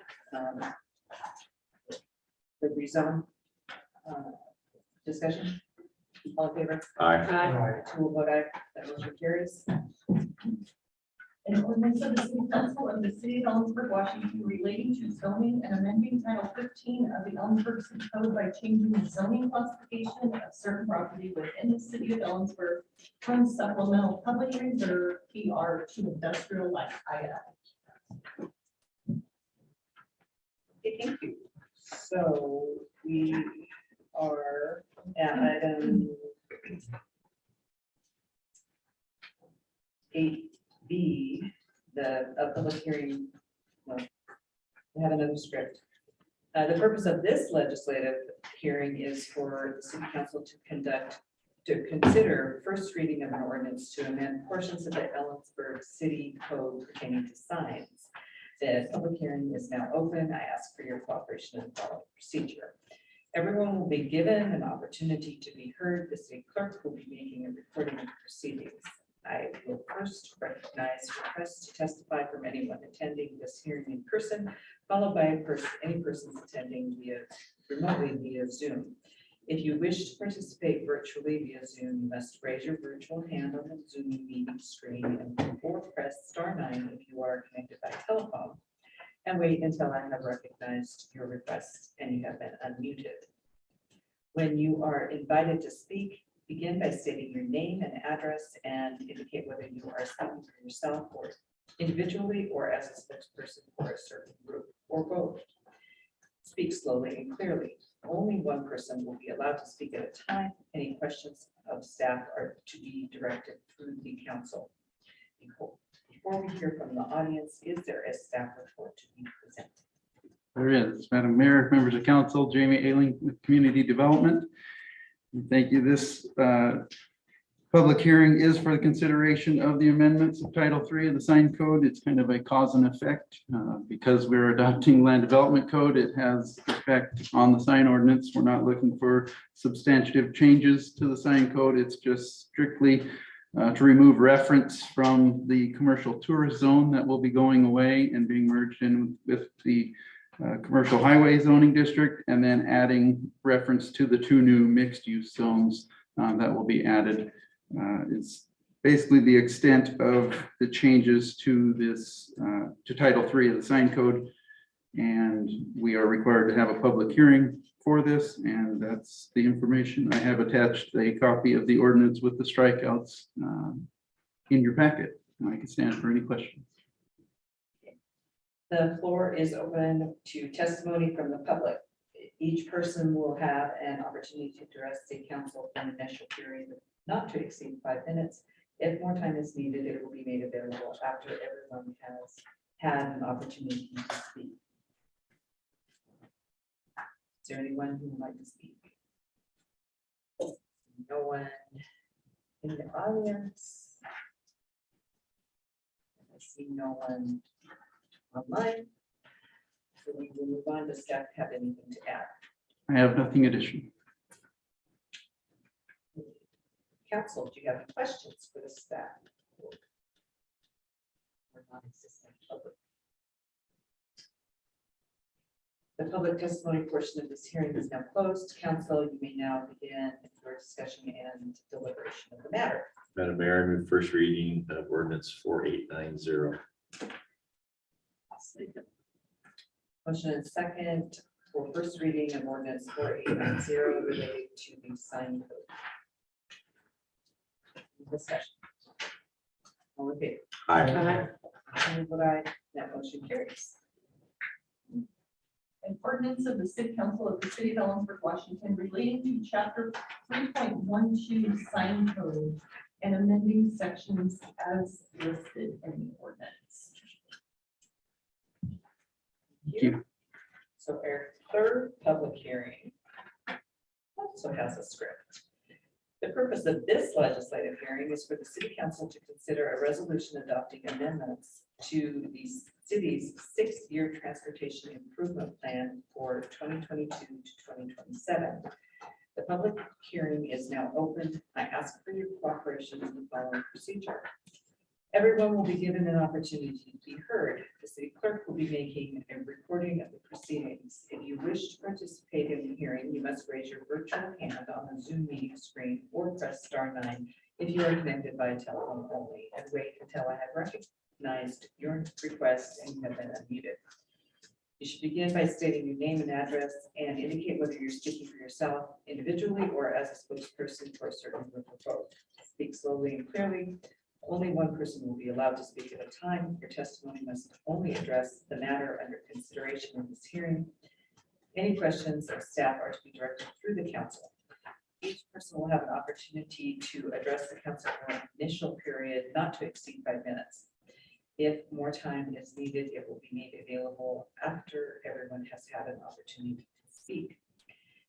S1: the rezone. Discussion. All in favor?
S4: Aye.
S1: Two will vote aye. That motion carries.
S22: An ordinance of the city council of the city of Ellensburg, Washington, relating to zoning and amending title 15 of the Ellensburg City Code by changing the zoning classification of certain property within the city of Ellensburg from supplemental public reserve PR to industrial like IL.
S1: Okay, thank you. So we are at item 8B, the public hearing. Well, we have another script. The purpose of this legislative hearing is for the city council to consider first reading of an ordinance to amend portions of the Ellensburg City Code pertaining to signs. The public hearing is now open. I ask for your cooperation and follow procedure. Everyone will be given an opportunity to be heard. The city clerk will be making a recording of the proceedings. I will first recognize requests to testify from anyone attending this hearing in person, followed by any persons attending remotely via Zoom. If you wish to participate virtually via Zoom, you must raise your virtual hand on the Zoom meeting screen and press *9 if you are connected by telephone, and wait until I have recognized your request and you have been unmuted. When you are invited to speak, begin by stating your name and address and indicate whether you are speaking for yourself or individually or as a spokesperson for a certain group or both. Speak slowly and clearly. Only one person will be allowed to speak at a time. Any questions of staff are to be directed through the council. Before we hear from the audience, is there a staff report to be presented?
S20: There is. Madam Mayor, members of council, Jamie Ailing with Community Development. Thank you. This public hearing is for the consideration of the amendments of Title III of the sign code. It's kind of a cause and effect. Because we're adopting land development code, it has effect on the sign ordinance. We're not looking for substantive changes to the sign code. It's just strictly to remove reference from the commercial tourist zone that will be going away and being merged in with the commercial highway zoning district, and then adding reference to the two new mixed use zones that will be added. It's basically the extent of the changes to this to Title III of the sign code, and we are required to have a public hearing for this, and that's the information. I have attached a copy of the ordinance with the strikeouts in your packet, and I can stand for any questions.
S1: The floor is open to testimony from the public. Each person will have an opportunity to address city council for an initial period of not to exceed 5 minutes. If more time is needed, it will be made available after everyone has had an opportunity to speak. Is there anyone who would like to speak? No one in the audience. I see no one online. So we will move on. Does staff have anything to add?
S20: I have nothing additional.
S1: Council, do you have any questions for the staff? Or non-existent public? The public testimony portion of this hearing is now closed. Council, you may now begin your discussion and deliberation of the matter.
S4: Madam Mayor, I move first reading of ordinance 4890.
S1: Motion and second for first reading of ordinance 4890 related to the sign code. Discussion. All in favor?
S4: Aye.
S1: Any vote aye, that motion carries.
S22: An ordinance of the City Council of the City of Ellensburg, Washington, relating to Chapter 3.12 sign code and amending sections as listed in the ordinance.
S1: Thank you. So our third public hearing also has a script. The purpose of this legislative hearing is for the City Council to consider a resolution adopting amendments to the city's 6-year transportation improvement plan for 2022 to 2027. The public hearing is now open. I ask for your cooperation in the following procedure. Everyone will be given an opportunity to be heard. The city clerk will be making a recording of the proceedings. If you wish to participate in the hearing, you must raise your virtual hand on the Zoom meeting screen or press *9 if you are connected by telephone only, and wait until I have recognized your request and you have been unmuted. You should begin by stating your name and address and indicate whether you're speaking for yourself individually or as a spokesperson for a certain group of folks. Speak slowly and clearly. Only one person will be allowed to speak at a time. Your testimony must only address the matter under consideration in this hearing. Any questions of staff are to be directed through the council. Each person will have an opportunity to address the council for an initial period not to exceed 5 minutes. If more time is needed, it will be made available after everyone has had an opportunity to speak.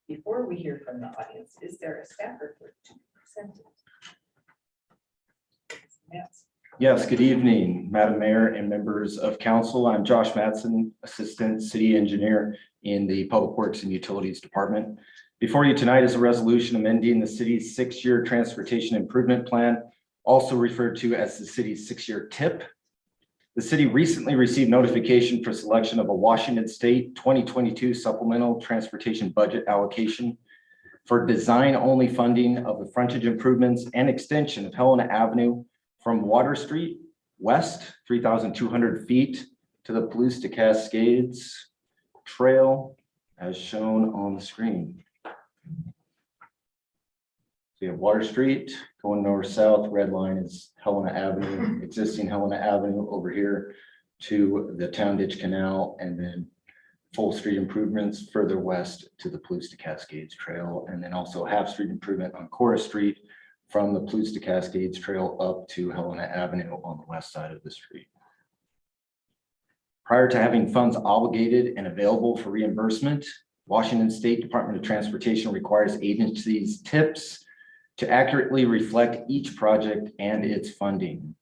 S1: Before we hear from the audience, is there a staff report to be presented?
S17: Yes, good evening, Madam Mayor and members of council. I'm Josh Madsen, Assistant City Engineer in the Public Works and Utilities Department. Before you tonight is a resolution amending the city's 6-year transportation improvement plan, also referred to as the city's 6-year TIP. The city recently received notification for selection of a Washington State 2022 Supplemental Transportation Budget allocation for design-only funding of the frontage improvements and extension of Helena Avenue from Water Street west 3,200 feet to the Palouse to Cascades Trail as shown on the screen. So you have Water Street going north-south, red line is Helena Avenue, existing Helena Avenue over here to the Town Ditch Canal, and then full street improvements further west to the Palouse to Cascades Trail, and then also half street improvement on Cora Street from the Palouse to Cascades Trail up to Helena Avenue on the west side of the street. Prior to having funds obligated and available for reimbursement, Washington State Department of Transportation requires agencies' TIPs to accurately reflect each project and its funding.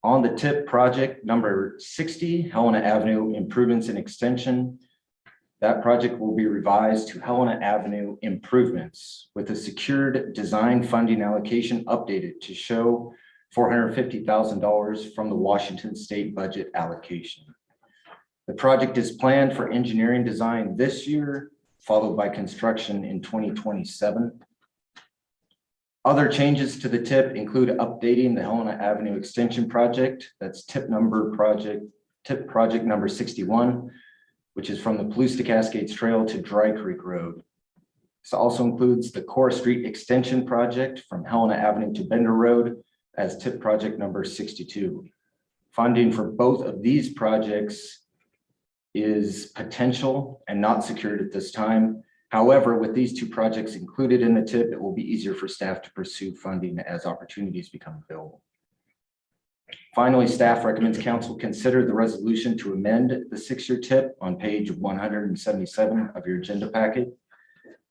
S17: On the TIP project number 60, Helena Avenue Improvements and Extension, that project will be revised to Helena Avenue Improvements with a secured design funding allocation updated to show $450,000 from the Washington State budget allocation. The project is planned for engineering design this year, followed by construction in 2027. Other changes to the TIP include updating the Helena Avenue Extension project, that's TIP project number 61, which is from the Palouse to Cascades Trail to Dry Creek Road. This also includes the Cora Street Extension project from Helena Avenue to Bender Road as TIP project number 62. Funding for both of these projects
S3: is potential and not secured at this time. However, with these two projects included in the TIP, it will be easier for staff to pursue funding as opportunities become available. Finally, staff recommends council consider the resolution to amend the 6-year TIP on page 177 of your agenda packet,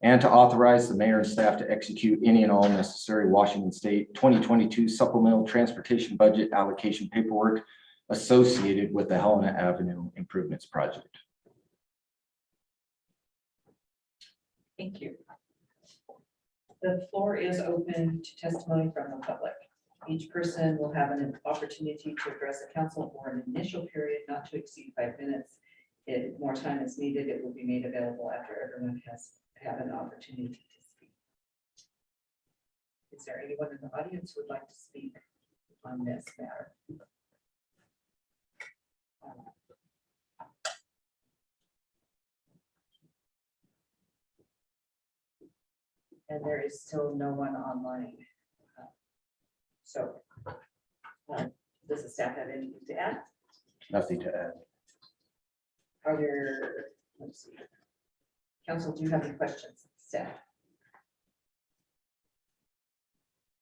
S3: and to authorize the mayor and staff to execute any and all necessary Washington State 2022 supplemental transportation budget allocation paperwork associated with the Helena Avenue Improvements Project.
S1: Thank you. The floor is open to testimony from the public. Each person will have an opportunity to address the council for an initial period not to exceed 5 minutes. If more time is needed, it will be made available after everyone has had an opportunity to speak. Is there anyone in the audience who would like to speak on this matter? And there is still no one online. So, does the staff have anything to add?
S3: Nothing to add.
S1: Are there, let's see. Council, do you have any questions, staff?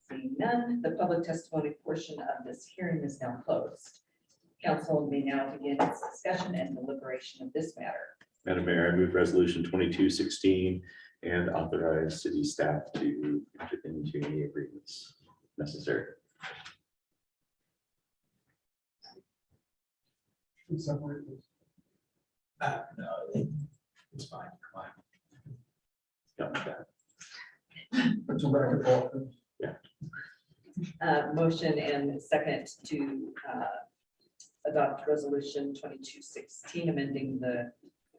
S1: Seeing none, the public testimony portion of this hearing is now closed. Council may now begin its discussion and deliberation of this matter.
S4: Madam Mayor, I move resolution 2216 and authorize city staff to enter into any agreements necessary.
S21: Separate this.
S19: No, it's fine. Come on.
S4: Got that.
S21: It's a racquetball.
S1: Motion and second to adopt resolution 2216, amending the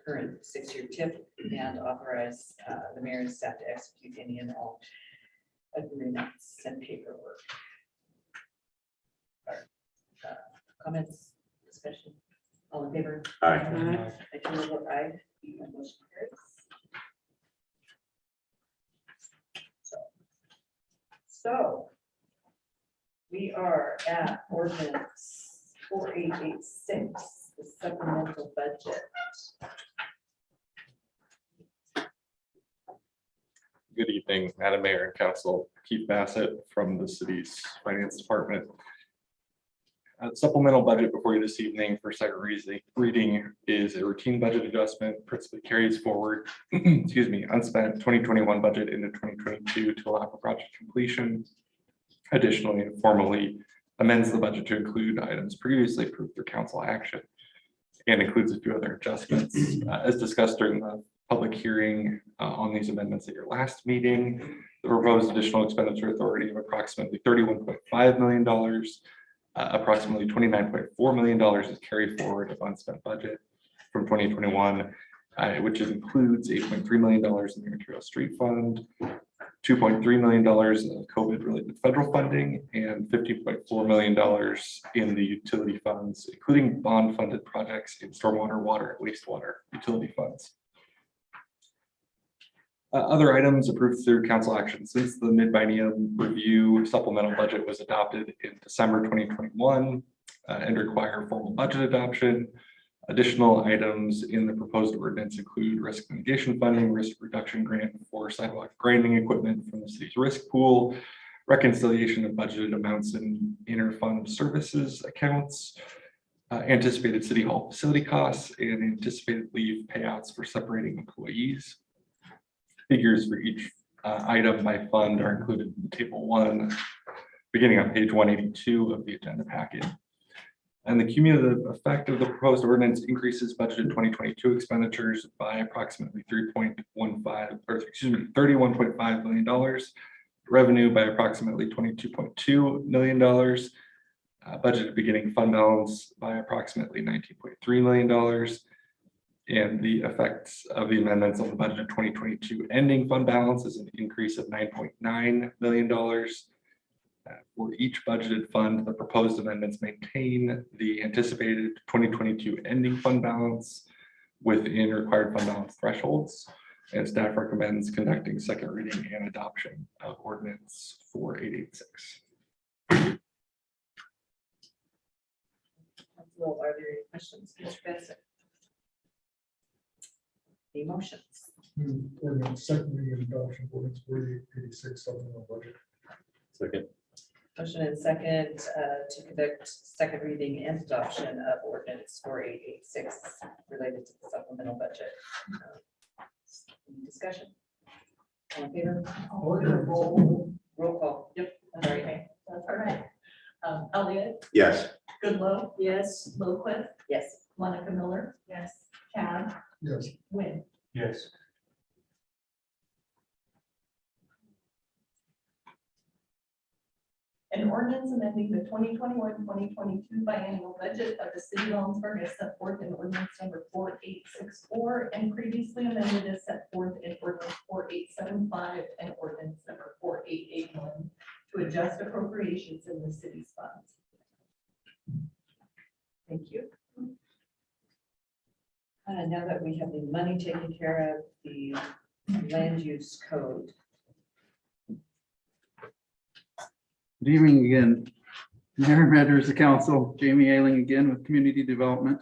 S1: current 6-year TIP and authorize the mayor and staff to execute any and all agreements and paperwork. Comments, discussion, all in favor?
S4: Aye.
S1: I do vote aye. The motion carries. So we are at ordinance 4886, the supplemental budget.
S8: Good evening, Madam Mayor and Council. Keith Bassett from the city's finance department. Supplemental budget before you this evening for second reading is a routine budget adjustment, principally carries forward, excuse me, unspent 2021 budget into 2022 to allow for project completion. Additionally, it formally amends the budget to include items previously approved through council action and includes a few other adjustments. As discussed during the public hearing on these amendments at your last meeting, the proposed additional expenditure authority of approximately $31.5 million. Approximately $29.4 million is carried forward of unspent budget from 2021, which includes $8.3 million in the Material Street Fund, $2.3 million of COVID-related federal funding, and $15.4 million in the utility funds, including bond-funded projects in stormwater, water, and wastewater utility funds. Other items approved through council action since the mid-biennium review supplemental budget was adopted in December 2021 and require formal budget adoption. Additional items in the proposed ordinance include risk mitigation funding, risk reduction grant for sidewalk grinding equipment from the city's risk pool, reconciliation of budgeted amounts in inter-fund services accounts, anticipated city hall facility costs, and anticipated leave payouts for separating employees. Figures for each item by fund are included in table 1, beginning on page 182 of the agenda packet. And the cumulative effect of the proposed ordinance increases budgeted 2022 expenditures by approximately $31.5 million, revenue by approximately $22.2 million, budgeted beginning fund balance by approximately $19.3 million, and the effects of the amendments on the budget of 2022 ending fund balance is an increase of $9.9 million. For each budgeted fund, the proposed amendments maintain the anticipated 2022 ending fund balance within required fund balance thresholds, and staff recommends conducting second reading and adoption of ordinance 4886.
S1: Well, are there any questions, Mr. Bassett? the motions.
S21: Move ordinance second reading and adoption of ordinance 4886 supplemental budget.
S4: Second.
S1: Motion and second to conduct second reading and adoption of ordinance 4886 related to the supplemental budget. Any discussion? All in favor? Roll call. Yep. Sorry.
S22: Okay, that's all right. Elliot,
S4: Yes.
S22: Goodlow,
S7: Yes.
S22: Lowquist,
S1: Yes.
S22: Monica Miller. Yes. Tad,
S21: Yes.
S22: Win.
S15: Yes.
S22: An ordinance amending the 2021-2022 biennial budget of the city of Ellensburg as set forth in ordinance number 4864 and previously amended as set forth in ordinance 4875 and ordinance number 4881 to adjust appropriations in the city's funds.
S1: Thank you. Now that we have the money taken care of, the land use code.
S20: Good evening again. Mayor, members of council, Jamie Ailing again with Community Development.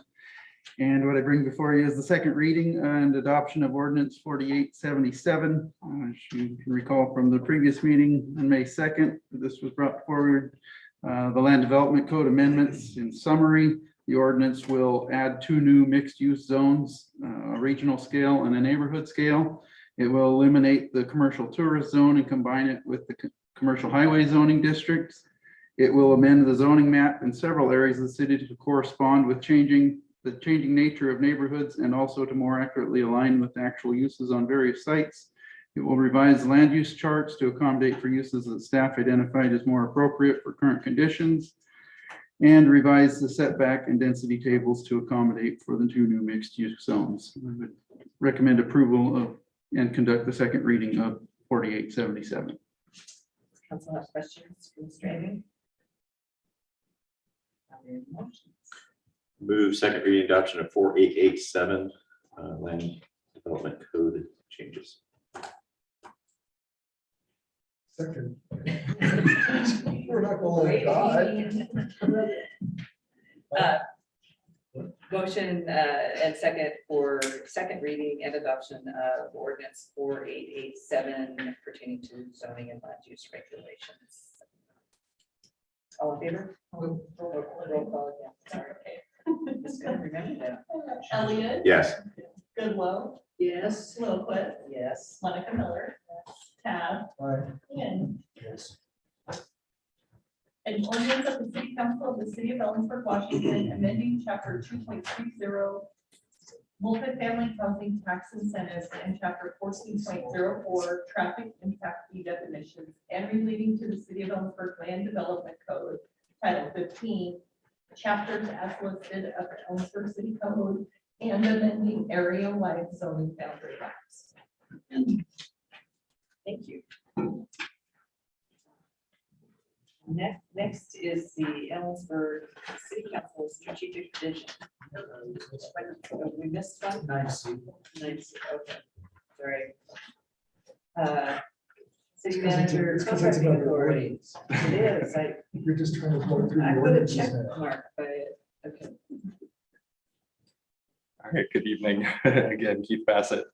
S20: And what I bring before you is the second reading and adoption of ordinance 4877. As you can recall from the previous meeting on May 2nd, this was brought forward. The Land Development Code amendments. In summary, the ordinance will add 2 new mixed-use zones, a regional scale and a neighborhood scale. It will eliminate the commercial tourist zone and combine it with the commercial highway zoning districts. It will amend the zoning map in several areas of the city to correspond with the changing nature of neighborhoods and also to more accurately align with actual uses on various sites. It will revise land use charts to accommodate for uses that staff identified as more appropriate for current conditions, and revise the setback and density tables to accommodate for the 2 new mixed use zones. I would recommend approval of and conduct the second reading of 4877.
S1: Council have questions for Mr. Amy?
S4: Move second reading adoption of 4887 land development code changes.
S21: Second. We're not going to die.
S1: Motion and second for second reading and adoption of ordinance 4887 pertaining to zoning and land use regulations. All in favor? Roll call again. Sorry. Just gonna remember that.
S22: Elliot.
S4: Yes.
S22: Goodlow,
S7: Yes.
S22: Lowquist,
S1: Yes.
S22: Monica Miller. Tad,
S21: Aye.
S22: Win.
S15: Yes.
S22: An ordinance of the city council of the city of Ellensburg, Washington, amending chapter 2.30 multifamily housing tax incentives and chapter 14.04 traffic impact fee definitions and relating to the city of Ellensburg land development code, title 15, chapters as listed of the Ellensburg city code, and amending area-wide zoning boundary maps.
S1: Thank you. Next is the Ellensburg City Council strategic vision. We missed one?
S15: Nice.
S1: Nice, okay, sorry. City manager,
S21: It's
S1: contracting
S21: about
S1: authority. It is,
S21: You're just trying to go through.
S1: I
S21: the
S1: put a
S21: ordinances
S1: check
S21: now.
S1: mark by it, okay.
S8: All right, good evening. Again, Keith Bassett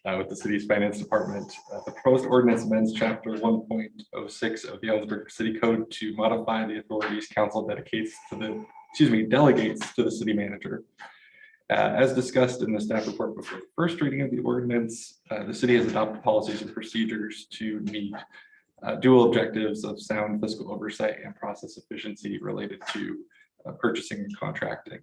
S8: with the city's finance department. The proposed ordinance amends chapter 1.06 of the Ellensburg City Code to modify the authorities council delegates to the city manager. As discussed in the staff report before the first reading of the ordinance, the city has adopted policies and procedures to meet dual objectives of sound fiscal oversight and process efficiency related to purchasing and contracting.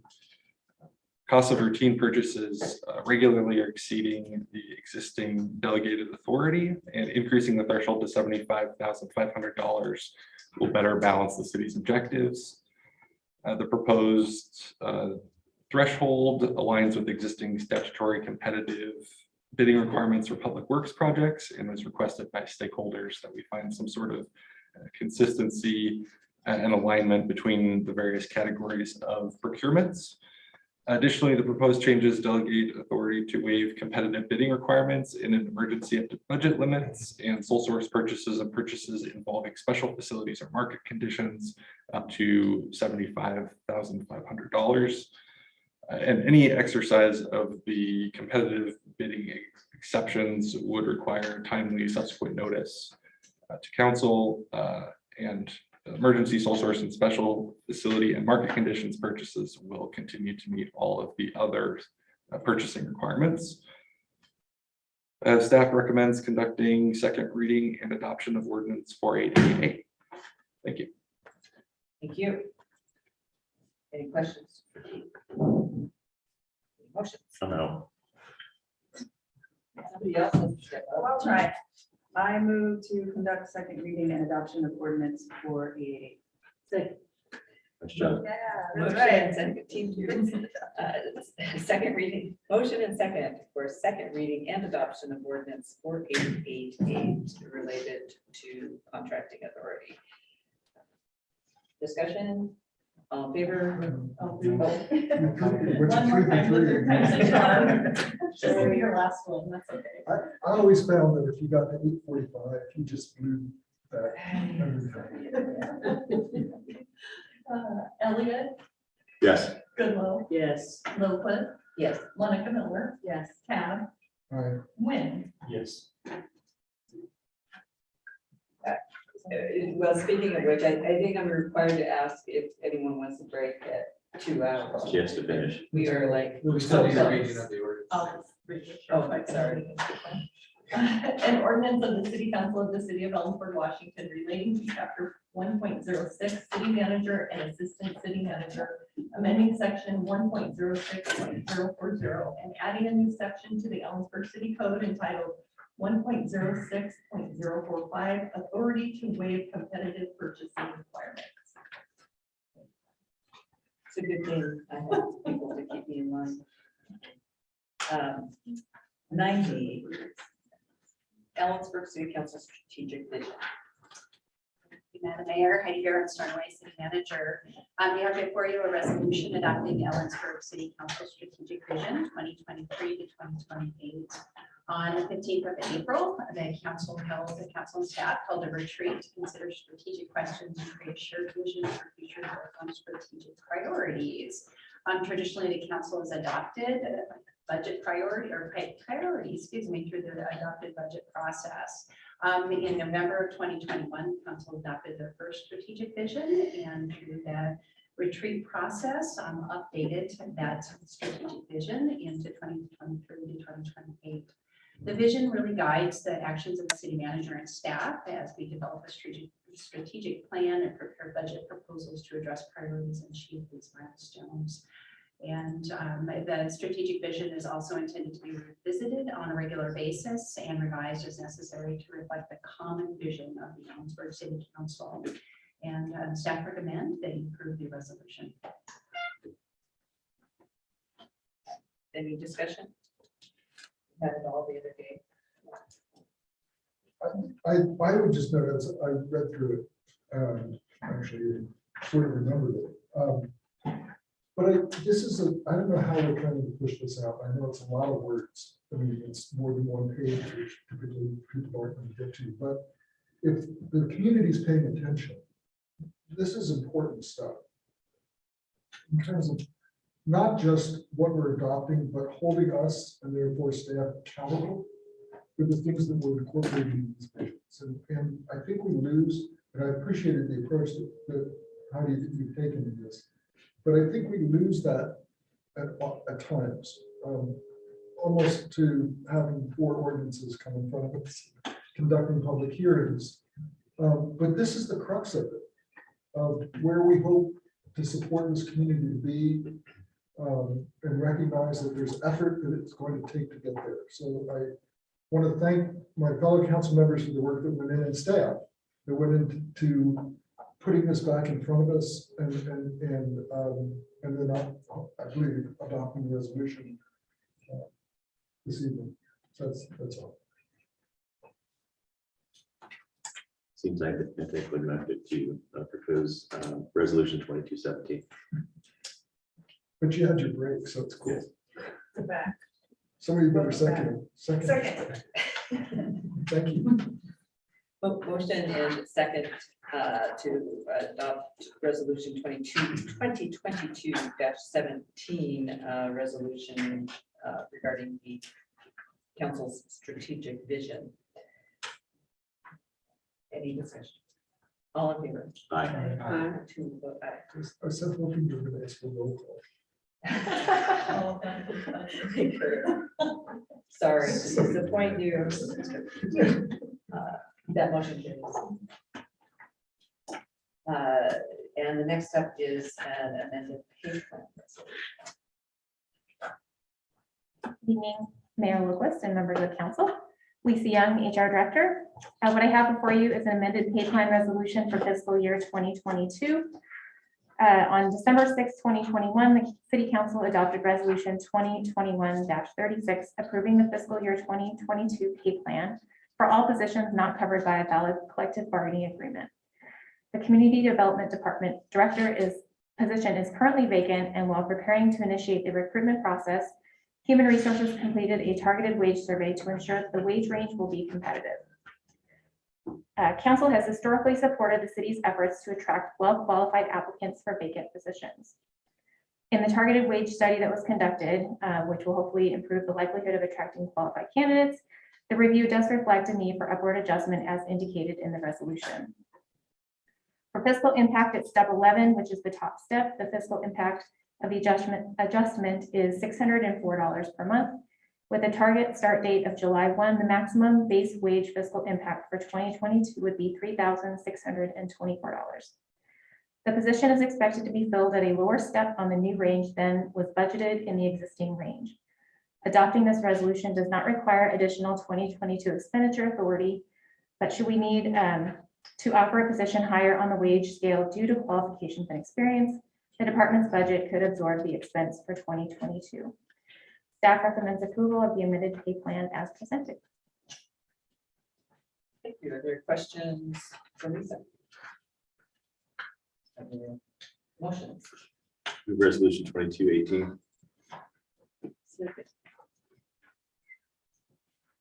S8: Costs of routine purchases regularly are exceeding the existing delegated authority, and increasing the threshold to $75,500 will better balance the city's objectives. The proposed threshold aligns with existing statutory competitive bidding requirements for public works projects and was requested by stakeholders that we find some sort of consistency and alignment between the various categories of procurements. Additionally, the proposed changes delegate authority to waive competitive bidding requirements in an emergency up to budget limits and sole source purchases and purchases involving special facilities or market conditions up to $75,500. And any exercise of the competitive bidding exceptions would require timely subsequent notice to council, and emergency sole source and special facility and market conditions purchases will continue to meet all of the other purchasing requirements. Staff recommends conducting second reading and adoption of ordinance 4888. Thank you.
S1: Thank you. Any questions? Motions?
S4: No.
S1: Somebody else? Wants to step up?
S6: I'll try. I move to conduct second reading and adoption of ordinance 488.
S4: Nice job.
S6: Yeah,
S1: Motion and second, team, second reading, motion and second for second reading and adoption of ordinance 4888 related to contracting authority. Discussion, all in favor?
S22: One more time with your presentation. Just give me your last one, that's okay.
S21: I always found that if you got to 8:45, you just blew that.
S22: Elliot,
S4: Yes.
S22: Goodlow,
S1: Yes.
S22: Lopez,
S1: Yes.
S22: Monica Miller,
S6: Yes.
S22: Tab,
S21: Aye.
S22: Wynn.
S15: Yes.
S1: Well, speaking of which, I think I'm required to ask if anyone wants to break at 2 hours.
S4: She has to finish.
S1: We are like.
S21: We
S1: so
S21: still
S1: close.
S22: I'll read it.
S1: Oh, I'm sorry.
S22: An ordinance of the City Council of the City of Ellensburg, Washington relating to chapter 1.06, city manager and assistant city manager, amending section 1.06.040 and adding a new section to the Ellensburg City Code entitled 1.06.045, authority to waive competitive purchasing requirements.
S1: It's a good thing I have people to keep me in line. 90, Ellensburg City Council Strategic Vision.
S2: Madam Mayor, Heidi Barron, Stornoway City Manager. We have before you a resolution adopting Ellensburg City Council Strategic Vision 2023 to 2028. On the 15th of April, the council and staff held a retreat to consider strategic questions and create shared vision for future work on strategic priorities. Traditionally, the council has adopted budget priorities, through the adopted budget process. In November of 2021, council adopted their first strategic vision, and through the retreat process, updated that strategic vision into 2023 to 2028. The vision really guides the actions of the city manager and staff as we develop a strategic plan and prepare budget proposals to address priorities and achieve these milestones. And the strategic vision is also intended to be revisited on a regular basis and revised as necessary to reflect the common vision of the Ellensburg City Council. And staff recommend that you approve the resolution.
S1: Any discussion? Had it all the other day.
S21: I would just note, as I read through it, actually sort of remembered it. But this is I don't know how we're trying to push this out. I know it's a lot of words. I mean, it's more than one page, which typically people aren't going to get to. But if the community's paying attention, this is important stuff. In terms of not just what we're adopting, but holding us and therefore staff accountable for the things that we're incorporating in these visions. And I think we lose, and I appreciated the approach that Heidi, you've taken in this. But I think we lose that at times, almost to having 4 ordinances come in front of us, conducting public hearings. But this is the crux of it, of where we hope to support this community to be, and recognize that there's effort that it's going to take to get there. So I want to thank my fellow council members for the work that went in, and staff that went into putting this back in front of us, and then I believe adopting the resolution this evening. So that's all.
S4: Seems like I think we're going to propose resolution 2217.
S21: But you had your break, so it's cool.
S6: Back.
S21: Somebody better second. Thank you.
S1: Motion and second to adopt resolution 2022-17, resolution regarding the council's strategic vision. Any discussion? All in favor?
S4: Aye.
S1: Two vote aye.
S21: I was hoping to really ask for roll call.
S1: Sorry to disappoint you. That motion carries. And the next step is an amended pay plan.
S9: Good evening, Mayor Lucas and members of council. Lisa Young, HR Director. What I have before you is an amended pay plan resolution for fiscal year 2022. On December 6, 2021, the City Council adopted Resolution 2021-36, approving the fiscal year 2022 pay plan for all positions not covered by a valid collective bargaining agreement. The Community Development Department Director position is currently vacant, and while preparing to initiate the recruitment process, Human Resources completed a targeted wage survey to ensure that the wage range will be competitive. Council has historically supported the city's efforts to attract well-qualified applicants for vacant positions. In the targeted wage study that was conducted, which will hopefully improve the likelihood of attracting qualified candidates, the review does reflect a need for upward adjustment as indicated in the resolution. For fiscal impact at step 11, which is the top step, the fiscal impact of the adjustment is $604 per month. With a target start date of July 1, the maximum base wage fiscal impact for 2022 would be $3,624. The position is expected to be filled at a lower step on the new range than was budgeted in the existing range. Adopting this resolution does not require additional 2022 expenditure authority, but should we need to offer a position higher on the wage scale due to qualifications and experience, the department's budget could absorb the expense for 2022. Staff recommends approval of the amended pay plan as presented.
S1: Thank you. Are there questions for Lisa? Motions.
S4: Resolution 2218.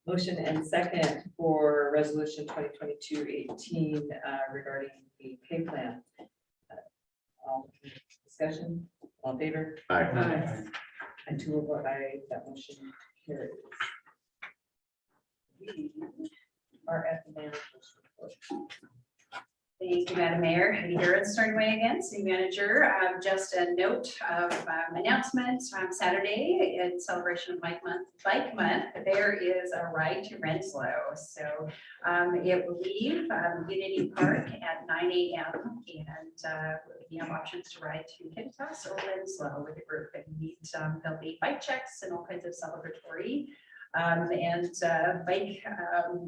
S1: Motion and second for resolution 2022-18 regarding the pay plan. All discussion, all in favor?
S4: Aye.
S1: And two will vote aye, that motion carries. We are at the manager's report.
S2: Thank you, Madam Mayor. Heidi Garrett, starting way again, City Manager. Just a note of announcement on Saturday in celebration of Bike Month. There is a ride to Renslow. So it will leave Unity Park at 9 a.m. and you have options to ride to Kittitas or Renslow with a group. And there'll be bike checks and all kinds of celebratory bike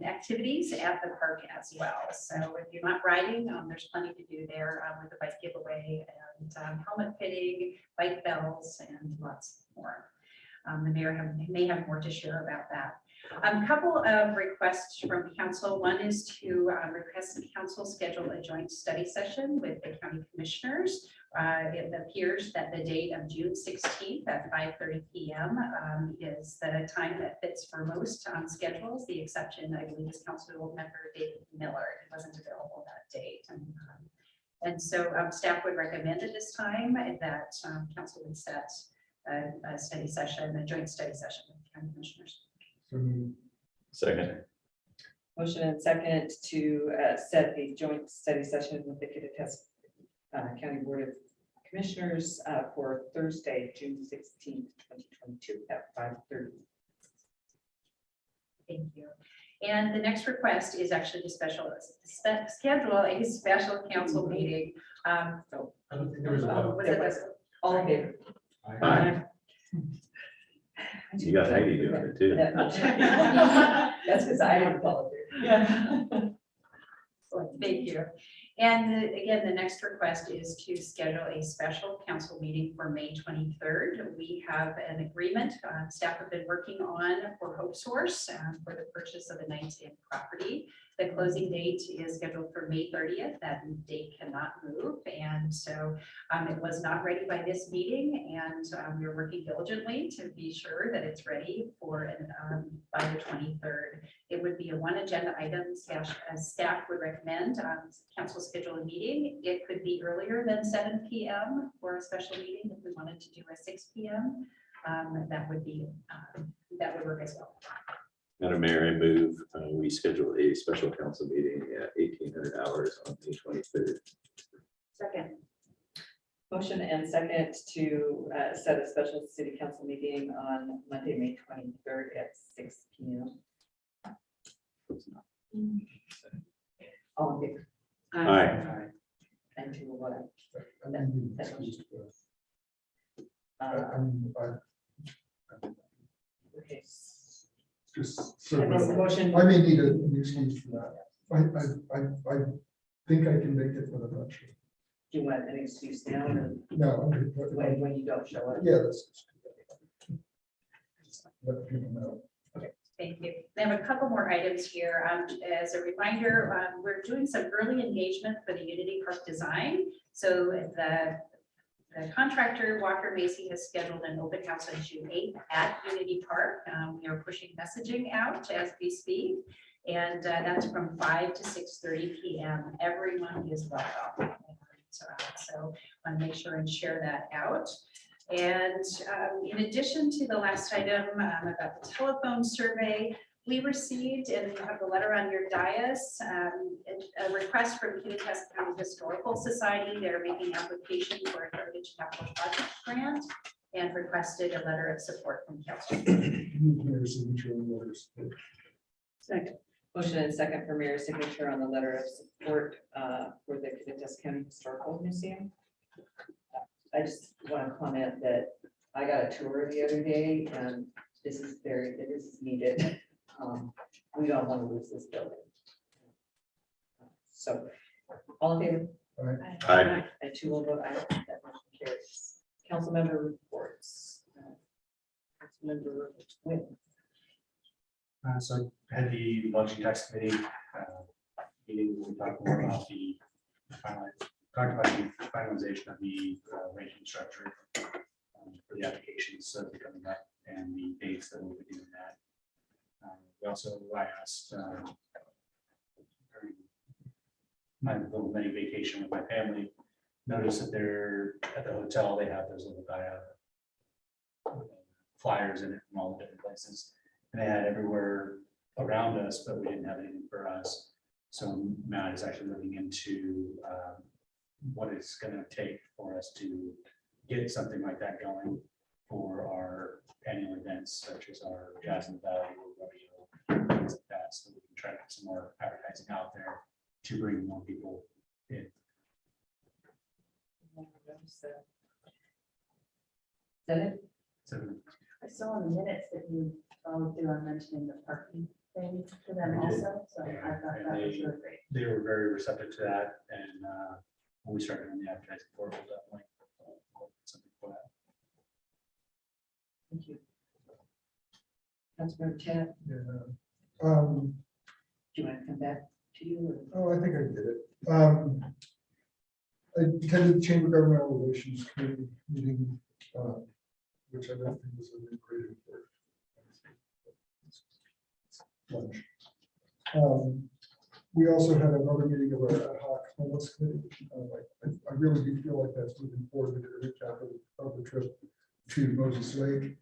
S2: activities at the park as well. So if you're not riding, there's plenty to do there with the bike giveaway and helmet fitting, bike bells, and lots more. The mayor may have more to share about that. A couple of requests from council. One is to request the council schedule a joint study session with the county commissioners. It appears that the date of June 16th at 5:30 p.m. Is the time that fits for most schedules. The exception, I believe, is council member David Miller. He wasn't available that date. And so staff would recommend at this time that council would set a study session, a joint study session with the county commissioners.
S4: Second.
S1: Motion and second to set a joint study session with the Kittitas County Board of Commissioners for Thursday, June 16th, 2022 at 5:30.
S2: Thank you. And the next request is actually to schedule a special council meeting.
S1: So
S21: I don't think there was a
S1: all in favor?
S4: Aye. You got Heidi doing it too.
S1: That's because I didn't volunteer.
S2: Yeah. Thank you. And again, the next request is to schedule a special council meeting for May 23rd. We have an agreement staff have been working on for Hope Source for the purchase of a 9th property. The closing date is scheduled for May 30th. That date cannot move. And so it was not ready by this meeting, and we're working diligently to be sure that it's ready for by the 23rd. It would be a one agenda item as staff would recommend. Council schedule a meeting. It could be earlier than 7 p.m. for a special meeting if we wanted to do a 6 p.m. That would work as well.
S4: Madam Mayor, I move we schedule a special council meeting at 1800 hours on May 23rd.
S1: Second. Motion and second to set a special city council meeting on Monday, May 23rd at 6 p.m. All in favor?
S4: Aye.
S1: And to what? Okay.
S21: Just so
S1: I missed the motion.
S21: I may need an excuse for that. I think I can make it, but I'm not sure.
S1: Do you want an excuse now or
S21: No.
S1: when you don't show up?
S21: Yeah, that's. Let people know.
S2: Thank you. I have a couple more items here. As a reminder, we're doing some early engagement for the Unity Park design. So the contractor, Walker Macy, has scheduled an open house on June 8th at Unity Park. We are pushing messaging out as we speak, and that's from 5 to 6:30 p.m. Everyone is welcome. So I want to make sure and share that out. And in addition to the last item about the telephone survey, we received, and you have the letter on your dais, a request from Kittitas County Historical Society. They're making application for a Heritage Capital Project grant and requested a letter of support from council.
S1: Second. Motion and second for mayor's signature on the letter of support for the Kittitas County Historical Museum. I just want to comment that I got a tour the other day, and this is needed. We don't want to lose this building. So, all in favor?
S4: Aye.
S1: And two will vote aye. That motion carries. Council member reports. Councilmember Wynn.
S15: So I had the Budget Tax Committee meeting. We talked more about the finalization of the ranking structure for the applications that are coming up and the dates that we'll be doing that. I asked during my little mini vacation with my family, noticed that they're at the hotel, they have those little flyers in it from all the different places. And they had everywhere around us, but we didn't have anything for us. So Matt is actually looking into what it's going to take for us to get something like that going for our annual events, such as our Jazz in the Valley or rodeo, things like that, so we can try to get some more advertising out there to bring more people in. So
S6: I saw in the minutes that you followed through on mentioning the parking thing for them
S15: We did.
S6: also, so I thought that was really great.
S15: they were very receptive to that, and when we started on the advertising for it, we'll definitely something for that.
S1: Thank you. Councilmember Chad,
S21: Yeah.
S1: do you want to come back to you?
S21: Oh, I think I did it. I attended the Chamber Government Relations Committee meeting, which I don't think was a great report. Lunch. We also had another meeting of our ad hoc homeless committee. I really do feel like that's moving forward with the recap of the trip to Moses Lake.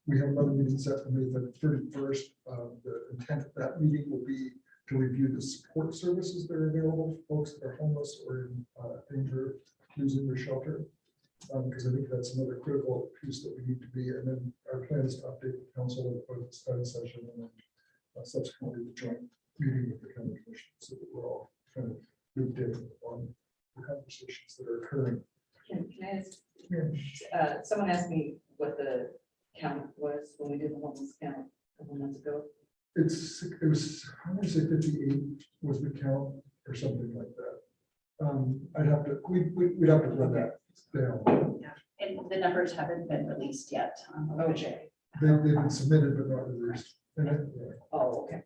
S21: We have another meeting set for May 31st. The intent of that meeting will be to review the support services that are available for folks that are homeless or in danger of losing their shelter. Because I think that's another critical piece that we need to be. And then our plan is to update the council with both the study session and then subsequently the joint meeting with the county commission, so that we're all kind of looped in on the conversations that are occurring.
S1: Can I ask, someone asked me what the count was when we did the homeless count a couple months ago.
S21: It was, I want to say 58 was the count or something like that. I'd have to, we'd have to run that down.
S2: Yeah. And the numbers haven't been released yet.
S1: Okay.
S21: They've been submitted but not released.
S1: Oh, okay.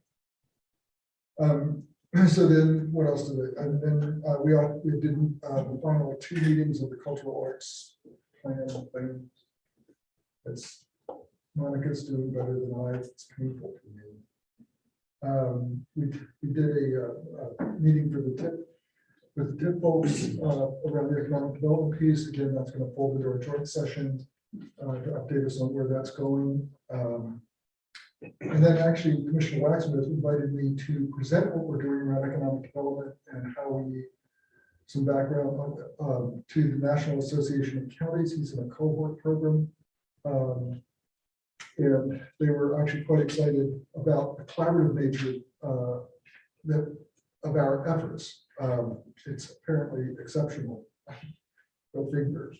S21: So then what else did I, and then we did the final 2 meetings of the cultural arts plan thing. It's Monica's doing better than I, it's painful for me. We did a meeting for the tip with the tip folks around the economic development piece. Again, that's going to fold into our joint session to update us on where that's going. And then actually Commissioner Waxman has invited me to present what we're doing around economic development and how we, some background to the National Association of Counties. He's in a cohort program. And they were actually quite excited about the collaborative nature of our efforts. It's apparently exceptional. Go figures.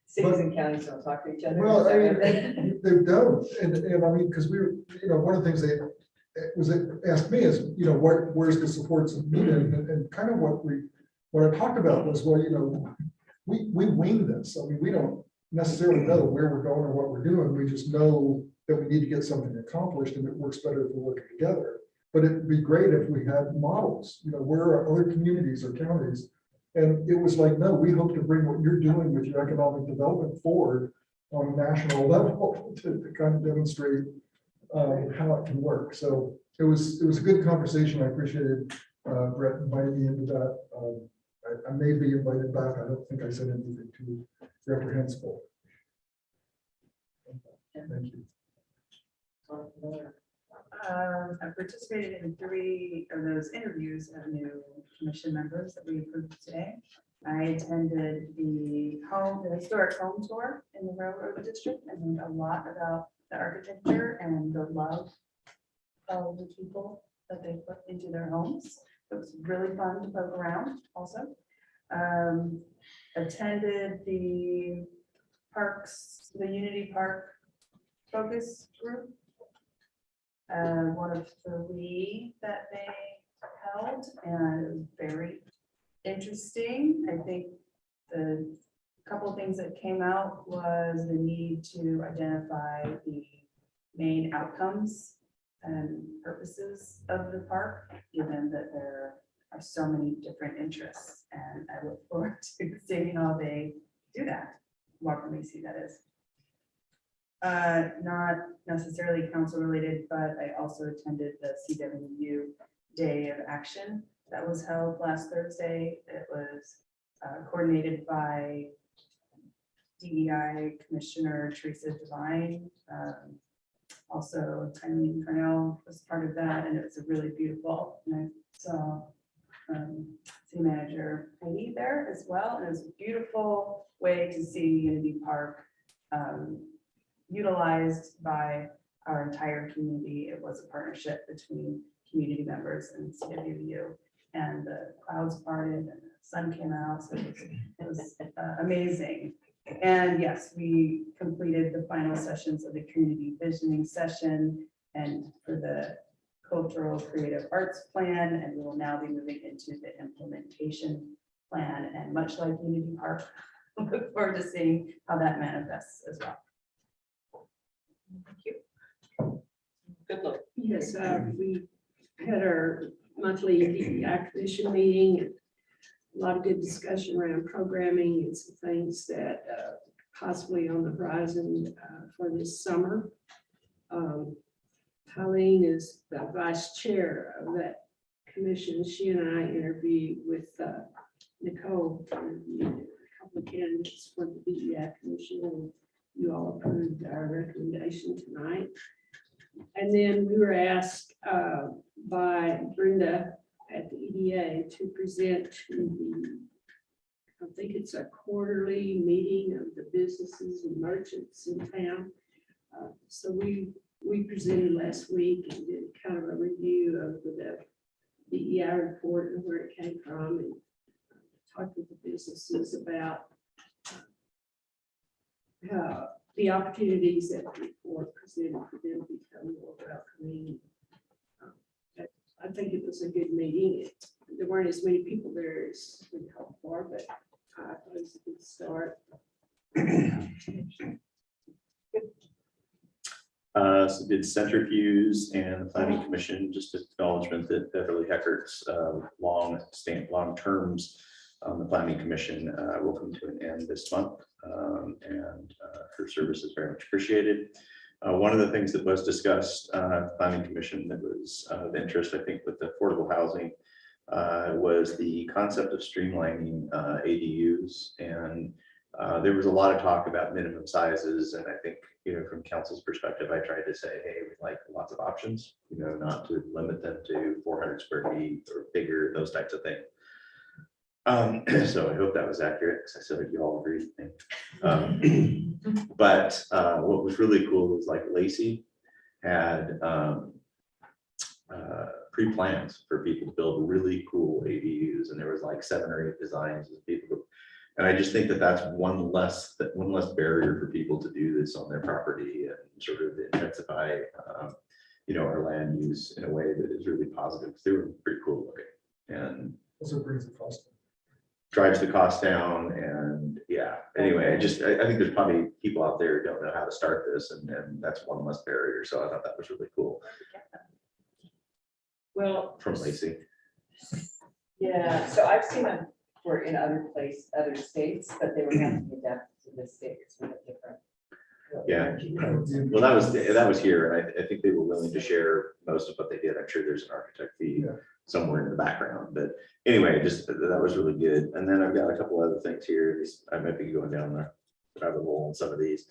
S1: Cities and counties don't talk to each other.
S21: Well, I mean, they don't, and I mean, because we were, one of the things they asked me is, where's the supports needed, and kind of what I talked about was, well, we wing this. I mean, we don't necessarily know where we're going or what we're doing. We just know that we need to get something accomplished, and it works better if we're working together. But it'd be great if we had models, where are other communities or counties. And it was like, no, we hope to bring what you're doing with your economic development forward on a national level to kind of demonstrate how it can work. So it was a good conversation. I appreciated Brett inviting me into that. I may be invited back. I don't think I said anything too reprehensible. Thank you.
S6: I participated in 3 of those interviews of new commission members that we approved today. I attended the historic home tour in the railroad district and learned a lot about the architecture and the love of the people that they put into their homes. It was really fun to poke around also. Attended the Unity Park focus group. One of 3 that they held, and it was very interesting. I think the couple of things that came out was the need to identify the main outcomes and purposes of the park, given that there are so many different interests. And I look forward to seeing how they do that. Walker Macy, that is. Not necessarily council related, but I also attended the Cwu Day of Action that was held last Thursday. It was coordinated by DEI Commissioner Teresa Devine. Also, Tyleen Cornell was part of that, and it was a really beautiful. And I saw City Manager Heidi there as well, and it was a beautiful way to see Unity Park utilized by our entire community. It was a partnership between community members and CWU, and the clouds parted and the sun came out, so it was amazing. And yes, we completed the final sessions of the community visioning session and for the cultural creative arts plan, and we will now be moving into the implementation plan. And much like Unity Park, I look forward to seeing how that manifests as well. Thank you.
S1: Good luck.
S7: Yes, we had our monthly DEI commission meeting. A lot of good discussion around programming and some things that possibly on the horizon for this summer. Colleen is the vice chair of that commission. She and I interviewed with Nicole to interview a couple of candidates for the DEI commission, and you all approved our recommendation tonight. And then we were asked by Brenda at the EDA to present to the, I think it's a quarterly meeting of the businesses and merchants in town. So we presented last week and did kind of a review of the DEI report and where it came from, and talked with the businesses about the opportunities that the report presented for them to become more welcoming. I think it was a good meeting. There weren't as many people there as we hoped for, but I thought it was a good start.
S4: did centrifuge and the planning commission, just acknowledgement that Beverly Heckert's long terms on the planning commission will come to an end this month. And her service is very much appreciated. One of the things that was discussed planning commission that was of interest, I think, with the affordable housing was the concept of streamlining ADUs. And there was a lot of talk about minimum sizes. And I think, from council's perspective, I tried to say, hey, we'd like lots of options, not to limit them to 400 square feet or bigger, those types of things. So I hope that was accurate, because I said you all agreed with me. But what was really cool was like Lacey had pre-plans for people to build really cool ADUs, and there was like 7 or 8 designs of people. And I just think that that's one less barrier for people to do this on their property and sort of intensify, our land use in a way that is really positive. They were pretty cool looking, and
S21: Also brings the cost down.
S4: drives the cost down. And yeah, anyway, I think there's probably people out there who don't know how to start this, and that's one less barrier. So I thought that was really cool.
S1: Well,
S4: From Lacey.
S1: yeah, so I've seen them were in other states, but they were having to adapt to this state because we have different.
S4: Yeah. Well, that was here, and I think they were willing to share most of what they did. I'm sure there's an architect fee somewhere in the background, but anyway, just that was really good. And then I've got a couple other things here. I might be going down the rabbit hole on some of these.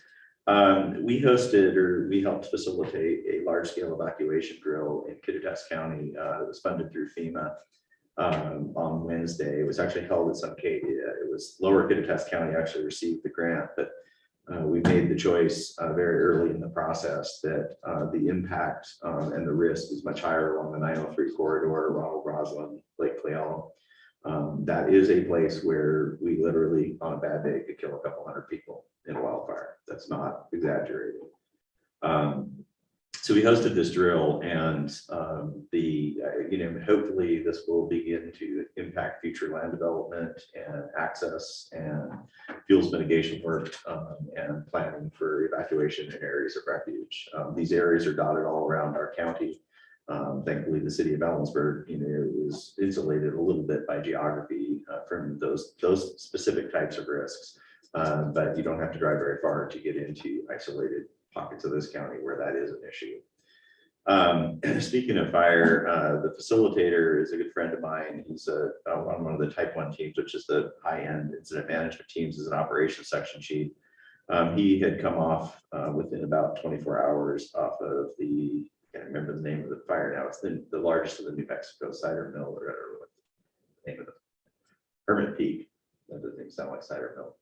S4: We helped facilitate a large-scale evacuation drill in Kittitas County that was funded through FEMA on Wednesday. It was actually held at Suncadia. It was Lower Kittitas County actually received the grant, but we made the choice very early in the process that the impact and the risk is much higher along the 903 corridor, Ronald Roslin, Lake Cleon. That is a place where we literally, on a bad day, could kill a couple hundred people in a wildfire. That's not exaggerated. So we hosted this drill, and hopefully this will begin to impact future land development and access and fuels mitigation work and planning for evacuation in areas of refuge. These areas are dotted all around our county. Thankfully, the city of Ellensburg, is insulated a little bit by geography from those specific types of risks. But you don't have to drive very far to get into isolated pockets of this county where that is an issue. Speaking of fire, the facilitator is a good friend of mine. He's on one of the type 1 teams, which is the high-end incident management teams, as an operations section chief. He had come off within about 24 hours off of I can't remember the name of the fire now. It's the largest of the New Mexico cider mill, or what the name of the Hermit Peak. That doesn't sound like cider mill.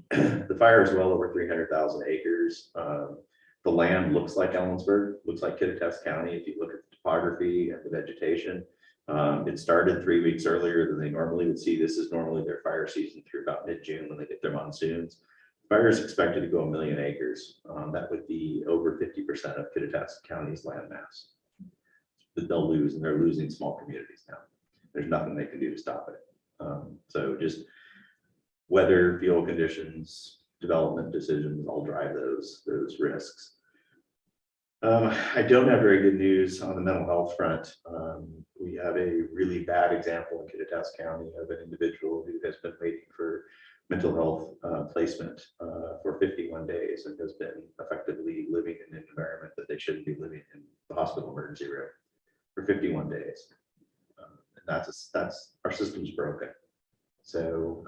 S4: The fire is well over 300,000 acres. The land looks like Ellensburg, looks like Kittitas County. If you look at the topography and the vegetation, it started 3 weeks earlier than they normally would see. This is normally their fire season through about mid-June when they get their monsoons. Fire is expected to go 1 million acres. That would be over 50% of Kittitas County's land mass that they'll lose, and they're losing small communities now. There's nothing they can do to stop it. So just weather, fuel conditions, development decisions all drive those risks. I don't have very good news on the mental health front. We have a really bad example in Kittitas County of an individual who has been waiting for mental health placement for 51 days and has been effectively living in an environment that they shouldn't be living in, the hospital emergency room, for 51 days. And that's our system's broken. So,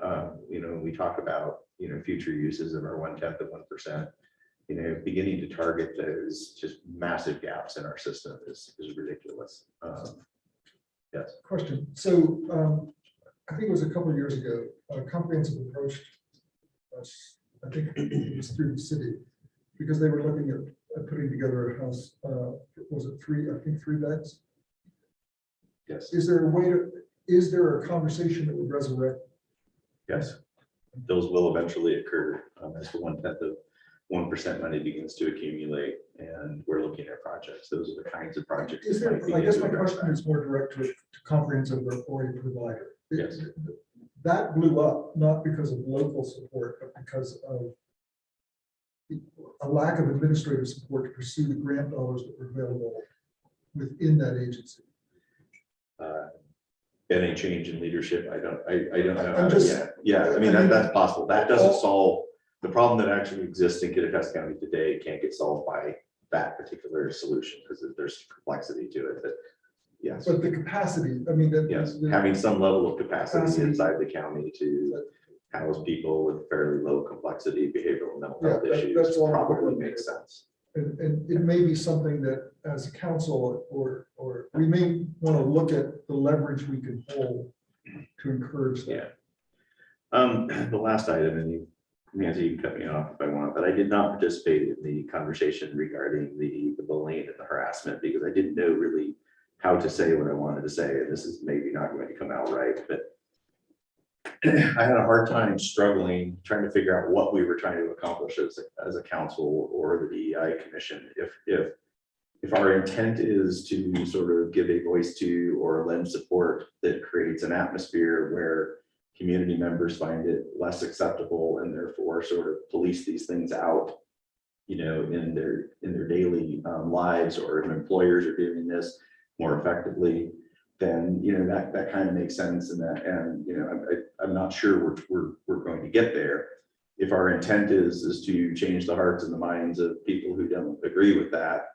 S4: when we talk about, future uses of our 1/10 of 1%, beginning to target those just massive gaps in our system is ridiculous. Yes.
S21: Question. So I think it was a couple of years ago, a comprehensive approach us, I think it was through the city, because they were looking at putting together a house, was it 3 beds?
S4: Yes.
S21: Is there a conversation that would resurrect?
S4: Yes, those will eventually occur as the 1/10 of 1% money begins to accumulate, and we're looking at projects. Those are the kinds of projects.
S21: Is there, I guess my question is more direct to comprehensive or a provider.
S4: Yes.
S21: That blew up, not because of local support, but because of a lack of administrative support to pursue the grant dollars that were available within that agency.
S4: Any change in leadership, I don't know.
S21: I'm just-
S4: Yeah, I mean, that's possible. That doesn't solve the problem that actually exists in Kittitas County today. Can't get solved by that particular solution because there's complexity to it. But yes,
S21: But the capacity, I mean, that.
S4: yes,
S21: the-
S4: having some level of capacity
S21: Capacity.
S4: inside the county to house people with fairly low complexity behavioral and mental health
S21: Yeah,
S4: issues
S21: that's all.
S4: probably makes sense.
S21: And it may be something that as a council or we may want to look at the leverage we can hold to encourage that.
S4: The last item, and you, Nancy, you can cut me off if I want, but I did not participate in the conversation regarding the bullying and the harassment because I didn't know really how to say what I wanted to say. And this is maybe not going to come out right, but I had a hard time struggling, trying to figure out what we were trying to accomplish as a council or the DEI commission. If our intent is to sort of give a voice to or lend support that creates an atmosphere where community members find it less acceptable and therefore sort of police these things out, you know, in their daily lives, or if employers are doing this more effectively, then, you know, that kind of makes sense. And you know, I'm not sure we're going to get there. If our intent is to change the hearts and the minds of people who don't agree with that,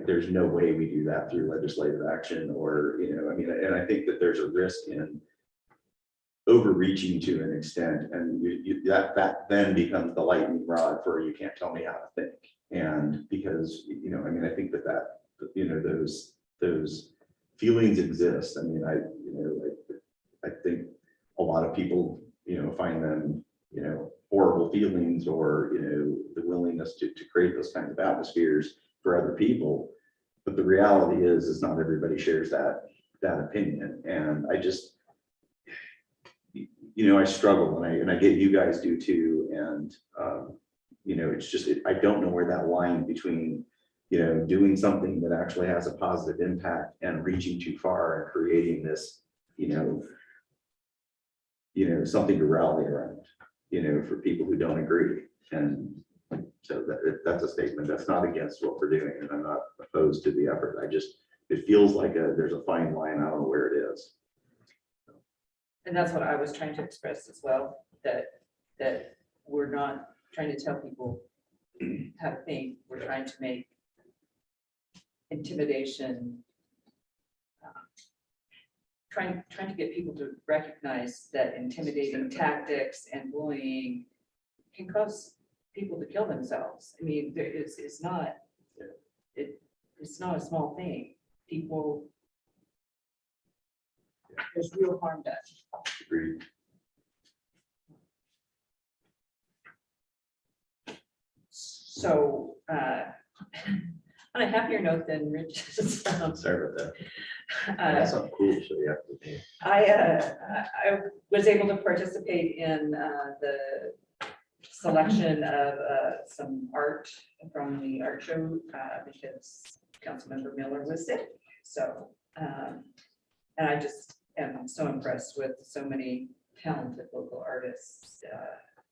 S4: there's no way we do that through legislative action or, you know, I mean, and I think that there's a risk in overreaching to an extent, and that then becomes the lightning rod for you can't tell me how to think. And because, you know, I mean, I think that you know, those feelings exist. I mean, I think a lot of people, you know, find them, you know, horrible feelings, or, you know, the willingness to create those kinds of atmospheres for other people. But the reality is not everybody shares that opinion. And I just, you know, I struggle, and I get you guys do too. And, you know, it's just, I don't know where that line between, you know, doing something that actually has a positive impact and reaching too far and creating this, you know, something to rally around, you know, for people who don't agree. And so that's a statement that's not against what we're doing, and I'm not opposed to the effort. It feels like there's a fine line. I don't know where it is.
S1: And that's what I was trying to express as well, that we're not trying to tell people how to think. We're trying to make intimidation, trying to get people to recognize that intimidating tactics and bullying can cause people to kill themselves. I mean, it's not a small thing. People, there's real harm done.
S4: Agreed.
S1: So, on a happier note than Rich.
S4: Sorry about that. That's not cool. So yeah.
S1: I was able to participate in the selection of some art from the art show because Councilmember Miller was sick. So, and I just am so impressed with so many talented local artists.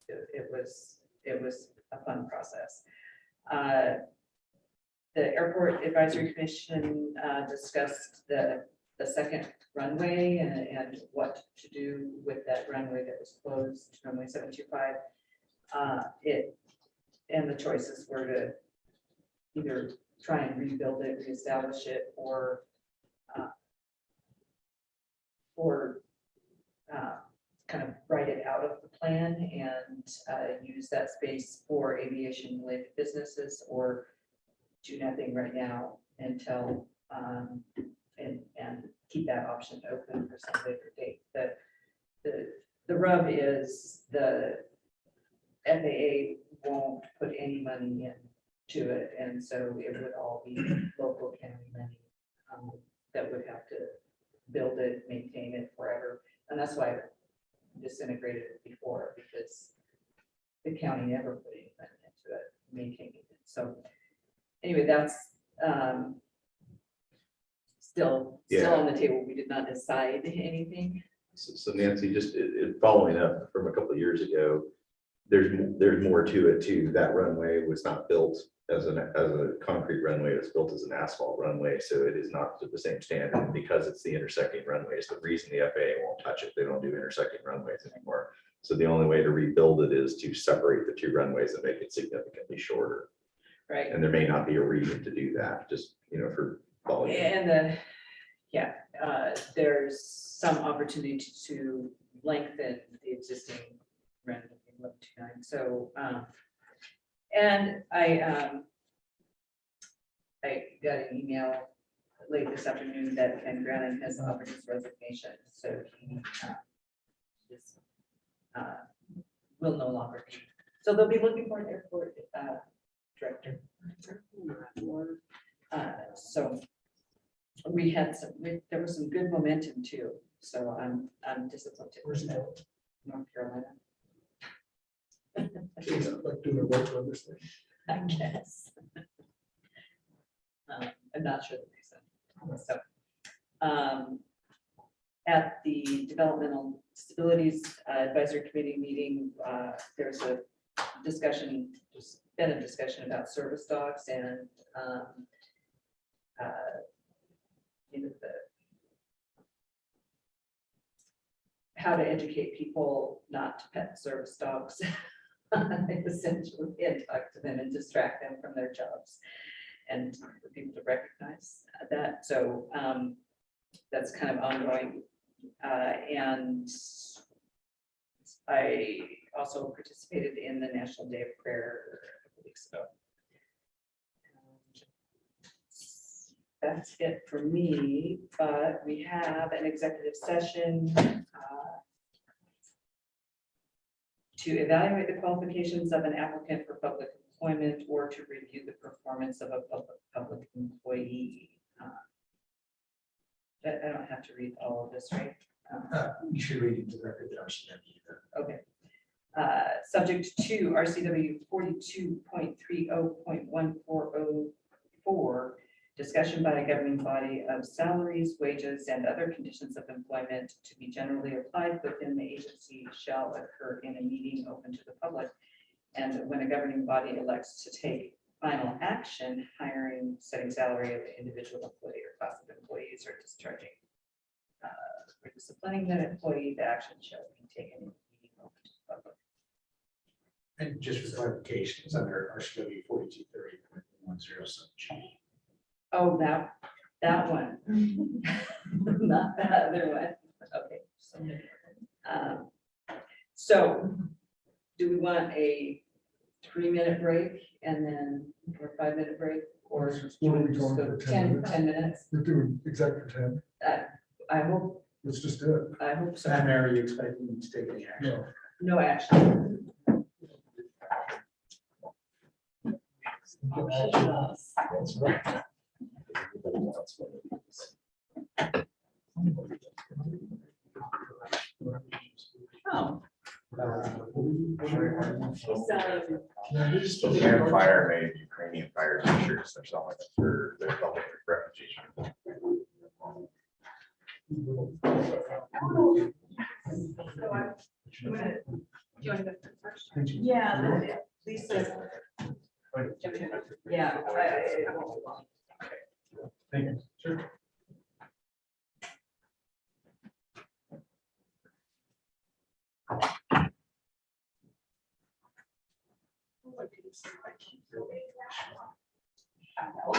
S1: It was a fun process. The Airport Advisory Commission discussed the second runway and what to do with that runway that was closed, runway 725. And the choices were to either try and rebuild it, reestablish it, or kind of write it out of the plan and use that space for aviation related businesses, or do nothing right now until and keep that option open for some later date. The rub is the FAA won't put any money into it, and so it would all be local county money that would have to build it, maintain it forever. And that's why I disintegrated it before, because the county never put any money into it, maintaining it. So anyway, that's still on the table. We did not decide anything.
S4: So Nancy, just following up from a couple of years ago, there's more to it too. That runway was not built as a concrete runway, it's built as an asphalt runway, so it is not to the same standard because it's the intersecting runway. It's the reason the FAA won't touch it. They don't do intersecting runways anymore. So the only way to rebuild it is to separate the two runways and make it significantly shorter.
S1: Right.
S4: And there may not be a reason to do that, just, for volume.
S1: And there's some opportunity to lengthen the existing run. So, and I got an email late this afternoon that Ken Grannon has offered his resignation, so he will no longer be. So they'll be looking for an airport director. So we had there was some good momentum too. So I'm disappointed.
S21: Where's he
S1: that
S21: going?
S1: North Carolina.
S21: Like doing a work on this thing.
S1: I guess. I'm not sure the reason. So, at the Developmental Disabilities Advisory Committee meeting, there's a discussion, just been a discussion about service dogs and how to educate people not to pet service dogs. Essentially, and talk to them and distract them from their jobs, and for people to recognize that. So that's kind of ongoing. And I also participated in the National Day of Prayer a couple weeks ago. That's it for me, but we have an executive session to evaluate the qualifications of an applicant for public employment or to review the performance of a public employee. I don't have to read all of this, right?
S15: You should read it directly to RCW.
S1: Okay. Subject to RCW 42.30.1404, discussion by a governing body of salaries, wages, and other conditions of employment to be generally applied within the agency shall occur in a meeting open to the public. And when a governing body elects to take final action, hiring, setting salary of the individual employee or class of employees, or discharging or disciplining that employee, the action shall be taken in a meeting open to the public.
S15: And just for clarification, it's under RCW 4230.107G.
S1: Oh, that one, not that other one. Okay. So do we want a 3-minute break and then or a 5-minute break, or
S21: We'll be
S1: just
S21: going
S1: go
S21: for
S1: 10 minutes?
S21: We're doing exec for 10.
S1: I hope,
S21: Let's just do it.
S1: I hope so.
S15: Madam Mayor, are you expecting me to take any action?
S1: No action.
S21: That's right.
S1: Oh.
S4: American Fire made Ukrainian fire t-shirts or something like that for their public refugees.
S2: Do you want to go first?
S1: Yeah, Lisa. Yeah. I won't be long.
S15: Thank you. Sure.
S2: I know.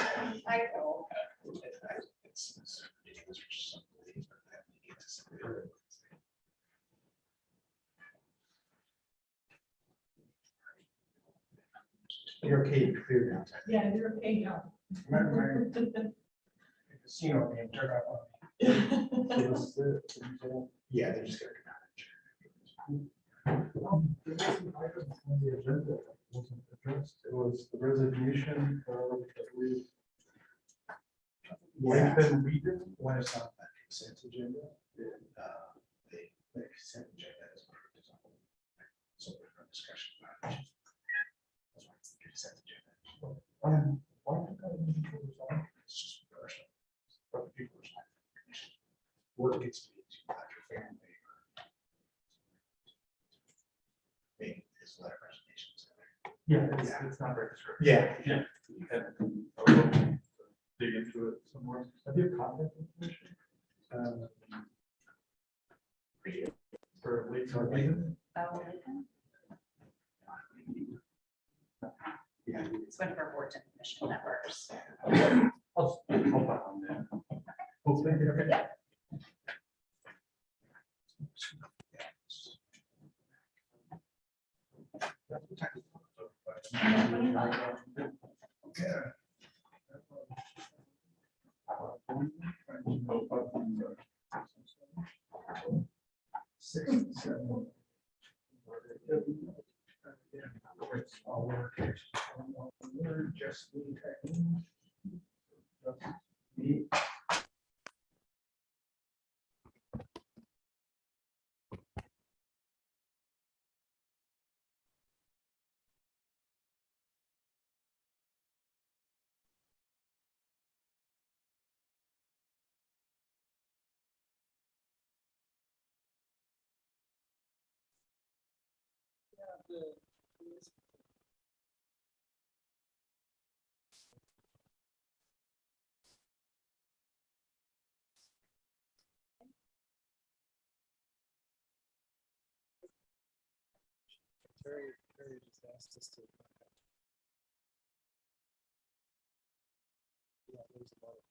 S15: You're okay, you're clear now.
S22: Yeah, you're okay now.
S15: Casino name, turn off on me. Yeah, they're just gonna
S21: The reason item on the agenda wasn't addressed. It was the resignation that we.
S15: Yeah.
S21: Been reading.
S15: When it's on that consent agenda, then the consent agenda is approved as a whole. So there's no discussion about it. That's why it's the consent agenda.
S21: Why did I need to resign?
S15: It's just personal. But the people are not. Work gets to be too much, your family. Being is letter. Yeah, it's not very descriptive.
S5: Yeah.
S15: Dig into it some more. Have you contact information? For late.
S2: Yeah. It's one of our boards and commission members.
S15: I'll pop on there. Hopefully, okay.
S2: Yeah.
S5: Terry just asked us to. Yeah, there's a lot of.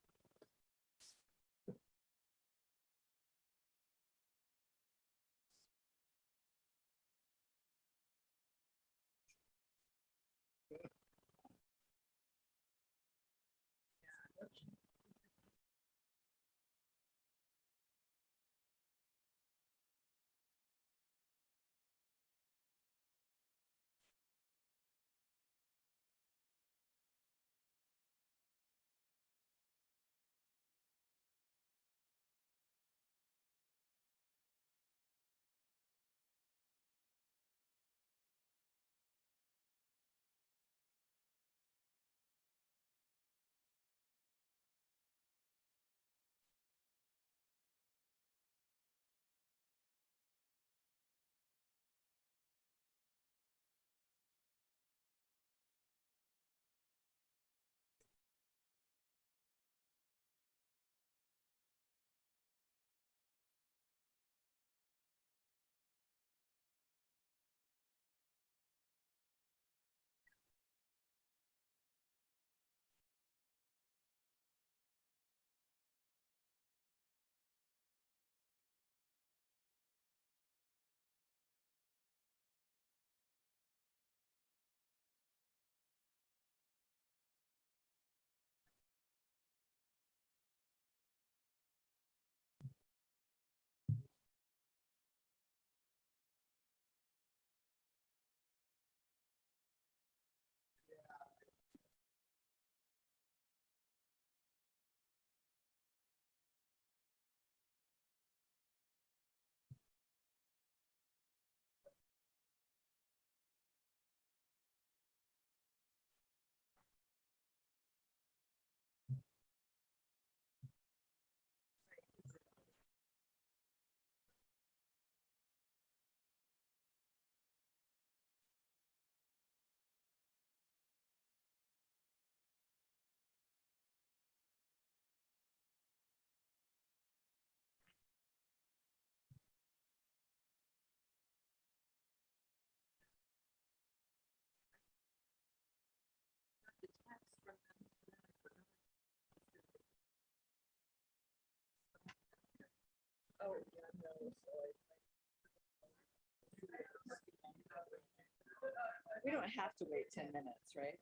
S1: We don't have to wait 10 minutes, right?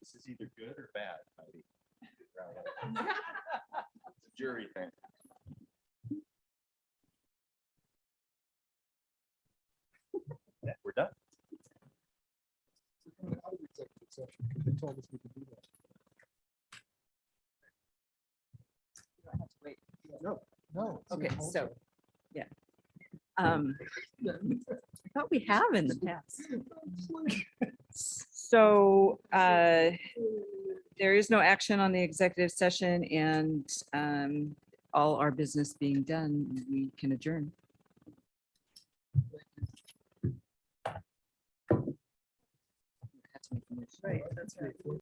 S3: This is either good or bad, Heidi. It's a jury thing. Yeah, we're done.
S21: They told us we could do that.
S1: You don't have to wait.
S21: No.
S1: Okay, so, yeah. I thought we have in the past. So there is no action on the executive session, and all our business being done, we can adjourn.
S6: Right, that's right.